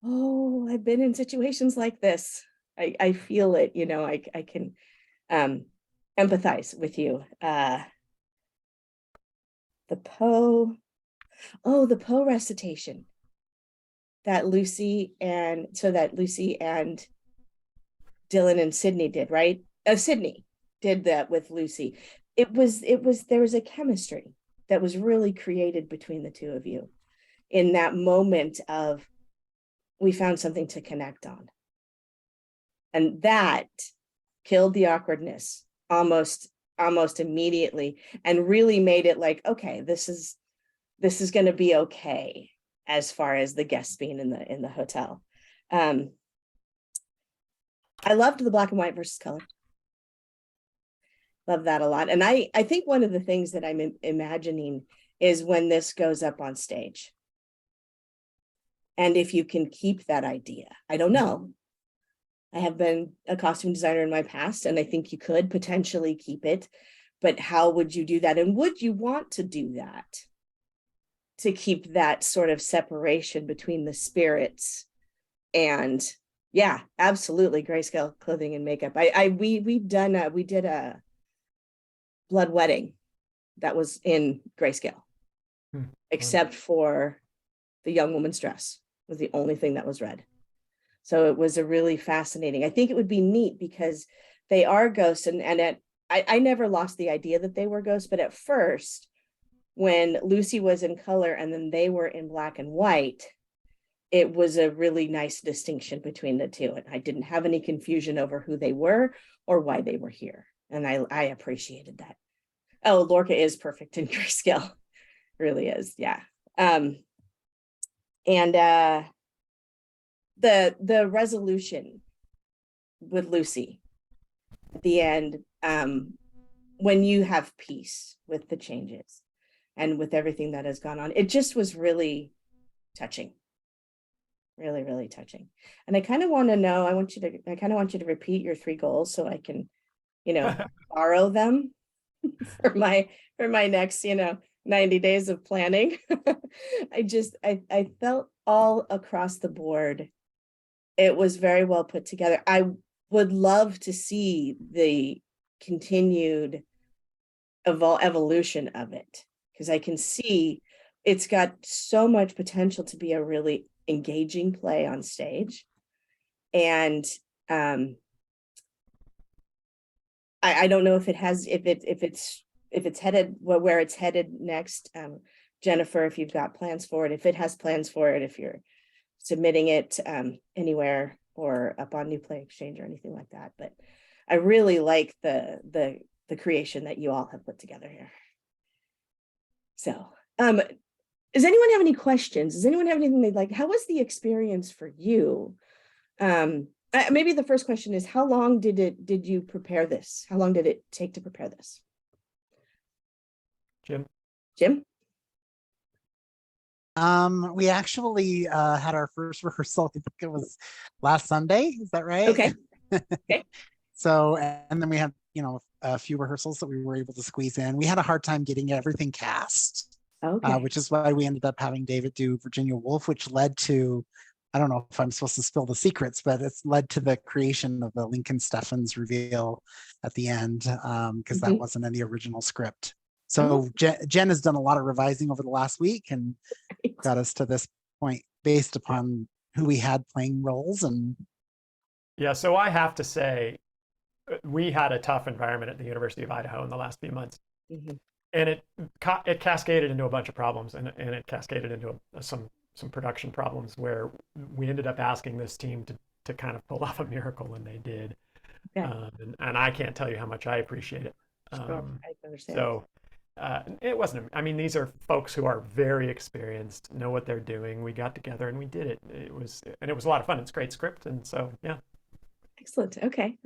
oh, I've been in situations like this. I feel it, I can empathize with you. The Poe recitation that Lucy and Dylan and Sidney did, right? Sidney did that with Lucy. There was a chemistry that was really created between the two of you in that moment of, we found something to connect on. And that killed the awkwardness almost immediately, and really made it like, okay, this is going to be okay as far as the guests being in the hotel. I loved the black and white versus color. Love that a lot. And I think one of the things that I'm imagining is when this goes up on stage. And if you can keep that idea, I don't know. I have been a costume designer in my past, and I think you could potentially keep it, but how would you do that? And would you want to do that to keep that sort of separation between the spirits? And yeah, absolutely. Grayscale clothing and makeup. We did a Blood Wedding that was in grayscale, except for the young woman's dress was the only thing that was red. So it was a really fascinating. I think it would be neat because they are ghosts, I never lost the idea that they were ghosts, but at first, when Lucy was in color and then they were in black and white, it was a really nice distinction between the two. And I didn't have any confusion over who they were or why they were here. And I appreciated that. Oh, Lorca is perfect in grayscale. Really is. Yeah. And the resolution with Lucy at the end, when you have peace with the changes and with everything that has gone on. It just was really touching. Really, really touching. And I kind of want to know, I kind of want you to repeat your 3 goals so I can, borrow them for my next, 90 days of planning. I felt all across the board, it was very well put together. I would love to see the continued evolution of it, because I can see it's got so much potential to be a really engaging play on stage. And I don't know if it's headed where it's headed next. Jennifer, if you've got plans for it, if it has plans for it, if you're submitting it anywhere or up on New Play Exchange or anything like that. But I really like the creation that you all have put together here. So does anyone have any questions? Does anyone have anything they'd like? How was the experience for you? Maybe the first question is, how long did you prepare this? How long did it take to prepare this? Jim? We actually had our first rehearsal, I think it was last Sunday, is that right? Okay. Okay. So, and then we had, a few rehearsals that we were able to squeeze in. We had a hard time getting everything cast, which is why we ended up having David do Virginia Woolf, which led to, I don't know if I'm supposed to spill the secrets, but it's led to the creation of the Lincoln Steffens reveal at the end, because that wasn't in the original script. So Jen has done a lot of revising over the last week and got us to this point based upon who we had playing roles. And yeah, so I have to say, we had a tough environment at the University of Idaho in the last few months. And it cascaded into a bunch of problems, and it cascaded into some production problems where we ended up asking this team to kind of pull off a miracle, and they did. And I can't tell you how much I appreciate it. Sure, I understand. So it wasn't, these are folks who are very experienced, know what they're doing. We got together and we did it. It was a lot of fun. It's a great script. And so, yeah. Excellent. Okay.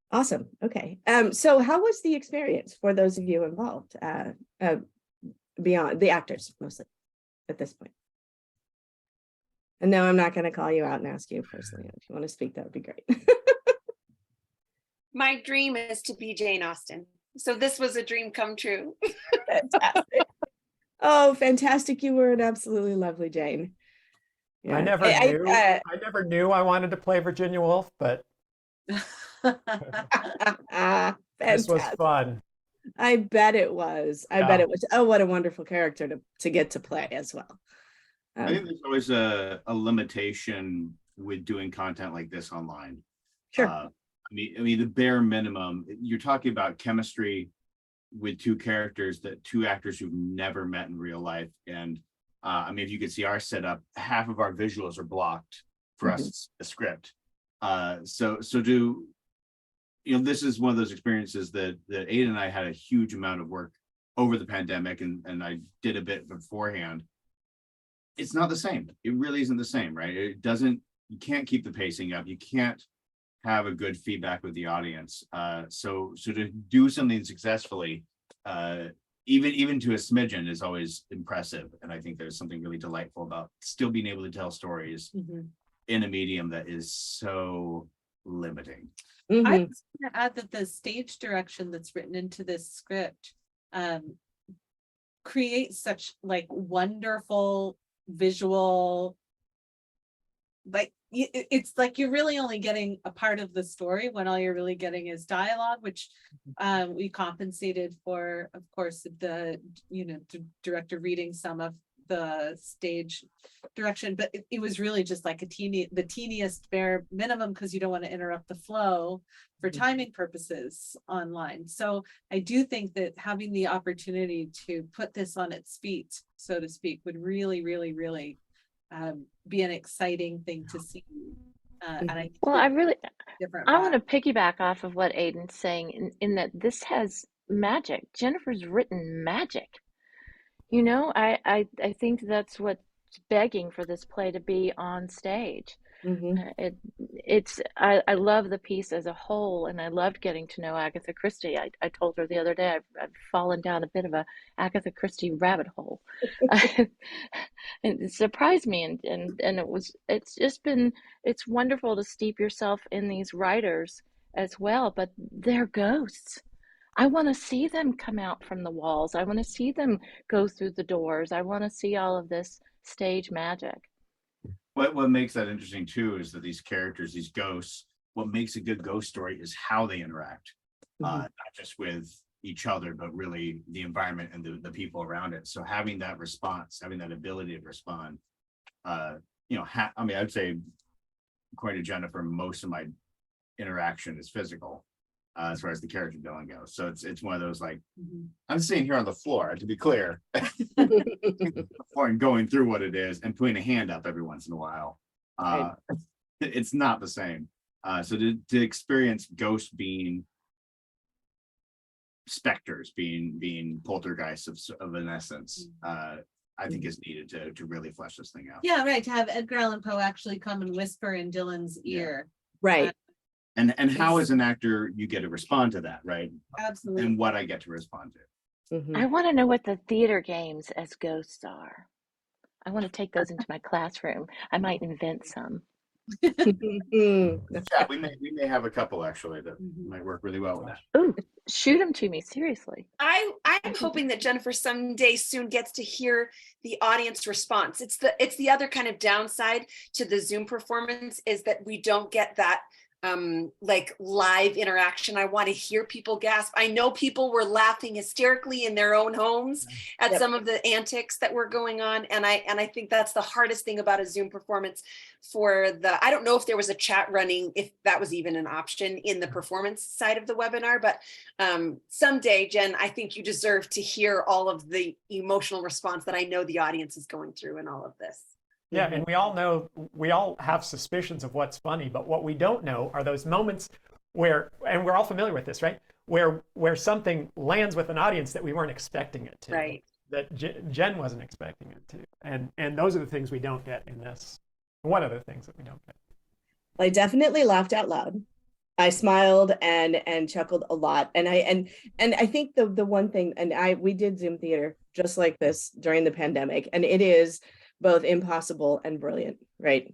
Awesome. Okay. So how was the experience for those of you involved, beyond the actors mostly at this point? And no, I'm not going to call you out and ask you personally. If you want to speak, that would be great. My dream is to be Jane Austen. So this was a dream come true. Fantastic. Oh, fantastic. You were an absolutely lovely Jane. Yeah. I never knew I wanted to play Virginia Woolf, but this was fun. I bet it was. I bet it was. Oh, what a wonderful character to get to play as well. I think there's always a limitation with doing content like this online. Sure. The bare minimum, you're talking about chemistry with two actors who've never met in real life. And if you could see our setup, half of our visuals are blocked for us, a script. This is one of those experiences that Aden and I had a huge amount of work over the pandemic, and I did a bit beforehand. It's not the same. It really isn't the same, right? You can't keep the pacing up. You can't have a good feedback with the audience. So to do something successfully, even to a smidgen, is always impressive. And I think there's something really delightful about still being able to tell stories in a medium that is so limiting. I was going to add that the stage direction that's written into this script creates such wonderful visual, it's like you're really only getting a part of the story when all you're really getting is dialogue, which we compensated for, of course, the director reading some of the stage direction, but it was really just like the teeniest bare minimum, because you don't want to interrupt the flow for timing purposes online. So I do think that having the opportunity to put this on its feet, so to speak, would really, really, really be an exciting thing to see. And I want to piggyback off of what Aden's saying in that this has magic. Jennifer's written magic. I think that's what's begging for this play to be on stage. I love the piece as a whole, and I loved getting to know Agatha Christie. I told her the other day I've fallen down a bit of a Agatha Christie rabbit hole. It surprised me, and it's wonderful to steep yourself in these writers as well, but they're ghosts. I want to see them come out from the walls. I want to see them go through the doors. I want to see all of this stage magic. What makes that interesting too is that these characters, these ghosts, what makes a good ghost story is how they interact, not just with each other, but really the environment and the people around it. So having that response, having that ability to respond, I mean, I'd say, according to Jennifer, most of my interaction is physical, as far as the character building goes. So it's one of those, like, I'm sitting here on the floor, to be clear, and going through what it is and putting a hand up every once in a while. It's not the same. So to experience ghosts being specters, being poltergeists of an essence, I think is needed to really flesh this thing out. Yeah, right. To have Edgar Allan Poe actually come and whisper in Dylan's ear. Right. And how, as an actor, you get to respond to that, right? Absolutely. And what I get to respond to. I want to know what the theater games as ghosts are. I want to take those into my classroom. I might invent some. Yeah, we may have a couple actually that might work really well with that. Ooh, shoot them to me, seriously. I'm hoping that Jennifer someday soon gets to hear the audience response. It's the other kind of downside to the Zoom performance, is that we don't get that like live interaction. I want to hear people gasp. I know people were laughing hysterically in their own homes at some of the antics that were going on, and I think that's the hardest thing about a Zoom performance. I don't know if there was a chat running, if that was even an option in the performance side of the webinar, but someday, Jen, I think you deserve to hear all of the emotional response that I know the audience is going through in all of this. Yeah, and we all have suspicions of what's funny, but what we don't know are those moments where, and we're all familiar with this, right? Where something lands with an audience that we weren't expecting it to. Right. That Jen wasn't expecting it to. And those are the things we don't get in this. One of the things that we don't get. I definitely laughed out loud. I smiled and chuckled a lot. And I think the one thing, we did Zoom theater just like this during the pandemic, and it is both impossible and brilliant, right?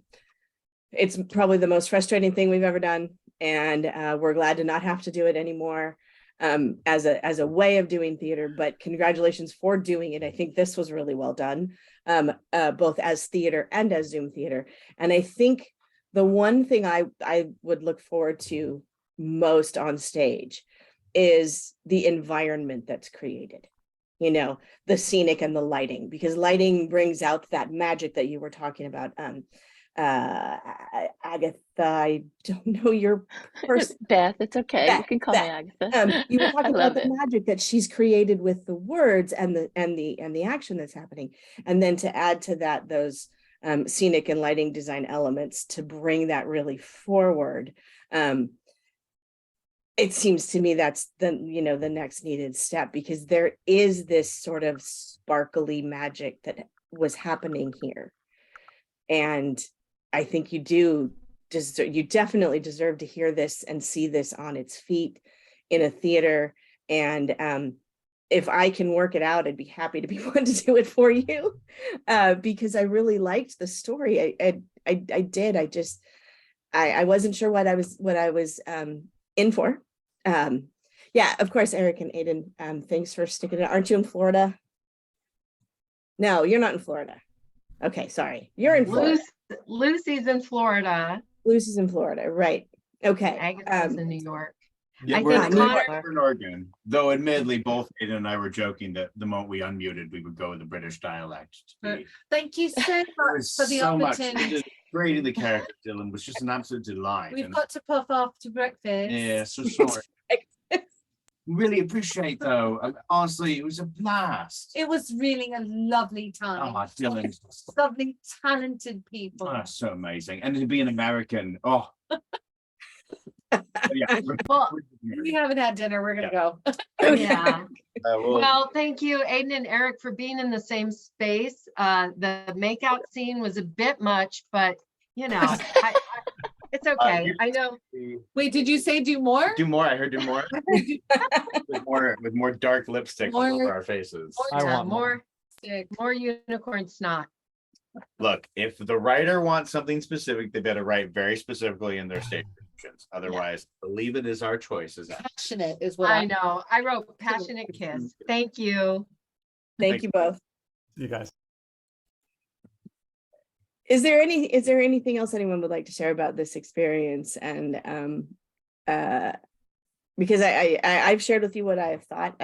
It's probably the most frustrating thing we've ever done, and we're glad to not have to do it anymore as a way of doing theater. But congratulations for doing it. I think this was really well done, both as theater and as Zoom theater. And I think the one thing I would look forward to most on stage is the environment that's created. You know, the scenic and the lighting, because lighting brings out that magic that you were talking about. Agatha, I don't know your person. Beth, it's okay. Beth, you can call me Agatha. You were talking about the it. magic that she's created with the words and the action that's happening, and then to add to that those scenic and lighting design elements to bring that really forward. It seems to me that's the next needed step, because there is this sort of sparkly magic that was happening here. And I think you definitely deserve to hear this and see this on its feet in a theater. And if I can work it out, I'd be happy to be one to do it for you, because I really liked the story. I did. I wasn't sure what I was in for. Yeah, of course, Eric and Aden, thanks for sticking it. Aren't you in Florida? No, you're not in Florida. Okay, sorry. You're in Florida. Lucy's in Florida. Lucy's in Florida, right. Okay. Agatha's in New York. Yeah, I we're think we're in Oregon, though admittedly both Aden and I were joking that the moment we unmuted, we would go with the British dialect. Thank you so much for the opportunity. Creating the character, Dylan, was just an absolute delight. We've got to puff off to breakfast. Yeah, so sorry. Really appreciate though. Honestly, it was a blast. It was really a lovely time. Oh, Dylan. Lovely, talented people. Oh, so amazing. And to be an American, oh. Yeah. Well, we haven't had dinner. We're gonna go. Yeah. Well, thank you, Aden and Eric, for being in the same space. The makeout scene was a bit much, but you know, it's okay. I know. Wait, did you say do more? Do more. I heard do more. with more dark lipstick all over our faces. I want more unicorn snot. Look, if the writer wants something specific, they better write very specifically in their stage descriptions. Otherwise, believe it is our choice. Passionate is what I know. I wrote passionate kiss. Thank you. Thank you both. You guys. Is there anything else anyone would like to share about this experience? And because I've shared with you what I have thought.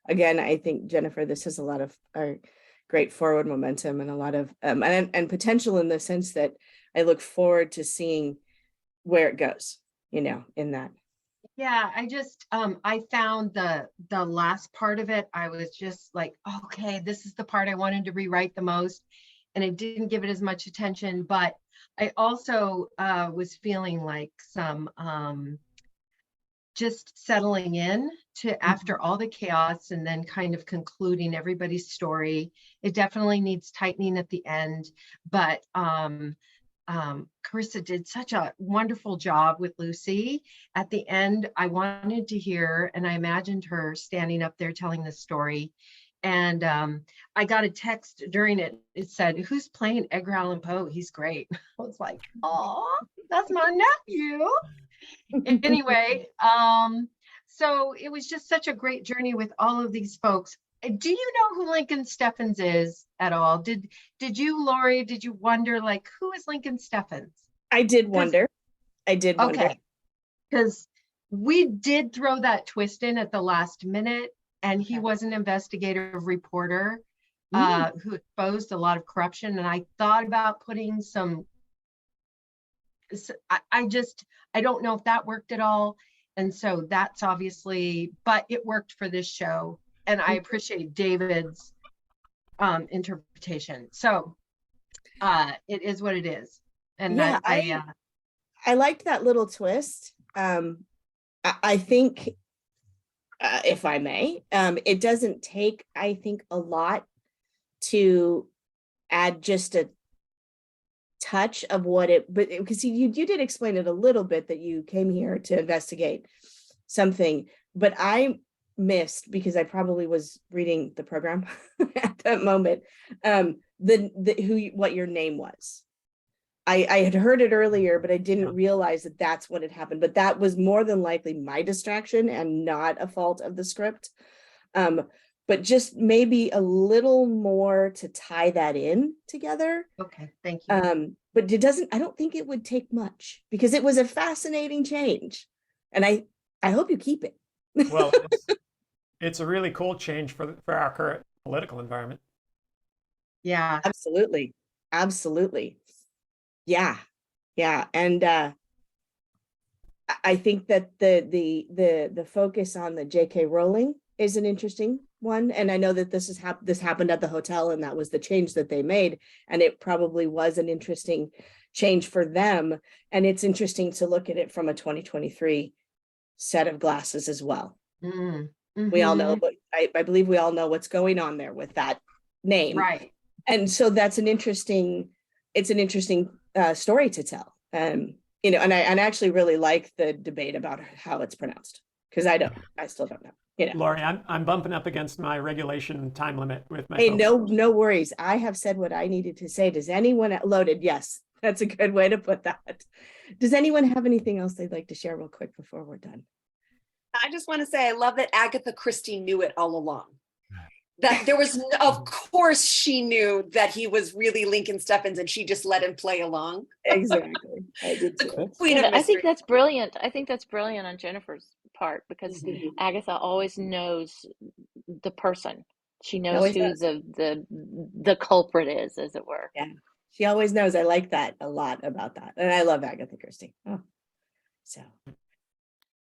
Again, I think, Jennifer, this has a lot of great forward momentum and a lot of and potential, in the sense that I look forward to seeing where it goes, you know, in that. Yeah, I just I found the last part of it, I was just like, okay, this is the part I wanted to rewrite the most, and I didn't give it as much attention. But I also was feeling like some just settling in to after all the chaos and then kind of concluding everybody's story. It definitely needs tightening at the end, but Karissa did such a wonderful job with Lucy. At the end, I wanted to hear, and I imagined her standing up there telling the story. And I got a text during it. It said, "Who's playing Edgar Allan Poe? He's great." I was like, "Oh, that's my nephew." Anyway, so it was just such a great journey with all of these folks. Do you know who Lincoln Steffens is at all? Did you, Lori, did you wonder, like, who is Lincoln Steffens? I did wonder. Okay, because we did throw that twist in at the last minute, and he was an investigative reporter who exposed a lot of corruption. And I thought about putting some, I don't know if that worked at all. And so that's obviously, but it worked for this show. And I appreciate David's interpretation. So it is what it is. And yeah, I liked that little twist. I think, if I may, it doesn't take, I think, a lot to add just a touch of what it, but because you did explain it a little bit, that you came here to investigate something, but I missed, because I probably was reading the program at that moment, what your name was. I had heard it earlier, but I didn't realize that that's what had happened. But that was more than likely my distraction and not a fault of the script. But just maybe a little more to tie that in together. Okay, thank you. But I don't think it would take much, because it was a fascinating change. And I hope you keep it. Well, it's a really cool change for our current political environment. Yeah, absolutely. Yeah. And I think that the focus on the J.K. Rowling is an interesting one. And I know that this happened at the hotel, and that was the change that they made. And it probably was an interesting change for them. And it's interesting to look at it from a 2023 set of glasses as well. Mm-hmm. We all know, but I believe we all know what's going on there with that name. Right. And so it's an interesting story to tell. You know, and I actually really like the debate about how it's pronounced, because I still don't know. You know, Lori, I'm bumping up against my regulation time limit with my. Hey, no worries. I have said what I needed to say. Does anyone loaded? Yes, that's a good way to put that. Does anyone have anything else they'd like to share real quick before we're done? I just want to say I love that Agatha Christie knew it all along. That there was, of course, she knew that he was really Lincoln Steffens, and she just let him play along. Exactly. I did too. I think that's brilliant. I think that's brilliant on Jennifer's part, because Agatha always knows the person. She knows who the culprit is, as it were. Yeah, she always knows. I like that a lot about that, and I love Agatha Christie. So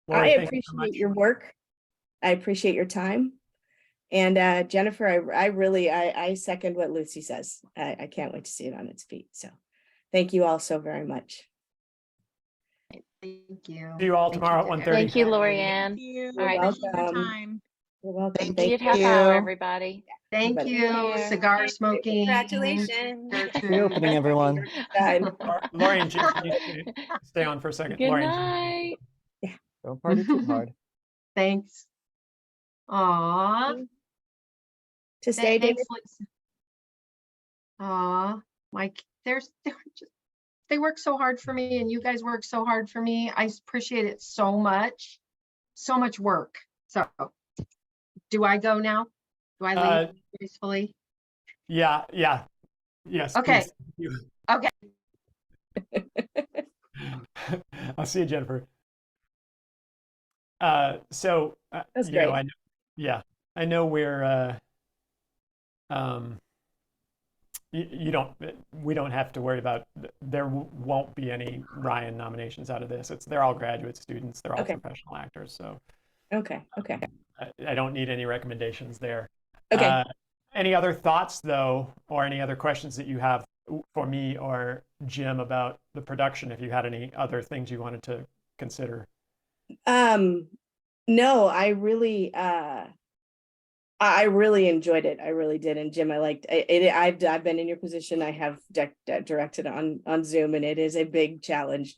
Lori, I appreciate your work. I appreciate your time. And Jennifer, I second what Lucy says. I can't wait to see it on its feet. So thank you all so very much. Thank you. See you all tomorrow at 1:30. Thank you, Lori Ann. Thank you. All right. Appreciate your time. You're welcome. Thank See you at you. half hour, everybody. Thank Everybody. you, cigar smoking. Congratulations. Happy opening, everyone. Stein. Lori and Jim, can you stay on for a second? Good Lori and night. Don't party too hard. Thanks. Aw. To stay, David. Thanks, Lisa. Aw, Mike, they're just, they work so hard for me and you guys work so hard for me. I appreciate it so much. So much work. So do I go now? Do I leave gracefully? Yeah, yes. Okay. Please. Okay. I'll see you, Jennifer. So That's you know, great. I know we're we don't have to worry about, there won't be any Ryan nominations out of this. They're all graduate students, they're all Okay. professional actors, so Okay. I don't need any recommendations there. Okay. Any other thoughts though, or any other questions that you have for me or Jim about the production, if you had any other things you wanted to consider? No, I really enjoyed it. I really did. And Jim, I liked it. I've been in your position. I have directed on Zoom, and it is a big challenge,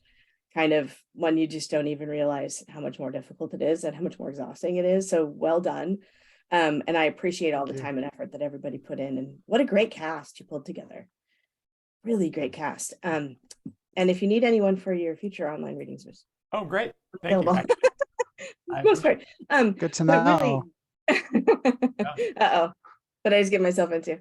kind of when you just don't even realize how much more difficult it is and how much more exhausting it is. So well done. And I appreciate all the time and effort that everybody put in, and what a great cast you pulled together. Really great cast. And if you need anyone for your future online readings, Oh, great. Thank you. available. Most part. Good to But know. uh-oh, what I just get myself into.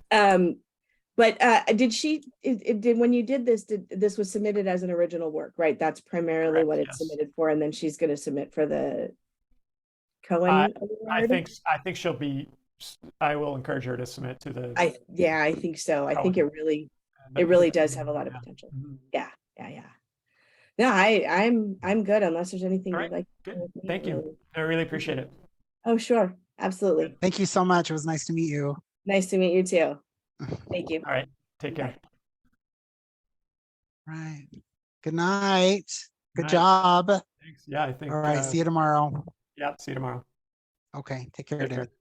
But did when you did this was submitted as an original work, right? That's primarily Correct, what it's yes. submitted for, and then she's going to submit for the Cohen I Award? think she'll be, I will encourage her to submit to the. I think so. I think Cohen. it really does have a lot of Yeah. potential. Mhm. Yeah. No, I'm good unless there's anything All you'd right, like. good. with me, Thank you. really. I really appreciate it. Oh, sure. Absolutely. Thank you so much. It was nice to meet you. Nice to meet you too. Thank you. All right, take care. Bye. Right. Good night. Good Night. job. Thanks. Yeah, I think. All right. See you tomorrow. Yeah, see you tomorrow. Okay. Take care, Take David. care.